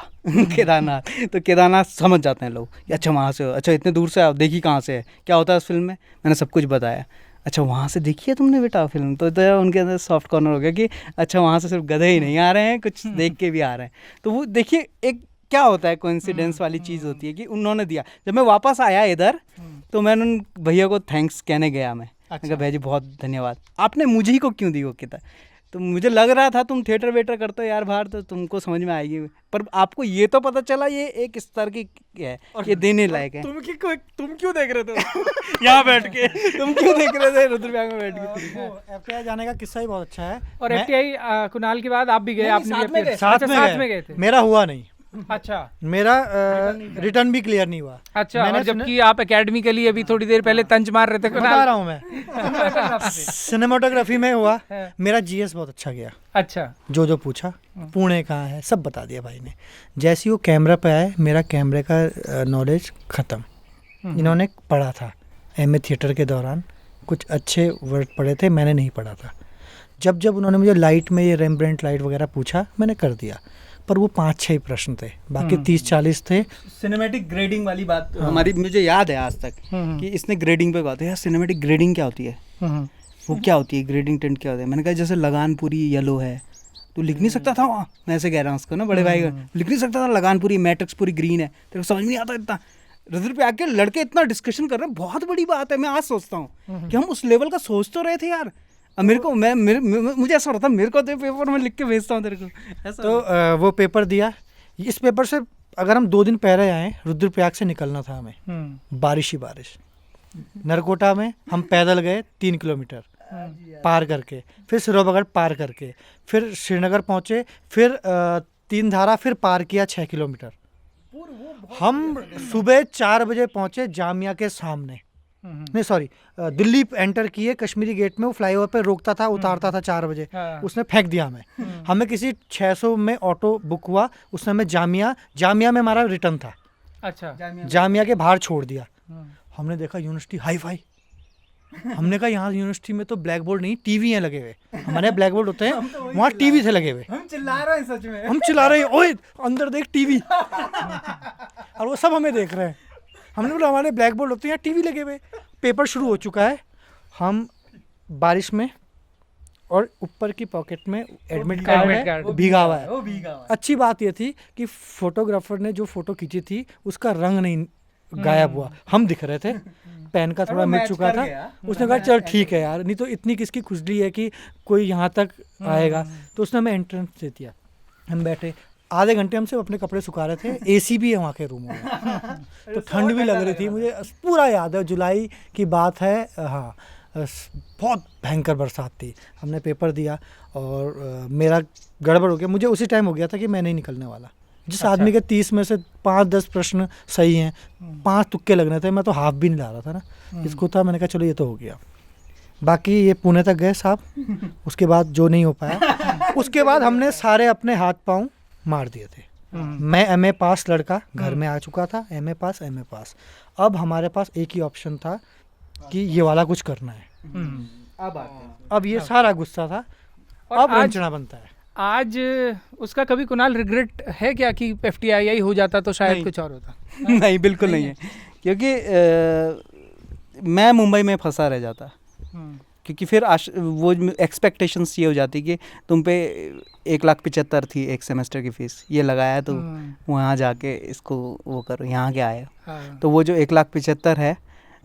केदारनाथ। तो केदारनाथ समझ जाते हैं लोग, अच्छा वहाँ से हो, अच्छा इतने दूर से आओ, देखी कहाँ से है, क्या होता है उस फिल्म में? मैंने सब कुछ बताया। अच्छा वहाँ से देखी है तुमने बेटा फिल्म? तो उनके अंदर सॉफ्ट कॉर्नर हो गया कि अच्छा वहाँ से सिर्फ गधे ही नहीं आ रहे हैं, कुछ देख के भी आ रहे हैं। तो वो देखिए एक क्या होता है, कोइंसिडेंस वाली चीज़ होती है कि उन्होंने दिया। जब मैं वापस आया इधर, तो मैंने उन भैया को थैंक्स कहने गया। मैं कहा भैया जी बहुत धन्यवाद, आपने मुझे ही को क्यों दी वो किताब? तो मुझे लग रहा था तुम थिएटर वेटर करते हो यार बाहर, तो तुमको समझ में आएगी, पर आपको ये तो पता चला ये एक स्तर की है, ये देने लायक है। तुम क्यों देख रहे थे यहाँ बैठ के? तुम क्यों देख रहे थे रुद्रप्रयाग में बैठ के? FTI जाने का किस्सा ही बहुत अच्छा है। और FTI कुणाल के बाद आप भी गए? आपने साथ में गए थे। मेरा हुआ नहीं। अच्छा, मेरा रिटर्न भी क्लियर नहीं हुआ। अच्छा, और जबकि आप एकेडमी के लिए अभी थोड़ी देर पहले तंज मार रहे थे। बता रहा हूँ मैं सिनेमाटोग्राफी में हुआ। मेरा GS बहुत अच्छा गया। अच्छा, जो पूछा, पुणे कहाँ है, सब बता दिया भाई ने। जैसे ही वो कैमरा पे आए, मेरा कैमरे का नॉलेज ख़त्म। इन्होंने पढ़ा था MA थिएटर के दौरान, कुछ अच्छे वर्ड पढ़े थे, मैंने नहीं पढ़ा था। जब उन्होंने मुझे लाइट में ये रेम्ब्रेंट लाइट वगैरह पूछा, मैंने कर दिया, पर वो 5-6 प्रश्न थे, बाकी 30-40 थे। सिनेमैटिक ग्रेडिंग वाली बात हमारी मुझे याद है आज तक कि इसने ग्रेडिंग पे बात है। यार सिनेमैटिक ग्रेडिंग क्या होती है? वो क्या होती है ग्रेडिंग टेंट क्या होता है? मैंने कहा जैसे लगानपुरी येलो है, तो लिख नहीं सकता था वहाँ। मैं ऐसे कह रहा हूँ उसको ना, बड़े भाई लिख नहीं सकता था लगानपुरी, मैट्रिक्स पूरी ग्रीन है, तेरे को समझ नहीं आता इतना। रुद्रप्रयाग के लड़के इतना डिस्कशन कर रहे हैं, बहुत बड़ी बात है। मैं आज सोचता हूँ कि हम उस लेवल का सोच तो रहे थे यार। अब मेरे को मुझे ऐसा होता, मेरे को तो पेपर में लिख के भेजता हूँ तेरे को ऐसा। तो वो पेपर दिया। इस पेपर से अगर हम 2 दिन पहले आए, रुद्रप्रयाग से निकलना था हमें, बारिश ही बारिश। नरकोटा में हम पैदल गए 3 किलोमीटर पार करके, फिर सिरोबगढ़ पार करके, फिर श्रीनगर पहुँचे, फिर 3 धारा फिर पार किया 6 किलोमीटर। हम सुबह 4 बजे पहुँचे जामिया के सामने, नहीं सॉरी दिल्ली एंटर किए, कश्मीरी गेट में वो फ्लाईओवर पे रोकता था, उतारता था 4 बजे। उसने फेंक दिया हमें। हमें किसी 600 में ऑटो बुक हुआ, उसने हमें जामिया में हमारा रिटर्न था। अच्छा, जामिया के बाहर छोड़ दिया। हमने देखा यूनिवर्सिटी हाई फाई। हमने कहा यहाँ यूनिवर्सिटी में तो ब्लैक बोर्ड नहीं, टीवी हैं लगे हुए। हमारे ब्लैक बोर्ड होते हैं, वहाँ टीवी थे लगे हुए। हम चिल्ला रहे हैं, सच में हम चिल्ला रहे हैं, ओए अंदर देख टीवी। और वो सब हमें देख रहे हैं। हमने बोला हमारे ब्लैक बोर्ड होते हैं, टीवी लगे हुए। पेपर शुरू हो चुका है, हम बारिश में, और ऊपर की पॉकेट में एडमिट कार्ड है, भीगा हुआ है। अच्छी बात ये थी कि फोटोग्राफर ने जो फोटो खींची थी उसका रंग नहीं गायब हुआ, हम दिख रहे थे। पेन का थोड़ा मिट चुका था। उसने कहा चल ठीक है यार, नहीं तो इतनी किसकी खुजली है कि कोई यहाँ तक आएगा। तो उसने हमें एंट्रेंस दे दिया। हम बैठे, आधे घंटे हम सिर्फ अपने कपड़े सुखा रहे थे, एसी भी है वहाँ के रूमों में, तो ठंड भी लग रही थी। मुझे पूरा याद है, जुलाई की बात है, हाँ, बहुत भयंकर बरसात थी। हमने पेपर दिया और मेरा गड़बड़ हो गया, मुझे उसी टाइम हो गया था कि मैं नहीं निकलने वाला। जिस आदमी के 30 में से 5-10 प्रश्न सही हैं, 5 तुक्के लगने थे, मैं तो हाफ भी नहीं ला रहा था ना, इसको था। मैंने कहा चलो ये तो हो गया। बाकी ये पुणे तक गए साहब, उसके बाद जो नहीं हो पाया, उसके बाद हमने सारे अपने हाथ पाँव मार दिए थे। मैं MA पास लड़का घर में आ चुका था, MA पास। अब हमारे पास एक ही ऑप्शन था कि ये वाला कुछ करना है। अब ये सारा गुस्सा था, अब रंचना बनता है। आज उसका कभी कुणाल रिग्रेट है क्या कि FTII हो जाता तो शायद कुछ और होता? नहीं, बिल्कुल नहीं है, क्योंकि मैं मुंबई में फंसा रह जाता, क्योंकि फिर वो एक्सपेक्टेशंस ये हो जाती कि तुम पे 1,75,000 थी एक सेमेस्टर की फ़ीस, ये लगाया तो वहाँ जाके इसको वो करो, यहाँ क्या आया। तो वो जो 1,75,000 है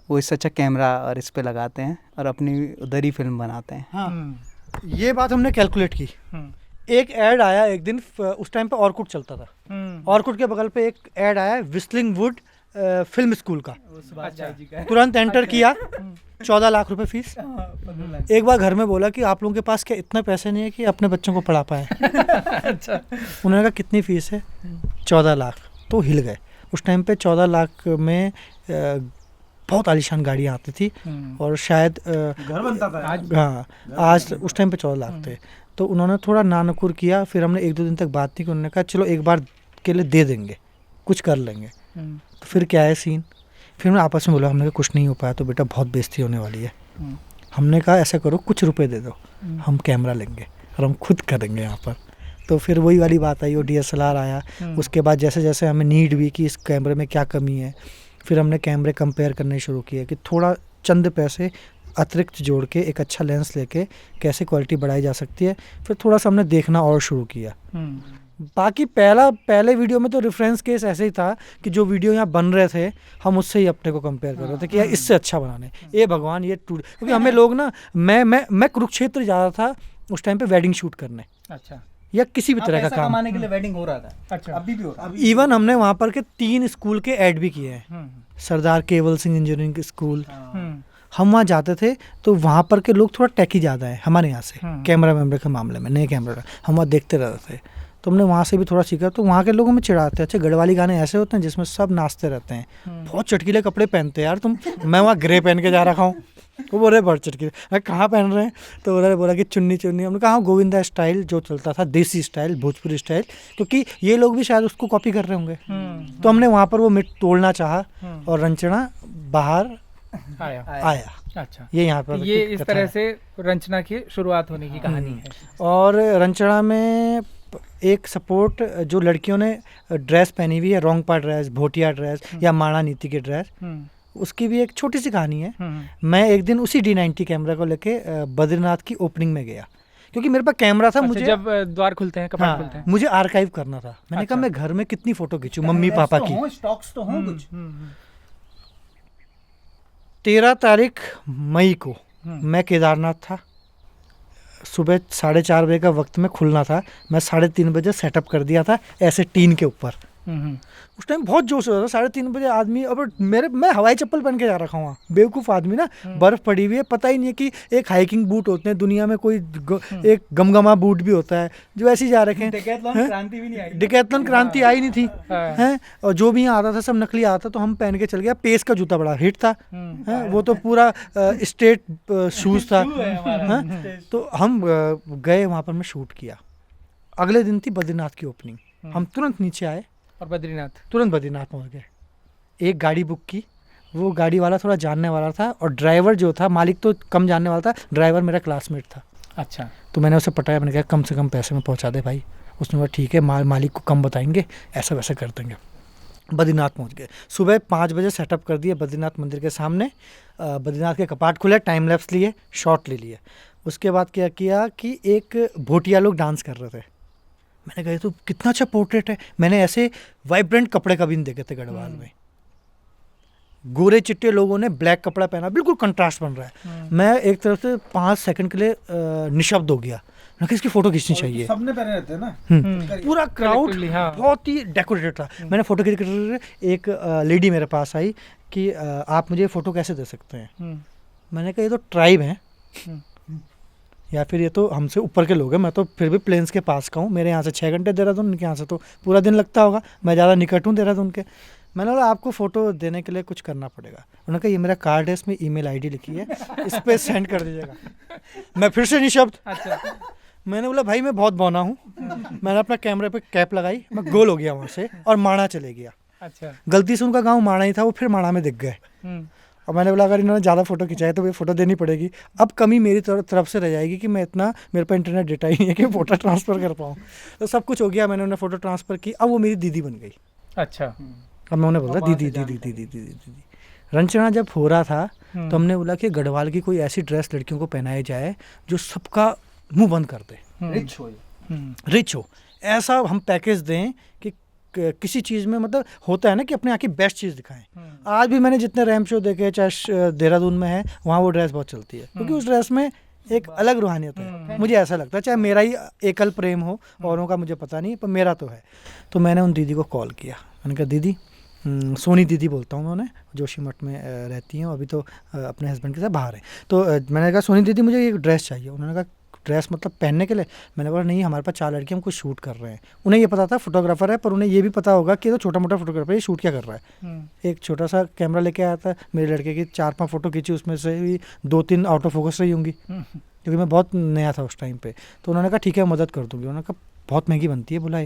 वो इससे अच्छा कैमरा और इस पे लगाते हैं और अपनी उधर ही फिल्म बनाते हैं। हाँ, ये बात हमने कैलकुलेट की। एक ऐड आया एक दिन, उस टाइम पे ऑर्कुट चलता था, ऑर्कुट के बगल पे एक ऐड आया विस्लिंग वुड फिल्म स्कूल का। तुरंत एंटर किया, 14 लाख रुपए फीस। एक बार घर में बोला कि आप लोगों के पास क्या इतने पैसे नहीं है कि अपने बच्चों को पढ़ा पाए? अच्छा। उन्होंने कहा कितनी फीस है? 14 लाख। तो हिल गए। उस टाइम पे 14 लाख में बहुत आलीशान गाड़ियाँ आती थी और शायद घर बनता था। हाँ, आज उस टाइम पे 14 लाख थे। तो उन्होंने थोड़ा नानुकुर किया, फिर हमने 1-2 दिन तक बात की कि उन्होंने कहा चलो एक बार के लिए दे देंगे, कुछ कर लेंगे। तो फिर क्या है सीन, फिर हमने आपस में बोला, हमने कहा कुछ नहीं हो पाया तो बेटा बहुत बेइज्जती होने वाली है। हमने कहा ऐसा करो कुछ रुपए दे दो, हम कैमरा लेंगे और हम खुद करेंगे यहाँ पर। तो फिर वही वाली बात आई, वो DSLR आया। उसके बाद जैसे जैसे हमें नीड हुई कि इस कैमरे में क्या कमी है, फिर हमने कैमरे कंपेयर करने शुरू किए कि थोड़ा चंद पैसे अतिरिक्त जोड़ के एक अच्छा लेंस लेके कैसे क्वालिटी बढ़ाई जा सकती है। फिर थोड़ा सा हमने देखना और शुरू किया। बाकी पहले वीडियो में तो रेफरेंस केस ऐसे ही था कि जो वीडियो यहाँ बन रहे थे हम उससे ही अपने को कंपेयर कर रहे थे कि यार इससे अच्छा बनाने, ये भगवान ये टूट, क्योंकि हमें लोग ना, मैं कुरुक्षेत्र जा रहा था उस टाइम पे वेडिंग शूट करने। अच्छा। या किसी भी तरह का काम कमाने के लिए वेडिंग हो रहा था। अच्छा। अभी भी हो रहा है। इवन हमने वहाँ पर के 3 स्कूल के ऐड भी किए हैं। सरदार केवल सिंह इंजीनियरिंग स्कूल, हम वहाँ जाते थे तो वहाँ पर के लोग थोड़ा टेकी ज़्यादा है हमारे यहाँ से, कैमरा वैमरे के मामले में, नए कैमरा हम वहाँ देखते रहते थे। तो हमने वहाँ से भी थोड़ा सीखा। तो वहाँ के लोगों में चिढ़ाते, अच्छा गढ़वाली गाने ऐसे होते हैं जिसमें सब नाचते रहते हैं, बहुत चटकीले कपड़े पहनते हैं यार तुम। मैं वहाँ ग्रे पहन के जा रखा हूँ, वो बोल रहे बहुत चटकीले, कहाँ पहन रहे हैं? तो उन्होंने बोला कि चुन्नी। हमने कहा गोविंदा स्टाइल जो चलता था, देसी स्टाइल, भोजपुरी स्टाइल, क्योंकि ये लोग भी शायद उसको कॉपी कर रहे होंगे। तो हमने वहाँ पर वो मिट तोड़ना चाहा और रंचना बाहर आया। अच्छा, ये यहाँ पर ये इस तरह से रंचना की शुरुआत होने की कहानी है। और रंचना में एक सपोर्ट जो लड़कियों ने ड्रेस पहनी हुई है, रोंगपा ड्रेस, भोटिया ड्रेस या माणा नीति की ड्रेस, उसकी भी एक छोटी सी कहानी है। मैं एक दिन उसी D90 कैमरा को लेके बद्रीनाथ की ओपनिंग में गया, क्योंकि मेरे पास कैमरा था। मुझे जब द्वार खुलते हैं, कपाट खुलते हैं, मुझे आर्काइव करना था। मैंने कहा मैं घर में कितनी फोटो खींचूं मम्मी पापा की। स्टॉक्स तो हों कुछ। 13 तारीख मई को मैं केदारनाथ था। सुबह 4:30 बजे का वक्त में खुलना था। मैं 3:30 बजे सेटअप कर दिया था ऐसे टीन के ऊपर। उस टाइम बहुत जोश हो रहा था। 3:30 बजे आदमी, अब मैं हवाई चप्पल पहन के जा रखा हूँ, बेवकूफ़ आदमी ना, बर्फ़ पड़ी हुई है, पता ही नहीं है कि एक हाइकिंग बूट होते हैं दुनिया में, कोई एक गमगमा बूट भी होता है, जो ऐसे ही जा रखे हैं। डिकैथलॉन क्रांति आई नहीं थी हैं, और जो भी यहाँ आता था सब नकली आता, तो हम पहन के चल गया। पेस का जूता बड़ा हिट था, वो तो पूरा स्टेट शूज़ था। तो हम गए वहाँ पर, मैं शूट किया। अगले दिन थी बद्रीनाथ की ओपनिंग। हम तुरंत नीचे आए और तुरंत बद्रीनाथ पहुंच गए। एक गाड़ी बुक की, वो गाड़ी वाला थोड़ा जानने वाला था, और ड्राइवर जो था, मालिक तो कम जानने वाला था, ड्राइवर मेरा क्लासमेट था। अच्छा। तो मैंने उसे पटाया, मैंने कहा कम से कम पैसे में पहुंचा दे भाई। उसने बोला ठीक है, मालिक को कम बताएंगे, ऐसा वैसा कर देंगे। बद्रीनाथ पहुंच गए। सुबह 5 बजे सेटअप कर दिए बद्रीनाथ मंदिर के सामने। बद्रीनाथ के कपाट खुले, टाइम लैप्स लिए, शॉट ले लिए। उसके बाद क्या किया कि एक भोटिया लोग डांस कर रहे थे। मैंने कहा तो कितना अच्छा पोर्ट्रेट है। मैंने ऐसे वाइब्रेंट कपड़े कभी नहीं देखे थे गढ़वाल में। गोरे चिट्टे लोगों ने ब्लैक कपड़ा पहना, बिल्कुल कंट्रास्ट बन रहा है। मैं एक तरफ से 5 सेकंड के लिए निशब्द हो गया। मैंने कहा इसकी फ़ोटो खींचनी चाहिए। सबने पहने रहते हैं ना। पूरा क्राउड Collectively, हाँ। बहुत ही डेकोरेटेड था। मैंने फ़ोटो खींच कर एक लेडी मेरे पास आई कि आप मुझे फ़ोटो कैसे दे सकते हैं। मैंने कहा ये तो ट्राइब हैं या फिर ये तो हमसे ऊपर के लोग हैं, मैं तो फिर भी प्लेन्स के पास का हूँ, मेरे यहाँ से 6 घंटे देहरादून, उनके यहाँ से तो पूरा दिन लगता होगा, मैं ज़्यादा निकट हूँ देहरादून के। मैंने बोला आपको फ़ोटो देने के लिए कुछ करना पड़ेगा। उन्होंने कहा ये मेरा कार्ड है, इसमें ईमेल आईडी लिखी है, इस पर सेंड कर दीजिएगा। मैं फिर से निशब्द। अच्छा। मैंने बोला भाई मैं बहुत बौना हूँ। मैंने अपना कैमरे पे कैप लगाई, मैं गोल हो गया वहाँ से और माणा चले गया। अच्छा। गलती से उनका गाँव माणा ही था, वो फिर माणा में दिख गए। और मैंने बोला अगर इन्होंने ज़्यादा फ़ोटो खिंचाए तो ये फ़ोटो देनी पड़ेगी। अब कमी मेरी तरफ से रह जाएगी कि मैं इतना, मेरे पास इंटरनेट डेटा ही नहीं है कि फ़ोटो ट्रांसफ़र कर पाऊँ। तो सब कुछ हो गया, मैंने उन्हें फ़ोटो ट्रांसफ़र की। अब वो मेरी दीदी बन गई। अच्छा। अब मैं उन्हें बोला दीदी दीदी दीदी दीदी दीदी। रंचना जब हो रहा था तो हमने बोला कि गढ़वाल की कोई ऐसी ड्रेस लड़कियों को पहनाई जाए जो सबका मुंह बंद कर दे, रिच हो। ऐसा हम पैकेज दें कि किसी चीज़ में, मतलब होता है ना कि अपने यहाँ की बेस्ट चीज़ दिखाएं। आज भी मैंने जितने रैम्प शो देखे, चाहे देहरादून में है, वहाँ वो ड्रेस बहुत चलती है क्योंकि उस ड्रेस में एक अलग रूहानियत है। मुझे ऐसा लगता है, चाहे मेरा ही एकल प्रेम हो, औरों का मुझे पता नहीं, पर मेरा तो है। तो मैंने उन दीदी को कॉल किया, मैंने कहा दीदी, सोनी दीदी बोलता हूँ उन्होंने, जोशीमठ में रहती हैं, अभी तो अपने हस्बैंड के साथ बाहर हैं। तो मैंने कहा सोनी दीदी मुझे एक ड्रेस चाहिए। उन्होंने कहा ड्रेस मतलब पहनने के लिए? मैंने कहा नहीं, हमारे पास 4 लड़के हम कुछ शूट कर रहे हैं। उन्हें ये पता था फोटोग्राफर है, पर उन्हें ये भी पता होगा कि तो छोटा मोटा फोटोग्राफर है, ये शूट क्या कर रहा है। एक छोटा सा कैमरा लेके आया था, मेरे लड़के की 4-5 फ़ोटो खींची, उसमें से भी 2-3 आउट ऑफ फोकस रही होंगी क्योंकि मैं बहुत नया था उस टाइम पे। तो उन्होंने कहा ठीक है मदद कर दूँगी। उन्होंने कहा बहुत महंगी बनती है। बोला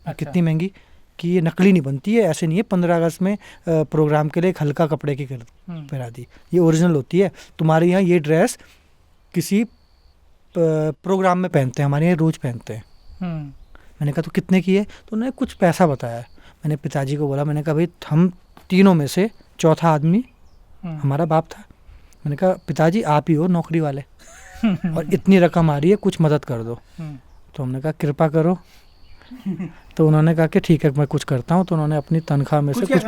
कितनी महंगी? कि ये नकली नहीं बनती है, ऐसे नहीं है 15 अगस्त में प्रोग्राम के लिए एक हल्का कपड़े की पहना दी, ये ओरिजिनल होती है। तुम्हारे यहाँ ये ड्रेस किसी प्रोग्राम में पहनते हैं, हमारे यहाँ रोज़ पहनते हैं। मैंने कहा तो कितने की है? तो उन्होंने कुछ पैसा बताया। मैंने पिताजी को बोला, मैंने कहा भाई हम तीनों में से चौथा आदमी हमारा बाप था। मैंने कहा पिताजी आप ही हो नौकरी वाले और इतनी रकम आ रही है, कुछ मदद कर दो। तो हमने कहा कृपा करो। तो उन्होंने कहा कि ठीक है मैं कुछ करता हूँ। तो उन्होंने अपनी तनख्वाह में से कुछ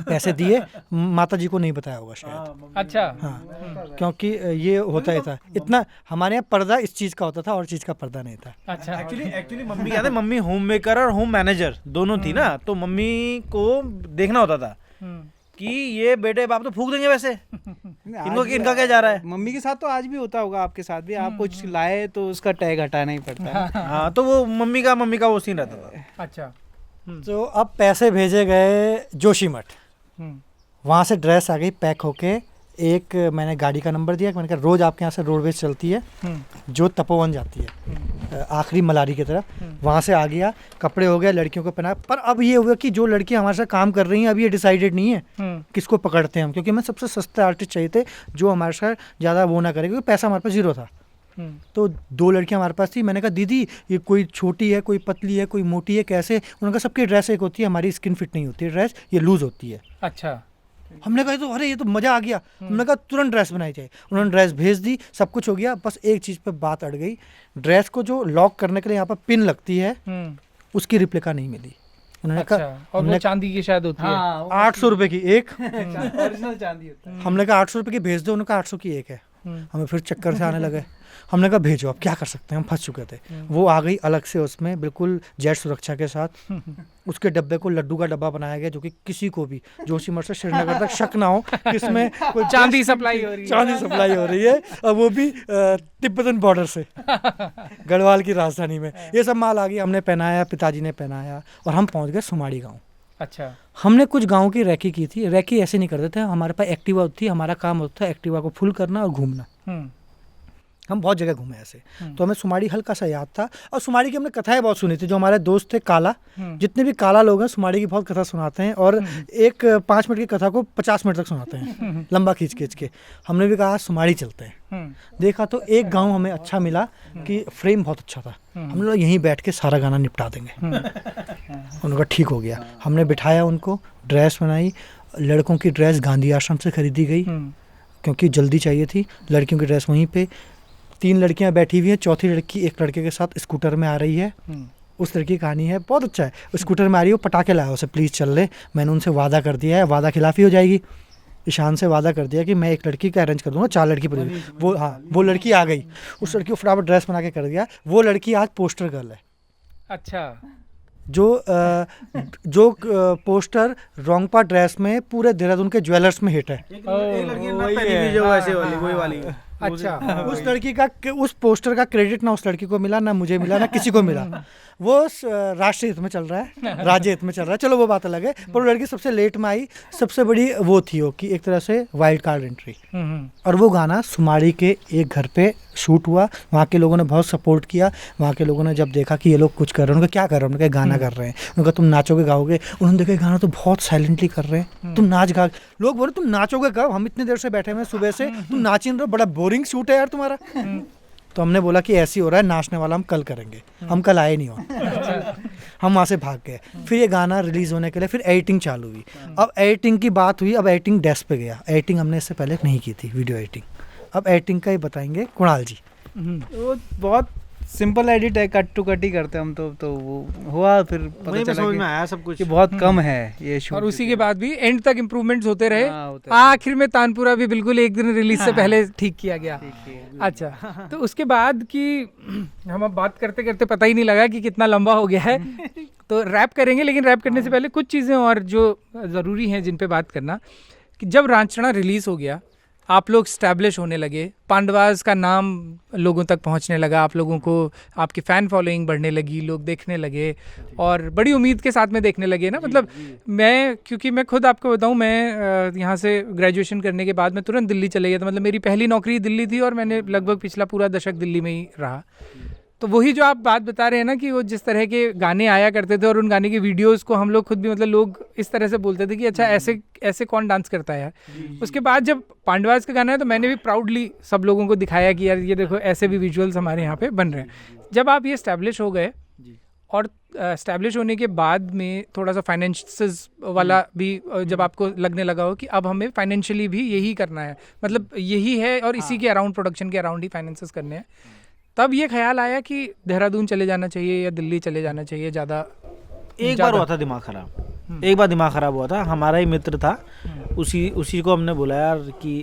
पैसे दिए, माता जी को नहीं बताया होगा शायद। अच्छा। हाँ, क्योंकि ये होता ही था, इतना हमारे यहाँ पर्दा इस चीज़ का होता था और चीज़ का पर्दा नहीं था। अच्छा। एक्चुअली मम्मी क्या थे, मम्मी होम मेकर और होम मैनेजर दोनों थी ना, तो मम्मी को देखना होता था कि ये बेटे बाप तो फूक देंगे वैसे, इनका क्या जा रहा है। मम्मी के साथ तो आज भी होता होगा, आपके साथ भी आप कुछ लाए तो उसका टैग हटाना ही पड़ता है। हाँ, तो वो मम्मी का वो सीन रहता था। अच्छा। तो अब पैसे भेजे गए जोशीमठ, वहाँ से ड्रेस आ गई पैक होके। एक मैंने गाड़ी का नंबर दिया, मैंने कहा रोज़ आपके यहाँ से रोडवेज चलती है जो तपोवन जाती है आखिरी मलारी की तरफ, वहाँ से आ गया, कपड़े हो गए, लड़कियों को पहना। पर अब ये हुआ कि जो लड़कियाँ हमारे साथ काम कर रही हैं, अब ये डिसाइडेड नहीं है किसको पकड़ते हैं हम, क्योंकि हमें सबसे सस्ते आर्टिस्ट चाहिए थे जो हमारे साथ ज़्यादा वो ना करे, क्योंकि पैसा हमारे पास 0 था। तो 2 लड़कियां हमारे पास थी। मैंने कहा दीदी ये कोई छोटी है, कोई पतली है, कोई मोटी है, कैसे? उन्होंने कहा सबकी ड्रेस एक होती है, हमारी स्किन फिट नहीं होती है ड्रेस, ये लूज़ होती है। अच्छा। हमने कहा तो अरे ये तो मज़ा आ गया। हमने कहा तुरंत ड्रेस बनाई जाए। उन्होंने ड्रेस भेज दी, सब कुछ हो गया। बस एक चीज़ पे बात अड़ गई, ड्रेस को जो लॉक करने के लिए यहाँ पर पिन लगती है उसकी रिप्लिका नहीं मिली। उन्होंने कहा और वो चांदी की शायद होती है। 800 रुपये की एक, ओरिजिनल चांदी होता है। हमने कहा 800 रुपये की भेज दो। उन्होंने कहा 800 की एक है। हमें फिर चक्कर से आने लगे। हमने कहा भेजो, अब क्या कर सकते हैं, हम फंस चुके थे। वो आ गई अलग से, उसमें बिल्कुल जेट सुरक्षा के साथ। उसके डब्बे को लड्डू का डब्बा बनाया गया, जो कि किसी को भी जोशीमठ से श्रीनगर तक शक ना हो कि इसमें कोई चांदी सप्लाई हो रही है। चांदी सप्लाई हो रही है, और वो भी तिब्बतन बॉर्डर से गढ़वाल की राजधानी में। ये सब माल आ गई, हमने पहनाया, पिताजी ने पहनाया, और हम पहुंच गए सुमाड़ी गाँव। अच्छा। हमने कुछ गाँव की रैकी की थी। रैकी ऐसे नहीं करते थे, हमारे पास एक्टिवा थी, हमारा काम होता था एक्टिवा को फुल करना और घूमना। हम बहुत जगह घूमे ऐसे। तो हमें सुमाड़ी हल्का सा याद था, और सुमाड़ी की हमने कथाएं बहुत सुनी थी। जो हमारे दोस्त थे काला, जितने भी काला लोग हैं सुमाड़ी की बहुत कथा सुनाते हैं, और एक 5 मिनट की कथा को 50 मिनट तक सुनाते हैं लंबा खींच के। हमने भी कहा सुमाड़ी चलते हैं। देखा तो एक गांव हमें अच्छा मिला कि फ्रेम बहुत अच्छा था। हम लोग यहीं बैठ के सारा गाना निपटा देंगे। उनका ठीक हो गया। हमने बिठाया उनको, ड्रेस बनाई। लड़कों की ड्रेस गांधी आश्रम से खरीदी गई क्योंकि जल्दी चाहिए थी। लड़कियों की ड्रेस वहीं पे। 3 लड़कियां बैठी हुई हैं, चौथी लड़की एक लड़के के साथ स्कूटर में आ रही है। उस लड़की की कहानी है, बहुत अच्छा है। स्कूटर में आ रही है, वो पटाखे लाया उसे, प्लीज़ चल ले। मैंने उनसे वादा कर दिया है, वादा खिलाफी हो जाएगी। ईशान से वादा कर दिया कि मैं एक लड़की का अरेंज कर दूंगा, 4 लड़की पूरी। वो लड़की आ गई, उस लड़की को फटाफट ड्रेस बना के कर दिया। वो लड़की आज पोस्टर गर्ल है। अच्छा, जो पोस्टर रोंगपा ड्रेस में पूरे देहरादून के ज्वेलर्स में हिट है। अच्छा, उस लड़की का, उस पोस्टर का क्रेडिट ना उस लड़की को मिला, ना मुझे मिला, ना किसी को मिला। वो राष्ट्रीय हित में चल रहा है, राज्य हित में चल रहा है, चलो वो बात अलग है। पर वो लड़की सबसे लेट में आई, सबसे बड़ी वो थी वो कि एक तरह से वाइल्ड कार्ड एंट्री। और वो गाना सुमाड़ी के एक घर पे शूट हुआ, वहाँ के लोगों ने बहुत सपोर्ट किया। वहाँ के लोगों ने जब देखा कि ये लोग कुछ कर रहे हैं, उनका क्या कर रहे हैं, उन्होंने कहा गाना कर रहे हैं, उन्होंने कहा तुम नाचोगे गाओगे। उन्होंने देखा गाना तो बहुत साइलेंटली कर रहे हैं, तुम नाच गा। लोग बोले तुम नाचोगे कब, हम इतनी देर से बैठे हुए हैं सुबह से, तुम नाच नहीं रहे, बड़ा बोरिंग शूट है यार तुम्हारा। तो हमने बोला कि ऐसे ही हो रहा है, नाचने वाला हम कल करेंगे। हम कल आए नहीं वहाँ, हम वहाँ से भाग गए। फिर ये गाना रिलीज होने के लिए फिर एडिटिंग चालू हुई। अब एडिटिंग की बात हुई, अब एडिटिंग डेस्क पे गया। एडिटिंग हमने इससे पहले नहीं की थी, वीडियो एडिटिंग। अब एडिटिंग का ही बताएंगे कुणाल जी। वो बहुत सिंपल एडिट है, कट टू कट ही करते हैं हम तो वो हुआ। फिर पता चला समझ कि में आया सब कुछ कि बहुत कम है ये शूट। और उसी के बाद भी एंड तक इम्प्रूवमेंट्स होते रहे। हाँ, होते रहे। आखिर में तानपुरा भी बिल्कुल एक दिन रिलीज से पहले ठीक किया गया। अच्छा, तो उसके बाद की हम अब बात करते करते पता ही नहीं लगा कि कितना लंबा हो गया है। तो रैप करेंगे, लेकिन रैप करने से पहले कुछ चीज़ें और जो ज़रूरी हैं जिन पे बात करना, कि जब रांचना रिलीज़ हो गया, आप लोग स्टैब्लिश होने लगे, पांडवास का नाम लोगों तक पहुंचने लगा, आप लोगों को आपकी फ़ैन फॉलोइंग बढ़ने लगी, लोग देखने लगे और बड़ी उम्मीद के साथ में देखने लगे ना। मतलब क्योंकि मैं खुद आपको बताऊं, मैं यहाँ से ग्रेजुएशन करने के बाद मैं तुरंत दिल्ली चले गया था। मतलब मेरी पहली नौकरी दिल्ली थी और मैंने लगभग पिछला पूरा दशक दिल्ली में ही रहा। तो वही जो आप बात बता रहे हैं ना, कि वो जिस तरह के गाने आया करते थे और उन गाने की वीडियोस को हम लोग खुद भी, मतलब लोग इस तरह से बोलते थे कि अच्छा ऐसे ऐसे कौन डांस करता है यार। उसके बाद जब पांडवास का गाना है तो मैंने भी प्राउडली सब लोगों को दिखाया कि यार ये देखो ऐसे भी विजुअल्स हमारे यहाँ पे बन रहे हैं। जब आप ये इस्टेब्लिश हो गए और इस्टेब्लिश होने के बाद में थोड़ा सा फाइनेंसेस वाला भी जब आपको लगने लगा हो कि अब हमें फाइनेंशियली भी यही करना है, मतलब यही है और इसी के अराउंड, प्रोडक्शन के अराउंड ही फाइनेंसेस करने हैं, तब ये ख्याल आया कि देहरादून चले जाना चाहिए या दिल्ली चले जाना चाहिए ज़्यादा? एक बार हुआ था दिमाग खराब, एक बार दिमाग खराब हुआ था। हमारा ही मित्र था, उसी को हमने बोला यार कि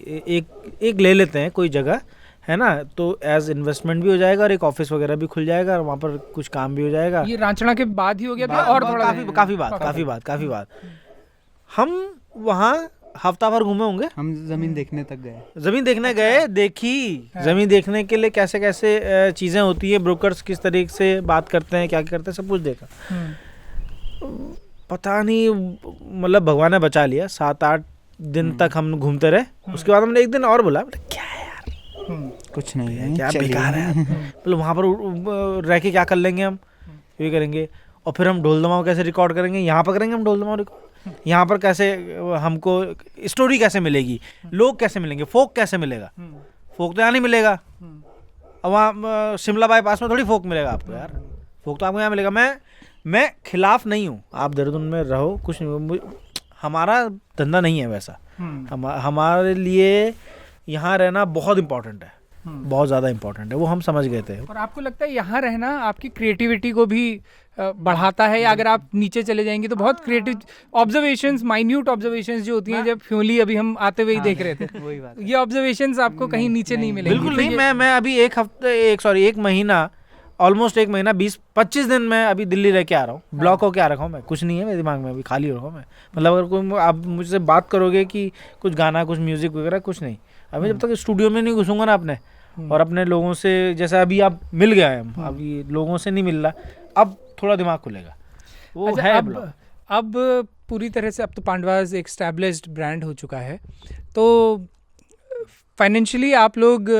एक ले लेते हैं कोई जगह, है ना, तो एज इन्वेस्टमेंट भी हो जाएगा और एक ऑफिस वगैरह भी खुल जाएगा और वहाँ पर कुछ काम भी हो जाएगा। ये रांचना के बाद ही हो गया था और थोड़ा काफ़ी बात हम वहाँ हफ्ता भर घूमे होंगे। हम जमीन देखने तक गए, जमीन देखने गए, देखी जमीन देखने के लिए कैसे कैसे चीज़ें होती है, ब्रोकर्स किस तरीके से बात करते हैं, क्या करते हैं, सब कुछ देखा। पता नहीं, मतलब भगवान ने बचा लिया। 7-8 दिन तक हम घूमते रहे। उसके बाद हमने एक दिन और बोला क्या है यार, कुछ नहीं है, क्या बेकार है, मतलब वहाँ पर रह के क्या कर लेंगे, हम ये करेंगे। और फिर हम ढोल धमाओ कैसे रिकॉर्ड करेंगे, यहाँ पर करेंगे हम ढोल धमाओ रिकॉर्ड, यहाँ पर कैसे हमको स्टोरी कैसे मिलेगी, लोग कैसे मिलेंगे, फोक कैसे मिलेगा, फोक तो यहाँ नहीं मिलेगा। अब वहाँ शिमला बाईपास में थोड़ी फोक मिलेगा आपको यार, फोक तो आपको यहाँ मिलेगा। मैं खिलाफ नहीं हूँ, आप देहरादून में रहो, कुछ नहीं, हमारा धंधा नहीं है वैसा। हमारे लिए यहाँ रहना बहुत इम्पोर्टेंट है, बहुत ज़्यादा इम्पोर्टेंट है, वो हम समझ गए थे। और आपको लगता है यहाँ रहना आपकी क्रिएटिविटी को भी बढ़ाता है, या अगर आप नीचे चले जाएंगे तो बहुत क्रिएटिव ऑब्जर्वेशंस, माइन्यूट ऑब्जर्वेशंस जो होती हैं, जब फ्यूली अभी हम आते हुए ही देख रहे थे, ये ऑब्जर्वेशंस आपको कहीं नीचे नहीं मिलेंगी। बिल्कुल नहीं। मैं अभी एक महीना, ऑलमोस्ट एक महीना 20-25 दिन मैं अभी दिल्ली रह के आ रहा हूँ, ब्लॉक होके आ रखा हूँ मैं, कुछ नहीं है मेरे दिमाग में, अभी खाली हो रहा हूँ मैं। मतलब अगर कोई आप मुझसे बात करोगे कि कुछ गाना, कुछ म्यूजिक वगैरह, कुछ नहीं। अभी जब तक स्टूडियो में नहीं घुसूंगा ना अपने, और अपने लोगों से, जैसे अभी आप मिल गए हैं, अभी लोगों से नहीं मिल रहा, अब थोड़ा दिमाग खुलेगा, वो अच्छा, है। अब पूरी तरह से अब तो पांडवास एक एस्टैब्लिश्ड ब्रांड हो चुका है, तो फाइनेंशियली आप लोग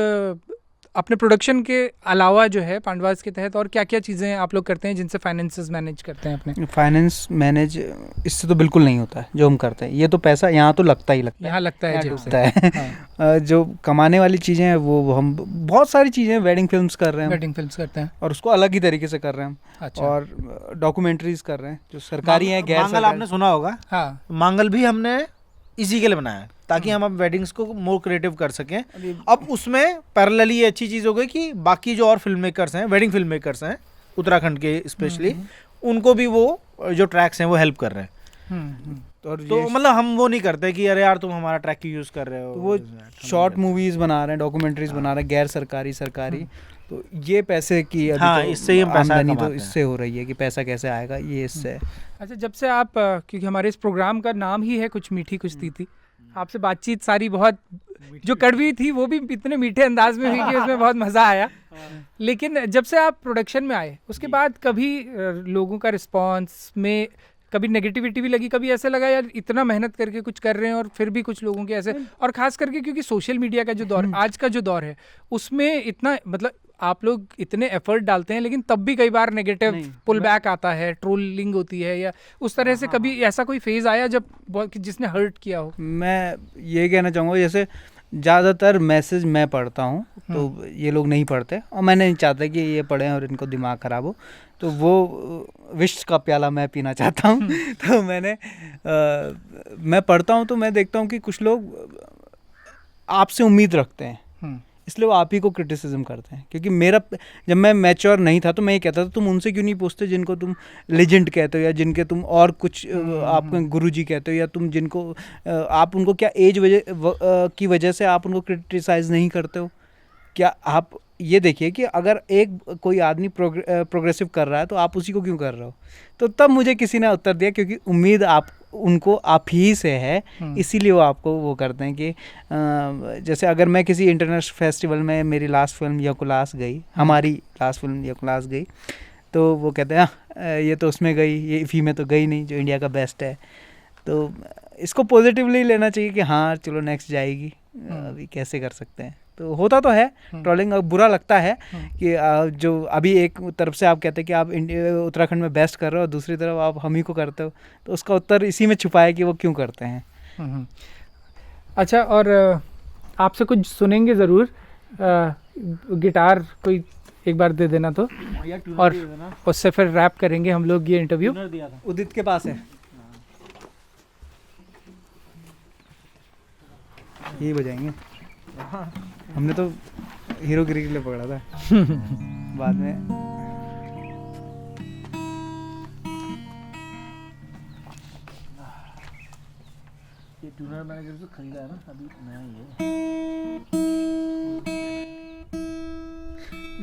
अपने प्रोडक्शन के अलावा जो है पांडवास के तहत और क्या क्या चीज़ें आप लोग करते हैं जिनसे फाइनेंसेस मैनेज करते हैं अपने? फाइनेंस मैनेज इससे तो बिल्कुल नहीं होता है जो हम करते हैं। ये तो पैसा यहाँ तो लगता ही लगता है, यहाँ लगता है, डूबता है। जो कमाने वाली चीज़ें हैं वो हम बहुत सारी चीज़ें, वेडिंग फिल्म्स कर रहे हैं, वेडिंग फिल्म्स करते हैं, और उसको अलग ही तरीके से कर रहे हैं हम। अच्छा। और डॉक्यूमेंटरीज कर रहे हैं जो सरकारी हैं, गैर मांगल आपने सुना होगा, हाँ, मांगल भी हमने इसी के लिए बनाया ताकि हम अब वेडिंग्स को मोर क्रिएटिव कर सकें। अब उसमें पैरेलली ये अच्छी चीज़ हो गई कि बाकी जो और फिल्म मेकर्स हैं, वेडिंग फिल्म मेकर्स हैं उत्तराखंड के स्पेशली, उनको भी वो जो ट्रैक्स हैं वो हेल्प कर रहे हैं। और तो ये मतलब हम वो नहीं करते कि अरे यार तुम हमारा ट्रैक क्यों यूज कर रहे हो, तो वो शॉर्ट मूवीज बना रहे हैं, डॉक्यूमेंट्रीज बना रहे हैं, गैर सरकारी सरकारी, तो ये पैसे की अभी हाँ, तो इससे ही हम पैसा आमदनी तो कमाते हैं। इससे हो रही है कि पैसा कैसे आएगा, ये इससे है। अच्छा, जब से आप क्योंकि हमारे इस प्रोग्राम का नाम ही है कुछ मीठी कुछ तीखी, आपसे बातचीत सारी बहुत जो कड़वी थी वो भी इतने मीठे अंदाज में हुई कि उसमें बहुत मज़ा आया। लेकिन जब से आप प्रोडक्शन में आए उसके बाद कभी लोगों का रिस्पांस में कभी नेगेटिविटी भी लगी, कभी ऐसे लगा यार इतना मेहनत करके कुछ कर रहे हैं और फिर भी कुछ लोगों के ऐसे, और खास करके क्योंकि सोशल मीडिया का जो दौर आज का जो दौर है उसमें इतना मतलब आप लोग इतने एफर्ट डालते हैं लेकिन तब भी कई बार नेगेटिव पुल बैक आता है, ट्रोलिंग होती है या उस तरह से, कभी ऐसा कोई फेज आया जब जिसने हर्ट किया हो? मैं ये कहना चाहूँगा जैसे ज़्यादातर मैसेज मैं पढ़ता हूँ तो ये लोग नहीं पढ़ते, और मैं नहीं चाहता कि ये पढ़ें और इनको दिमाग ख़राब हो, तो वो विश का प्याला मैं पीना चाहता हूँ। तो मैं पढ़ता हूँ तो मैं देखता हूँ कि कुछ लोग आपसे उम्मीद रखते हैं, इसलिए वो आप ही को क्रिटिसिज्म करते हैं। क्योंकि मेरा जब मैं मैच्योर नहीं था तो मैं ये कहता था तुम उनसे क्यों नहीं पूछते जिनको तुम लेजेंड कहते हो या जिनके तुम और कुछ आपके गुरुजी कहते हो, या तुम जिनको आप उनको क्या एज की वजह से आप उनको क्रिटिसाइज़ नहीं करते हो? क्या आप ये देखिए कि अगर एक कोई आदमी प्रोग्रेसिव कर रहा है तो आप उसी को क्यों कर रहे हो? तो तब मुझे किसी ने उत्तर दिया क्योंकि उम्मीद उनको आप ही से है, इसीलिए वो आपको वो करते हैं कि जैसे अगर मैं किसी इंटरनेशनल फेस्टिवल में मेरी लास्ट फिल्म यकुलास गई, हमारी लास्ट फिल्म यकुलास गई, तो वो कहते हैं ये तो उसमें गई, ये इफ़ी में तो गई नहीं जो इंडिया का बेस्ट है। तो इसको पॉजिटिवली लेना चाहिए कि हाँ चलो नेक्स्ट जाएगी, अभी कैसे कर सकते हैं। तो होता तो है ट्रोलिंग, बुरा लगता है कि जो अभी एक तरफ से आप कहते हैं कि आप उत्तराखंड में बेस्ट कर रहे हो और दूसरी तरफ आप हम ही को करते हो, तो उसका उत्तर इसी में छुपा है कि वो क्यों करते हैं। अच्छा, और आपसे कुछ सुनेंगे ज़रूर, गिटार कोई एक बार दे देना तो, और उससे फिर रैप करेंगे हम लोग ये इंटरव्यू। उदित के पास है, यही बजाएंगे। हमने तो हीरोगिरी के लिए पकड़ा था बाद में। ये ट्यूनर मैंने जब से खरीदा है ना, अभी नया ही है।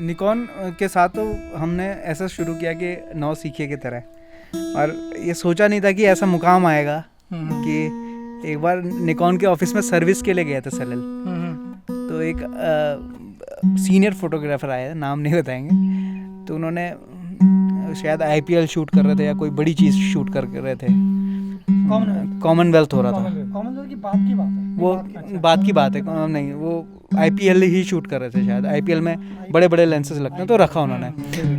निकॉन के साथ तो हमने ऐसा शुरू किया कि नौ सीखे की तरह, और ये सोचा नहीं था कि ऐसा मुकाम आएगा कि एक बार निकॉन के ऑफिस में सर्विस के लिए गया था सलिल, तो एक सीनियर फोटोग्राफर आया, नाम नहीं बताएंगे, तो उन्होंने शायद IPL शूट कर रहे थे या कोई बड़ी चीज़ शूट कर रहे थे, कॉमनवेल्थ हो रहा था, कॉमनवेल्थ की बात है वो बात की बात है, नहीं वो IPL ही शूट कर रहे थे शायद। IPL में बड़े बड़े लेंसेज लगते हैं तो रखा उन्होंने।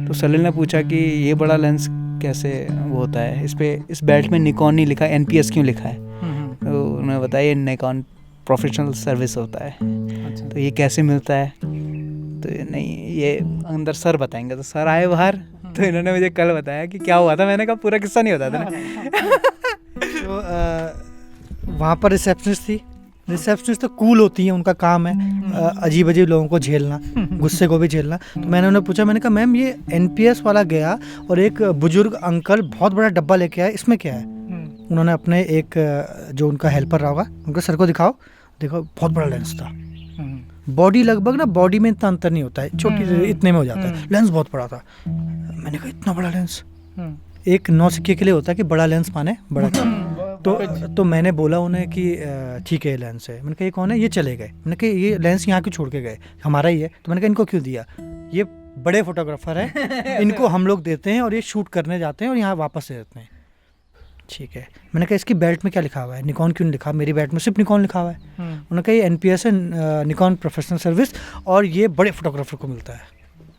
तो सलिल ने पूछा कि ये बड़ा लेंस कैसे वो होता है, इस बेल्ट में निकॉन नहीं लिखा, NPS क्यों लिखा है? तो उन्होंने बताया ये निकॉन प्रोफेशनल सर्विस होता है। तो ये कैसे मिलता है? तो नहीं, ये अंदर सर बताएंगे। तो सर आए बाहर, तो इन्होंने मुझे कल बताया कि क्या हुआ था। मैंने कहा पूरा किस्सा नहीं बताया था। तो वहाँ पर रिसेप्शनिस्ट थी। रिसेप्शनिस्ट तो कूल होती हैं, उनका काम है अजीब अजीब लोगों को झेलना, गुस्से को भी झेलना। तो मैंने उन्हें पूछा, मैंने कहा मैम ये NPS वाला गया और एक बुजुर्ग अंकल बहुत बड़ा डब्बा लेके आए, इसमें क्या है? उन्होंने अपने एक जो उनका हेल्पर रहा होगा, उनके सर को दिखाओ, देखो बहुत बड़ा लेंस था। बॉडी लगभग ना, बॉडी में इतना अंतर नहीं होता है, छोटी इतने में हो जाता है, लेंस बहुत बड़ा था। मैंने कहा इतना बड़ा लेंस? एक 9 सिक्के के लिए होता है कि बड़ा लेंस माने बड़ा। तो मैंने बोला उन्हें कि ठीक है ये लेंस है। मैंने कहा ये कौन है? ये चले गए। मैंने कहा ये लेंस यहाँ क्यों छोड़ के गए? हमारा ही है। तो मैंने कहा इनको क्यों दिया? ये बड़े फोटोग्राफर हैं, इनको हम लोग देते हैं और ये शूट करने जाते हैं और यहाँ वापस से देते हैं। ठीक है। मैंने कहा इसकी बेल्ट में क्या लिखा हुआ है? निकॉन क्यों नहीं लिखा? मेरी बेल्ट में सिर्फ निकॉन लिखा हुआ है। उन्होंने कहा ये NPS है, निकॉन प्रोफेशनल सर्विस, और ये बड़े फोटोग्राफर को मिलता है।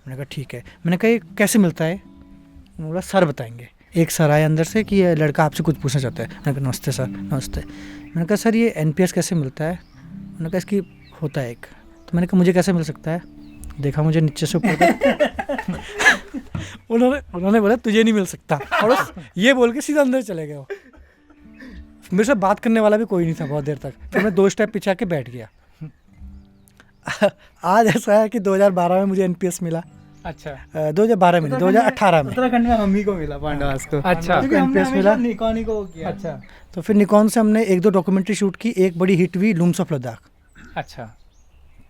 मैंने कहा ठीक है। मैंने कहा ये कैसे मिलता है? उन्होंने बोला सर बताएंगे। एक सर आए अंदर से कि ये लड़का आपसे कुछ पूछना चाहता है। मैंने कहा नमस्ते सर। नमस्ते। मैंने कहा सर ये NPS कैसे मिलता है? उन्होंने कहा इसकी होता है एक। तो मैंने कहा मुझे कैसे मिल सकता है? देखा मुझे नीचे से ऊपर। उन्होंने बोला तुझे नहीं मिल सकता, और ये बोल के सीधा अंदर चले गए। मेरे से बात करने वाला भी कोई नहीं था बहुत देर तक। तो मैं 2 स्टेप पीछे आके बैठ गया। आज ऐसा है कि 2012 में मुझे NPS मिला, अच्छा 2012 में, 2018 में। उत्तराखंड में मम्मी को मिला पांडवास को। अच्छा। क्योंकि हमने NPS हमेशा मिला। निकॉन ही को किया। अच्छा तो फिर निकॉन से हमने 1-2 डॉक्यूमेंट्री शूट की, एक बड़ी हिट हुई लूम्स ऑफ लद्दाख। अच्छा।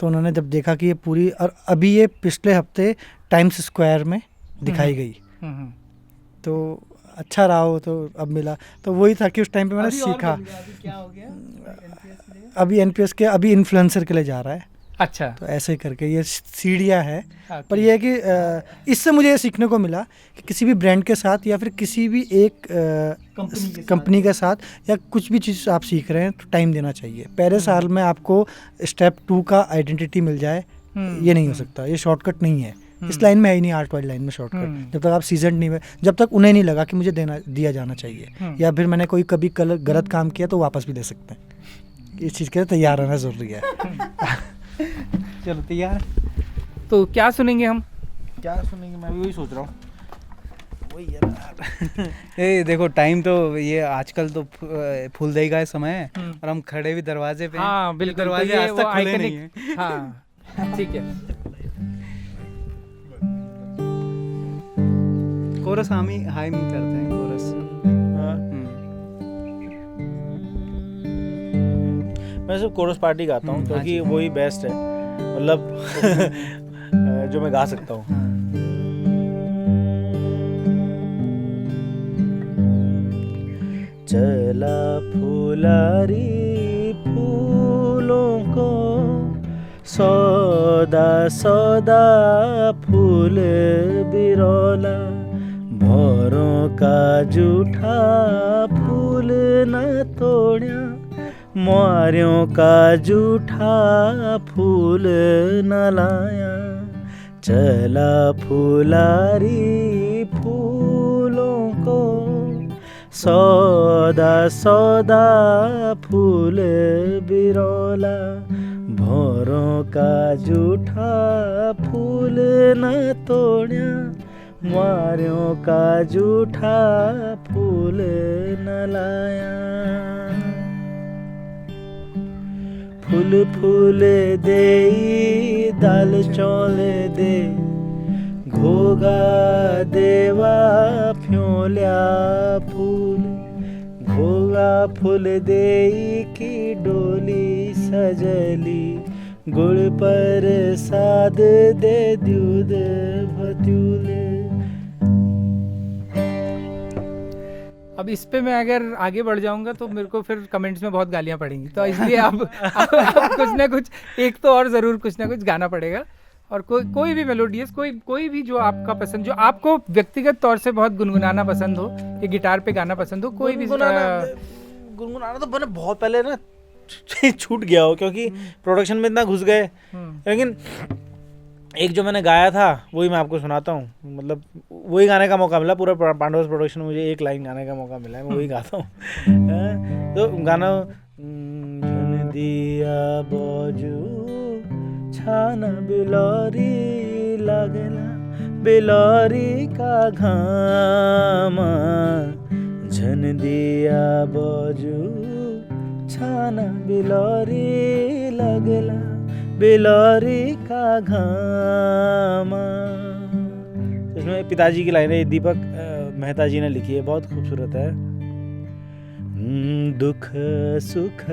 तो उन्होंने जब देखा कि ये पूरी, और अभी ये पिछले हफ्ते टाइम्स स्क्वायर में दिखाई गई, हम्म। तो अच्छा रहा हो, तो अब मिला। तो वही था कि उस टाइम पे मैंने अभी और सीखा। बन गया, अभी क्या हो गया NPS के लिए? अभी एनपीएस के अभी इन्फ्लुएंसर के लिए जा रहा है, अच्छा। तो ऐसे ही करके ये सीढ़ियाँ है। हाँ, पर यह है कि इससे मुझे ये सीखने को मिला कि किसी भी ब्रांड के साथ या फिर किसी भी एक कंपनी के साथ या कुछ भी चीज़ आप सीख रहे हैं तो टाइम देना चाहिए। पहले साल में आपको स्टेप 2 का आइडेंटिटी मिल जाए, ये नहीं हो सकता, ये शॉर्टकट नहीं है। इस लाइन में है ही नहीं, आर्ट वाली लाइन में शॉर्टकट। जब तक आप सीजन नहीं हुए, जब तक उन्हें नहीं लगा कि मुझे दिया जाना चाहिए, या फिर मैंने कोई कभी गलत काम किया तो वापस भी दे सकते हैं। इस चीज़ के लिए तैयार रहना ज़रूरी है। चलो तैयार। तो क्या सुनेंगे हम? क्या सुनेंगे, मैं भी वही सोच रहा हूँ। वही यार। ए देखो टाइम तो ये आजकल तो फूलदेई का समय है और हम खड़े भी दरवाजे पे हैं। हाँ ये बिल्कुल, दरवाजे तो ये आज वो तक खुले iconic- नहीं हैं। हाँ ठीक है। कोरस हम ही हाई में करते हैं कोरस। हाँ। मैं सिर्फ कोरस पार्टी गाता हूँ क्योंकि वही बेस्ट है, मतलब जो मैं गा सकता हूँ। चला फुलारी फूलों को सौदा सौदा फूल बिरौला, भौरों का जूठा फूल न तोड़िया, मुआरियों का जूठा फूल न लाया। चला फुलारी फूलों को सौदा सौदा फूल बिरौला, भौरों का जूठा फूल न तोड़िया, मुआरियों का जूठा फूल न लाया। फूल फूल दे दाल चौल दे, घोगा देवा फ्योल्या फूल, घोगा फूल दे की डोली सजली, गुड़ पर साद दे दूध भतूल। अब इस पे मैं अगर आगे बढ़ जाऊंगा तो मेरे को फिर कमेंट्स में बहुत गालियां पड़ेंगी, तो इसलिए अब कुछ ना कुछ एक तो और ज़रूर कुछ ना कुछ गाना पड़ेगा। और कोई भी मेलोडियस, कोई भी जो आपका पसंद, जो आपको व्यक्तिगत तौर से बहुत गुनगुनाना पसंद हो, या गिटार पे गाना पसंद हो, कोई भी। गुनगुनाना तो मैंने बहुत पहले ना छूट गया हो क्योंकि प्रोडक्शन में इतना घुस गए, लेकिन एक जो मैंने गाया था वही मैं आपको सुनाता हूँ। मतलब वही गाने का मौका मिला, पूरा पांडवास प्रोडक्शन में मुझे एक लाइन गाने का मौका मिला है, मैं वही गाता हूँ। तो गाना झन दिया बाजू छाना बिलोरी लागला, बिलोरी का घामा, झन दिया बाजू छाना बिलोरी लगला, बिलोरी का घामा। इसमें पिताजी की लाइनें दीपक मेहता जी ने लिखी है, बहुत खूबसूरत है। दुख सुख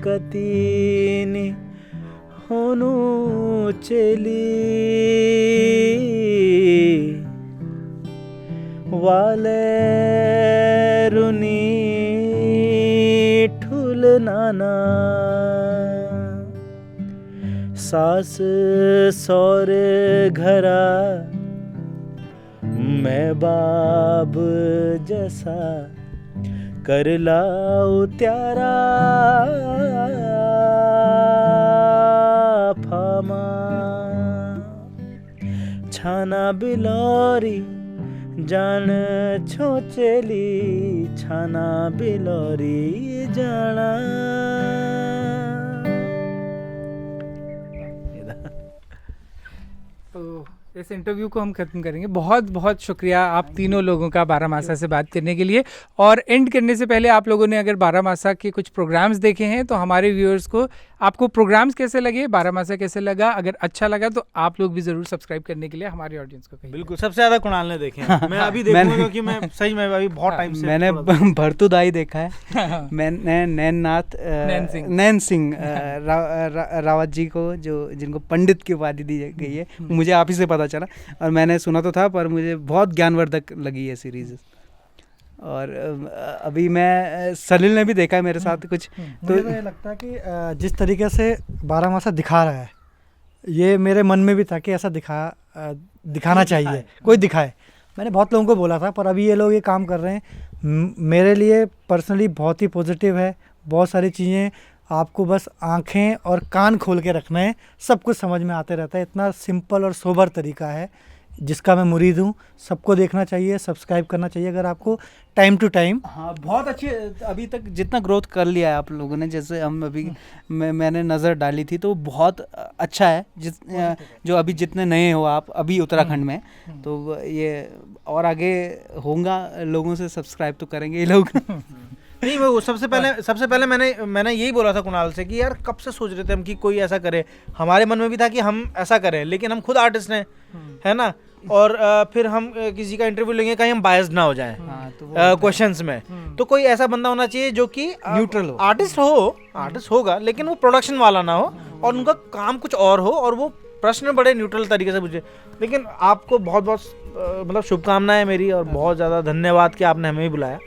कतीनी होनु चली, वाले रुनी ठुल नाना, सास सौरे घरा मैं बाब जैसा, कर लाओ त्यारा फामा, छाना बिलोरी जान छोचेली, छाना बिलोरी जाना। तो इस इंटरव्यू को हम खत्म करेंगे। बहुत बहुत शुक्रिया आप तीनों लोगों का बारामासा से बात करने के लिए। और एंड करने से पहले आप लोगों ने अगर बारामासा के कुछ प्रोग्राम्स देखे हैं तो हमारे व्यूअर्स को आपको प्रोग्राम्स कैसे लगे, बारामासा कैसे लगा, अगर अच्छा लगा तो आप लोग भी ज़रूर सब्सक्राइब करने के लिए हमारी ऑडियंस को कहिए। बिल्कुल, सबसे ज़्यादा कुणाल ने देखे हैं। मैं अभी देखूंगा क्योंकि मैं सही में अभी बहुत टाइम से मैंने भरतुदाई देखा है, मैंने नैन सिंह रावत जी को, जो जिनको पंडित की उपाधि दी गई है, मुझे आप ही से पता चला और मैंने सुना तो था, पर मुझे बहुत ज्ञानवर्धक लगी है सीरीज़। और अभी मैं सलील ने भी देखा है मेरे साथ कुछ, तो ये लगता है कि जिस तरीके से बारामासा दिखा रहा है, ये मेरे मन में भी था कि ऐसा दिखाना चाहिए, कोई दिखाए। मैंने बहुत लोगों को बोला था, पर अभी ये लोग ये काम कर रहे हैं। मेरे लिए पर्सनली बहुत ही पॉजिटिव है। बहुत सारी चीज़ें आपको बस आंखें और कान खोल के रखना है, सब कुछ समझ में आते रहता है। इतना सिंपल और सोबर तरीका है जिसका मैं मुरीद हूँ। सबको देखना चाहिए, सब्सक्राइब करना चाहिए अगर आपको टाइम टू टाइम। हाँ, बहुत अच्छे अभी तक जितना ग्रोथ कर लिया है आप लोगों ने, जैसे हम अभी मैंने नज़र डाली थी तो बहुत अच्छा है। जो अभी जितने नए हो आप अभी उत्तराखंड में, तो ये और आगे होगा, लोगों से सब्सक्राइब तो करेंगे ये लोग। नहीं, वो सबसे पहले मैंने यही बोला था कुणाल से कि यार कब से सोच रहे थे हम कि कोई ऐसा करे। हमारे मन में भी था कि हम ऐसा करें, लेकिन हम खुद आर्टिस्ट हैं, है ना, और फिर हम किसी का इंटरव्यू लेंगे कहीं हम बायस्ड ना हो जाएं क्वेश्चंस में। तो कोई ऐसा बंदा होना चाहिए जो कि न्यूट्रल हो, आर्टिस्ट होगा लेकिन वो प्रोडक्शन वाला ना हो और उनका काम कुछ और हो और वो प्रश्न बड़े न्यूट्रल तरीके से पूछे। लेकिन आपको बहुत बहुत मतलब शुभकामनाएं मेरी, और बहुत ज़्यादा धन्यवाद कि आपने हमें भी बुलाया।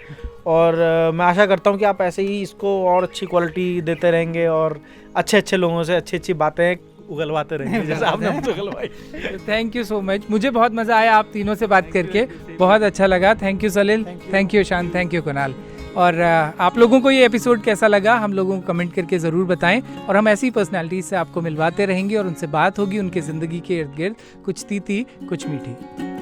और मैं आशा करता हूँ कि आप ऐसे ही इसको और अच्छी क्वालिटी देते रहेंगे और अच्छे अच्छे लोगों से अच्छी अच्छी बातें उगलवाते रहेंगे जैसे आपने मुझे उगलवाई। थैंक यू सो मच, मुझे बहुत मज़ा आया आप तीनों से बात करके, बहुत अच्छा लगा। Thank you Salil, thank you शान, थैंक यू कुणाल। और आप लोगों को ये एपिसोड कैसा लगा हम लोगों को कमेंट करके ज़रूर बताएं। और हम ऐसी पर्सनालिटीज़ से आपको मिलवाते रहेंगे और उनसे बात होगी उनके ज़िंदगी के इर्द गिर्द, कुछ तीती कुछ मीठी।